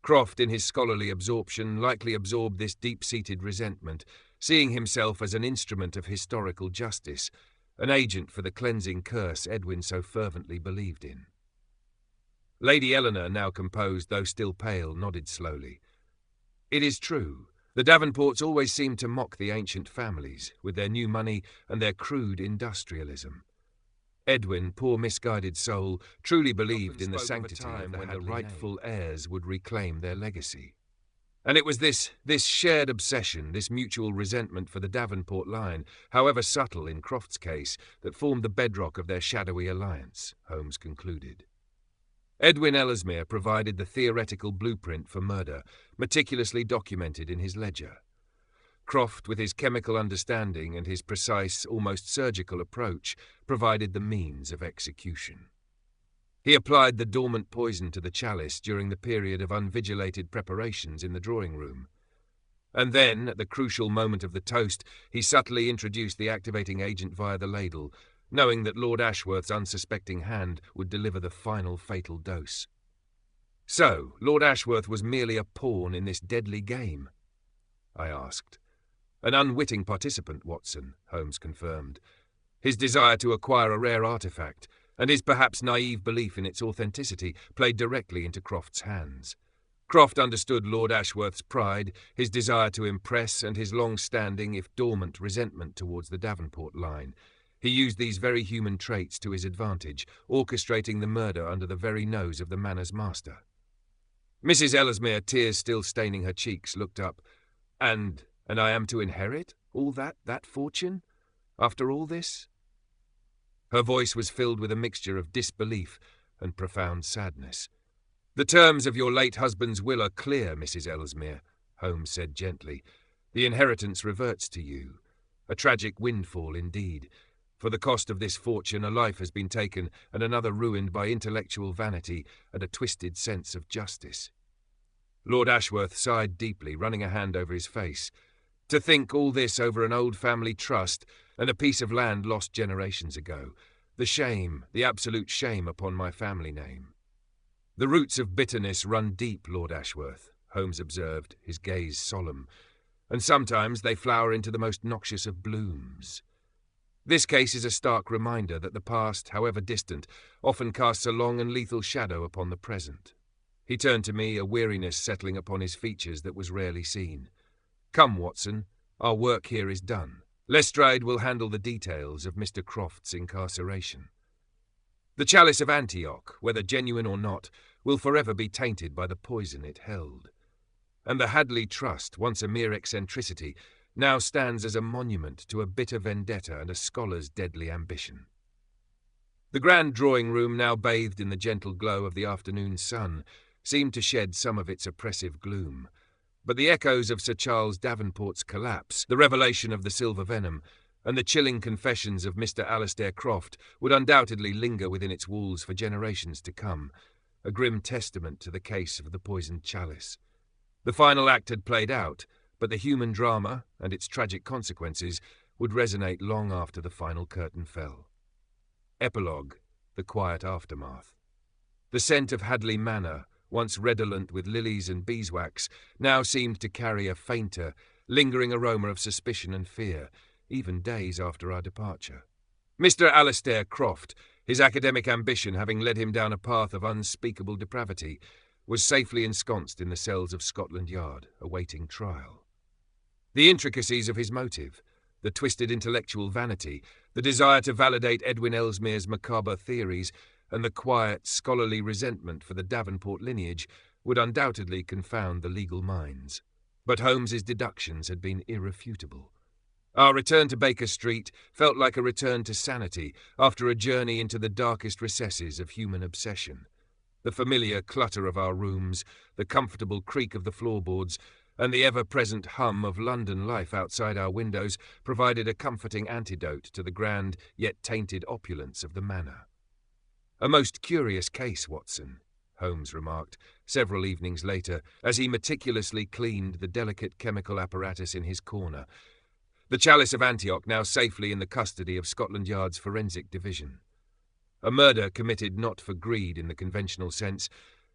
Croft, in his scholarly absorption, likely absorbed this deep-seated resentment, seeing himself as an instrument of historical justice, an agent for the cleansing curse Edwin so fervently believed in. Lady Eleanor, now composed though still pale, nodded slowly. It is true. The Davenports always seemed to mock the ancient families, with their new money and their crude industrialism. Edwin, poor misguided soul, truly believed in the sanctity of when the rightful heirs would reclaim their legacy. And it was this shared obsession, this mutual resentment for the Davenport line, however subtle in Croft's case, that formed the bedrock of their shadowy alliance, Holmes concluded. Edwin Ellesmere provided the theoretical blueprint for murder, meticulously documented in his ledger. Croft, with his chemical understanding and his precise, almost surgical approach, provided the means of execution. He applied the dormant poison to the chalice during the period of unvigilated preparations in the drawing-room. And then, at the crucial moment of the toast, he subtly introduced the activating agent via the ladle, knowing that Lord Ashworth's unsuspecting hand would deliver the final fatal dose. So, Lord Ashworth was merely a pawn in this deadly game? I asked. An unwitting participant, Watson, Holmes confirmed. His desire to acquire a rare artifact, and his perhaps naive belief in its authenticity, played directly into Croft's hands. Croft understood Lord Ashworth's pride, his desire to impress, and his long-standing, if dormant, resentment towards the Davenport line. He used these very human traits to his advantage, orchestrating the murder under the very nose of the manor's master. Mrs. Ellesmere, tears still staining her cheeks, looked up. And I am to inherit all that fortune? After all this? Her voice was filled with a mixture of disbelief and profound sadness. The terms of your late husband's will are clear, Mrs. Ellesmere, Holmes said gently. The inheritance reverts to you. A tragic windfall indeed. For the cost of this fortune, a life has been taken and another ruined by intellectual vanity and a twisted sense of justice. Lord Ashworth sighed deeply, running a hand over his face. To think all this over an old family trust and a piece of land lost generations ago. The shame, the absolute shame upon my family name. The roots of bitterness run deep, Lord Ashworth, Holmes observed, his gaze solemn, and sometimes they flower into the most noxious of blooms. This case is a stark reminder that the past, however distant, often casts a long and lethal shadow upon the present. He turned to me, a weariness settling upon his features that was rarely seen. Come, Watson, our work here is done. Lestrade will handle the details of Mr. Croft's incarceration. The Chalice of Antioch, whether genuine or not, will forever be tainted by the poison it held. And the Hadleigh Trust, once a mere eccentricity, now stands as a monument to a bitter vendetta and a scholar's deadly ambition. The grand drawing-room, now bathed in the gentle glow of the afternoon sun, seemed to shed some of its oppressive gloom. But the echoes of Sir Charles Davenport's collapse, the revelation of the silver venom, and the chilling confessions of Mr. Alistair Croft would undoubtedly linger within its walls for generations to come, a grim testament to the case of the poisoned chalice. The final act had played out, but the human drama and its tragic consequences would resonate long after the final curtain fell. Epilogue, the quiet aftermath. The scent of Hadleigh Manor, once redolent with lilies and beeswax, now seemed to carry a fainter, lingering aroma of suspicion and fear, even days after our departure. Mr. Alistair Croft, his academic ambition having led him down a path of unspeakable depravity, was safely ensconced in the cells of Scotland Yard, awaiting trial. The intricacies of his motive, the twisted intellectual vanity, the desire to validate Edwin Ellesmere's macabre theories, and the quiet, scholarly resentment for the Davenport lineage would undoubtedly confound the legal minds. But Holmes's deductions had been irrefutable. Our return to Baker Street felt like a return to sanity after a journey into the darkest recesses of human obsession. The familiar clutter of our rooms, the comfortable creak of the floorboards, and the ever-present hum of London life outside our windows provided a comforting antidote to the grand yet tainted opulence of the manor. "A most curious case, Watson," Holmes remarked several evenings later as he meticulously cleaned the delicate chemical apparatus in his corner. The Chalice of Antioch now safely in the custody of Scotland Yard's Forensic Division. A murder committed not for greed in the conventional sense,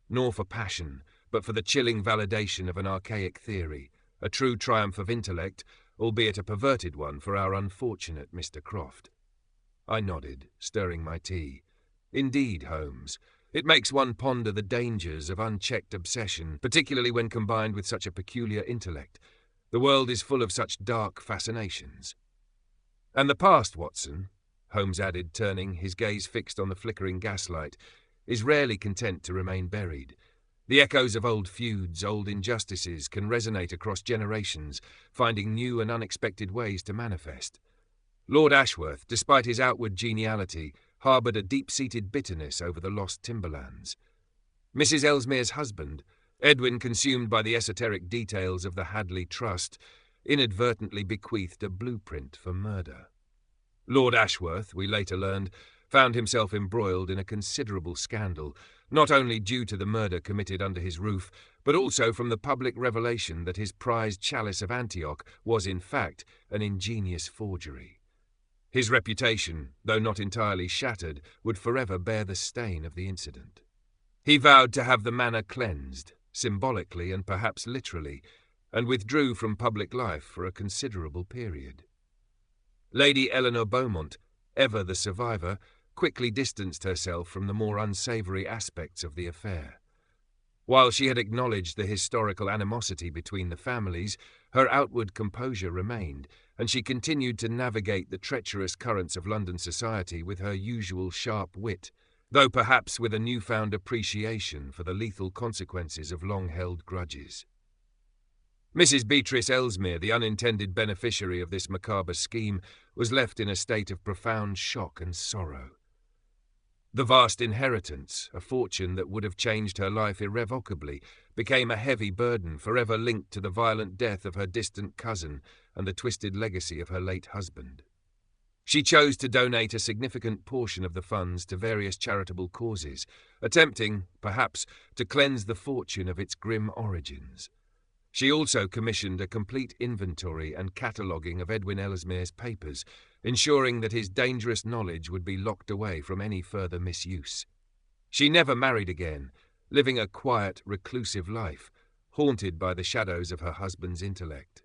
nor for passion, but for the chilling validation of an archaic theory, a true triumph of intellect, albeit a perverted one for our unfortunate Mr. Croft. I nodded, stirring my tea. Indeed, Holmes, it makes one ponder the dangers of unchecked obsession, particularly when combined with such a peculiar intellect. The world is full of such dark fascinations. And the past, Watson, Holmes added, turning, his gaze fixed on the flickering gaslight, is rarely content to remain buried. The echoes of old feuds, old injustices, can resonate across generations, finding new and unexpected ways to manifest. Lord Ashworth, despite his outward geniality, harboured a deep-seated bitterness over the lost timberlands. Mrs. Ellesmere's husband, Edwin, consumed by the esoteric details of the Hadleigh Trust, inadvertently bequeathed a blueprint for murder. Lord Ashworth, we later learned, found himself embroiled in a considerable scandal, not only due to the murder committed under his roof, but also from the public revelation that his prized Chalice of Antioch was in fact an ingenious forgery. His reputation, though not entirely shattered, would forever bear the stain of the incident. He vowed to have the manor cleansed, symbolically and perhaps literally, and withdrew from public life for a considerable period. Lady Eleanor Beaumont, ever the survivor, quickly distanced herself from the more unsavoury aspects of the affair. While she had acknowledged the historical animosity between the families, her outward composure remained, and she continued to navigate the treacherous currents of London society with her usual sharp wit, though perhaps with a newfound appreciation for the lethal consequences of long-held grudges. Mrs. Beatrice Ellesmere, the unintended beneficiary of this macabre scheme, was left in a state of profound shock and sorrow. The vast inheritance, a fortune that would have changed her life irrevocably, became a heavy burden forever linked to the violent death of her distant cousin and the twisted legacy of her late husband. She chose to donate a significant portion of the funds to various charitable causes, attempting, perhaps, to cleanse the fortune of its grim origins. She also commissioned a complete inventory and cataloguing of Edwin Ellesmere's papers, ensuring that his dangerous knowledge would be locked away from any further misuse. She never married again, living a quiet, reclusive life, haunted by the shadows of her husband's intellect.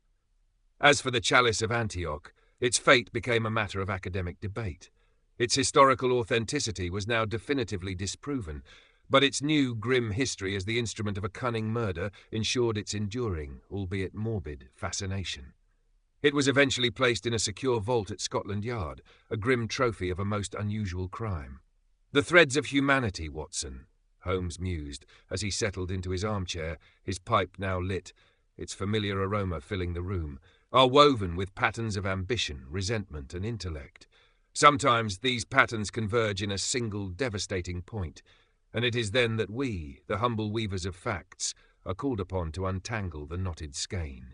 As for the Chalice of Antioch, its fate became a matter of academic debate. Its historical authenticity was now definitively disproven, but its new, grim history as the instrument of a cunning murder ensured its enduring, albeit morbid, fascination. It was eventually placed in a secure vault at Scotland Yard, a grim trophy of a most unusual crime. The threads of humanity, Watson, Holmes mused, as he settled into his armchair, his pipe now lit, its familiar aroma filling the room, are woven with patterns of ambition, resentment, and intellect. Sometimes these patterns converge in a single devastating point, and it is then that we, the humble weavers of facts, are called upon to untangle the knotted skein.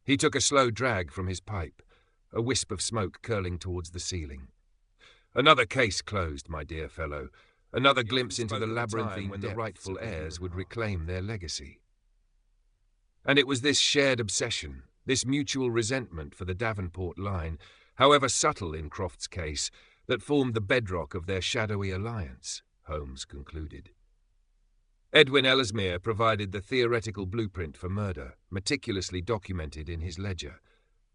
He took a slow drag from his pipe, a wisp of smoke curling towards the ceiling. Another case closed, my dear fellow, another glimpse into the labyrinthine when the rightful heirs would reclaim their legacy. And it was this shared obsession, this mutual resentment for the Davenport line, however subtle in Croft's case, that formed the bedrock of their shadowy alliance, Holmes concluded. Edwin Ellesmere provided the theoretical blueprint for murder, meticulously documented in his ledger.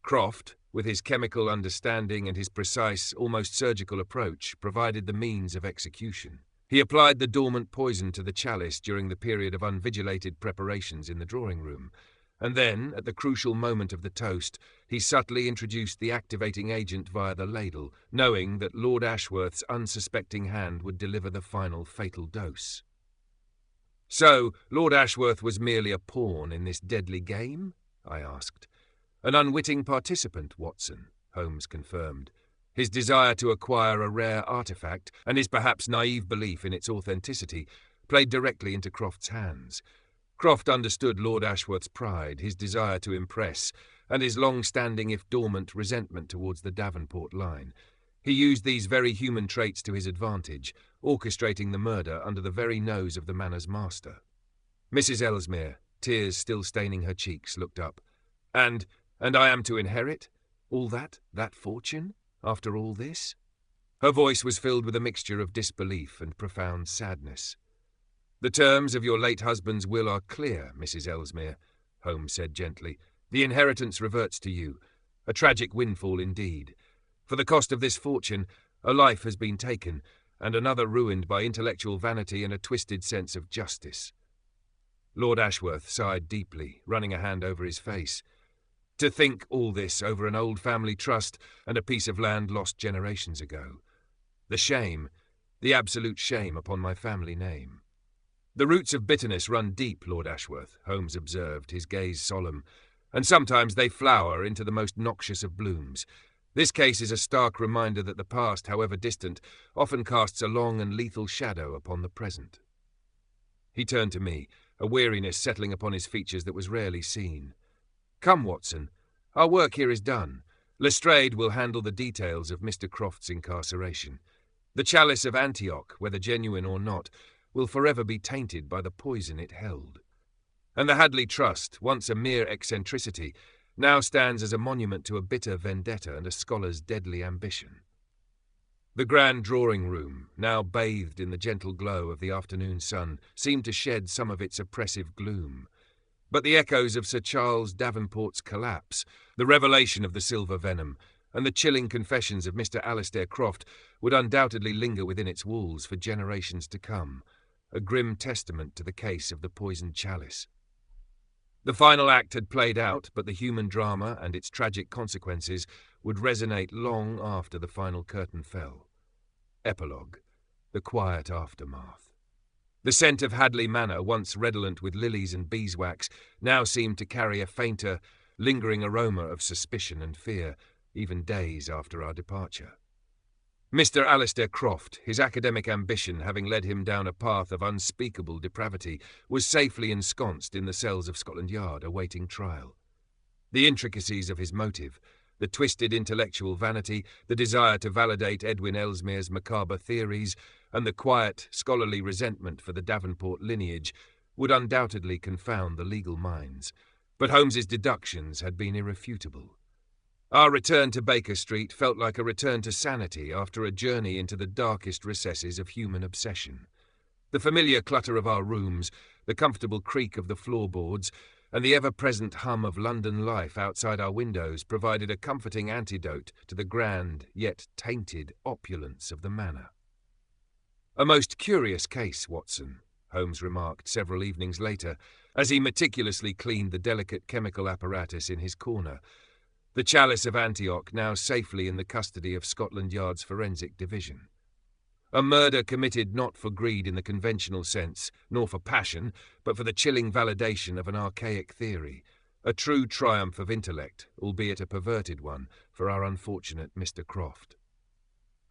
Croft, with his chemical understanding and his precise, almost surgical approach, provided the means of execution. He applied the dormant poison to the chalice during the period of unvigilated preparations in the drawing-room, and then, at the crucial moment of the toast, he subtly introduced the activating agent via the ladle, knowing that Lord Ashworth's unsuspecting hand would deliver the final fatal dose. So, Lord Ashworth was merely a pawn in this deadly game? I asked. An unwitting participant, Watson, Holmes confirmed. His desire to acquire a rare artifact, and his perhaps naive belief in its authenticity, played directly into Croft's hands. Croft understood Lord Ashworth's pride, his desire to impress, and his long-standing, if dormant, resentment towards the Davenport line. He used these very human traits to his advantage, orchestrating the murder under the very nose of the manor's master. Mrs. Ellesmere, tears still staining her cheeks, looked up. And I am to inherit all that fortune, after all this? Her voice was filled with a mixture of disbelief and profound sadness. The terms of your late husband's will are clear, Mrs. Ellesmere, Holmes said gently. The inheritance reverts to you. A tragic windfall indeed. For the cost of this fortune, a life has been taken, and another ruined by intellectual vanity and a twisted sense of justice. Lord Ashworth sighed deeply, running a hand over his face. To think all this over an old family trust and a piece of land lost generations ago. The shame, the absolute shame upon my family name. The roots of bitterness run deep, Lord Ashworth, Holmes observed, his gaze solemn, and sometimes they flower into the most noxious of blooms. This case is a stark reminder that the past, however distant, often casts a long and lethal shadow upon the present. He turned to me, a weariness settling upon his features that was rarely seen. Come, Watson, our work here is done. Lestrade will handle the details of Mr. Croft's incarceration. The Chalice of Antioch, whether genuine or not, will forever be tainted by the poison it held. And the Hadleigh Trust, once a mere eccentricity, now stands as a monument to a bitter vendetta and a scholar's deadly ambition. The grand drawing-room, now bathed in the gentle glow of the afternoon sun, seemed to shed some of its oppressive gloom. But the echoes of Sir Charles Davenport's collapse, the revelation of the silver venom, and the chilling confessions of Mr. Alistair Croft would undoubtedly linger within its walls for generations to come, a grim testament to the case of the poisoned chalice. The final act had played out, but the human drama and its tragic consequences would resonate long after the final curtain fell. Epilogue, the quiet aftermath. The scent of Hadleigh Manor, once redolent with lilies and beeswax, now seemed to carry a fainter, lingering aroma of suspicion and fear, even days after our departure. Mr. Alistair Croft, his academic ambition having led him down a path of unspeakable depravity, was safely ensconced in the cells of Scotland Yard awaiting trial. The intricacies of his motive, the twisted intellectual vanity, the desire to validate Edwin Ellesmere's macabre theories, and the quiet, scholarly resentment for the Davenport lineage would undoubtedly confound the legal minds, but Holmes's deductions had been irrefutable. Our return to Baker Street felt like a return to sanity after a journey into the darkest recesses of human obsession. The familiar clutter of our rooms, the comfortable creak of the floorboards, and the ever-present hum of London life outside our windows provided a comforting antidote to the grand, yet tainted, opulence of the manor. A most curious case, Watson, Holmes remarked several evenings later, as he meticulously cleaned the delicate chemical apparatus in his corner, the Chalice of Antioch now safely in the custody of Scotland Yard's forensic division. A murder committed not for greed in the conventional sense, nor for passion, but for the chilling validation of an archaic theory, a true triumph of intellect, albeit a perverted one, for our unfortunate Mr. Croft.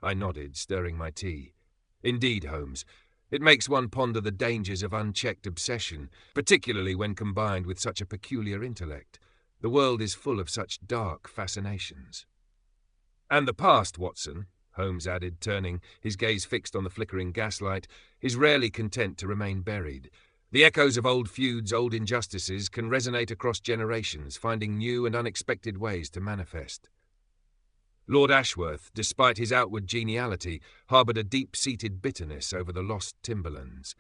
I nodded, stirring my tea. Indeed, Holmes, it makes one ponder the dangers of unchecked obsession, particularly when combined with such a peculiar intellect. The world is full of such dark fascinations. And the past, Watson, Holmes added, turning, his gaze fixed on the flickering gaslight, is rarely content to remain buried. The echoes of old feuds, old injustices, can resonate across generations, finding new and unexpected ways to manifest. Lord Ashworth, despite his outward geniality, harboured a deep-seated bitterness over the lost timberlands.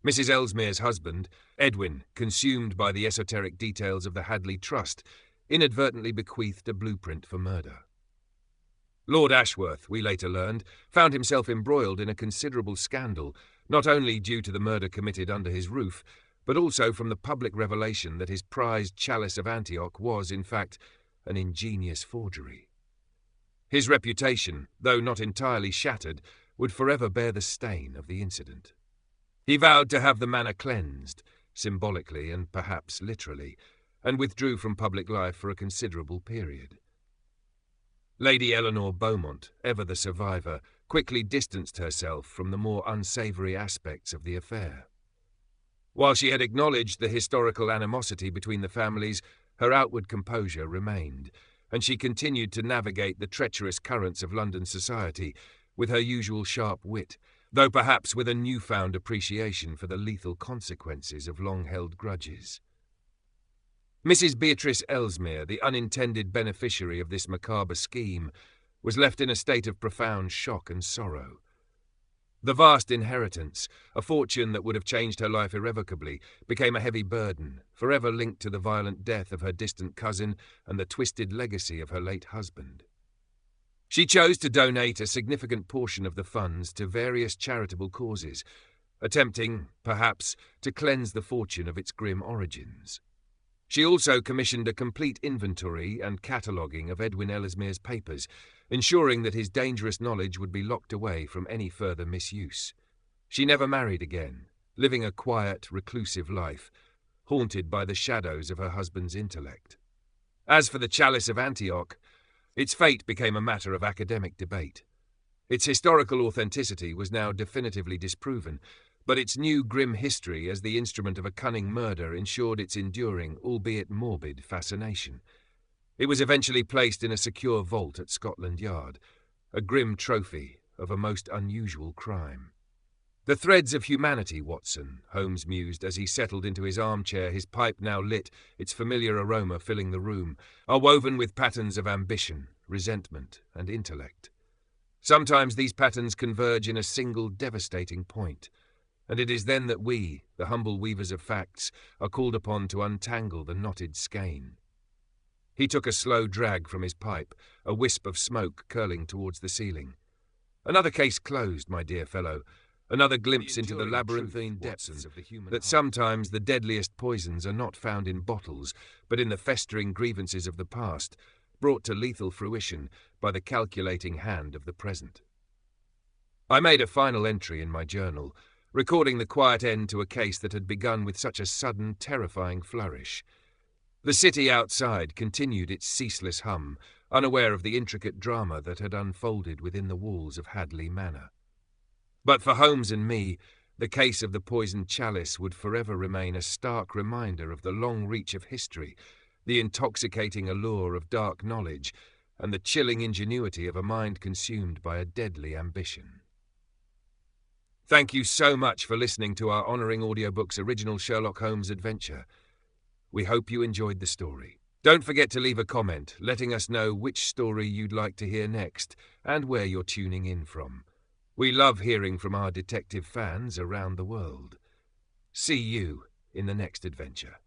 Mrs. Ellesmere's husband, Edwin, consumed by the esoteric details of the Hadleigh Trust, inadvertently bequeathed a blueprint for murder. Lord Ashworth, we later learned, found himself embroiled in a considerable scandal, not only due to the murder committed under his roof, but also from the public revelation that his prized Chalice of Antioch was, in fact, an ingenious forgery. His reputation, though not entirely shattered, would forever bear the stain of the incident. He vowed to have the manor cleansed, symbolically and perhaps literally, and withdrew from public life for a considerable period. Lady Eleanor Beaumont, ever the survivor, quickly distanced herself from the more unsavoury aspects of the affair. While she had acknowledged the historical animosity between the families, her outward composure remained, and she continued to navigate the treacherous currents of London society with her usual sharp wit, though perhaps with a newfound appreciation for the lethal consequences of long-held grudges. Mrs. Beatrice Ellesmere, the unintended beneficiary of this macabre scheme, was left in a state of profound shock and sorrow. The vast inheritance, a fortune that would have changed her life irrevocably, became a heavy burden, forever linked to the violent death of her distant cousin and the twisted legacy of her late husband. She chose to donate a significant portion of the funds to various charitable causes, attempting, perhaps, to cleanse the fortune of its grim origins. She also commissioned a complete inventory and cataloguing of Edwin Ellesmere's papers, ensuring that his dangerous knowledge would be locked away from any further misuse. She never married again, living a quiet, reclusive life, haunted by the shadows of her husband's intellect. As for the Chalice of Antioch, its fate became a matter of academic debate. Its historical authenticity was now definitively disproven, but its new grim history as the instrument of a cunning murder ensured its enduring, albeit morbid, fascination. It was eventually placed in a secure vault at Scotland Yard, a grim trophy of a most unusual crime. "The threads of humanity, Watson," Holmes mused as he settled into his armchair, his pipe now lit, its familiar aroma filling the room, "are woven with patterns of ambition, resentment, and intellect. Sometimes these patterns converge in a single devastating point, and it is then that we, the humble weavers of facts, are called upon to untangle the knotted skein." He took a slow drag from his pipe, a wisp of smoke curling towards the ceiling. "Another case closed, my dear fellow. Another glimpse into the labyrinthine depths of the human heart. That sometimes the deadliest poisons are not found in bottles, but in the festering grievances of the past, brought to lethal fruition by the calculating hand of the present." I made a final entry in my journal, recording the quiet end to a case that had begun with such a sudden, terrifying flourish. The city outside continued its ceaseless hum, unaware of the intricate drama that had unfolded within the walls of Hadleigh Manor. But for Holmes and me, the case of the poisoned chalice would forever remain a stark reminder of the long reach of history, the intoxicating allure of dark knowledge, and the chilling ingenuity of a mind consumed by a deadly ambition. Thank you so much for listening to our Honouring Audiobooks original Sherlock Holmes adventure. We hope you enjoyed the story. Don't forget to leave a comment letting us know which story you'd like to hear next and where you're tuning in from. We love hearing from our detective fans around the world. See you in the next adventure.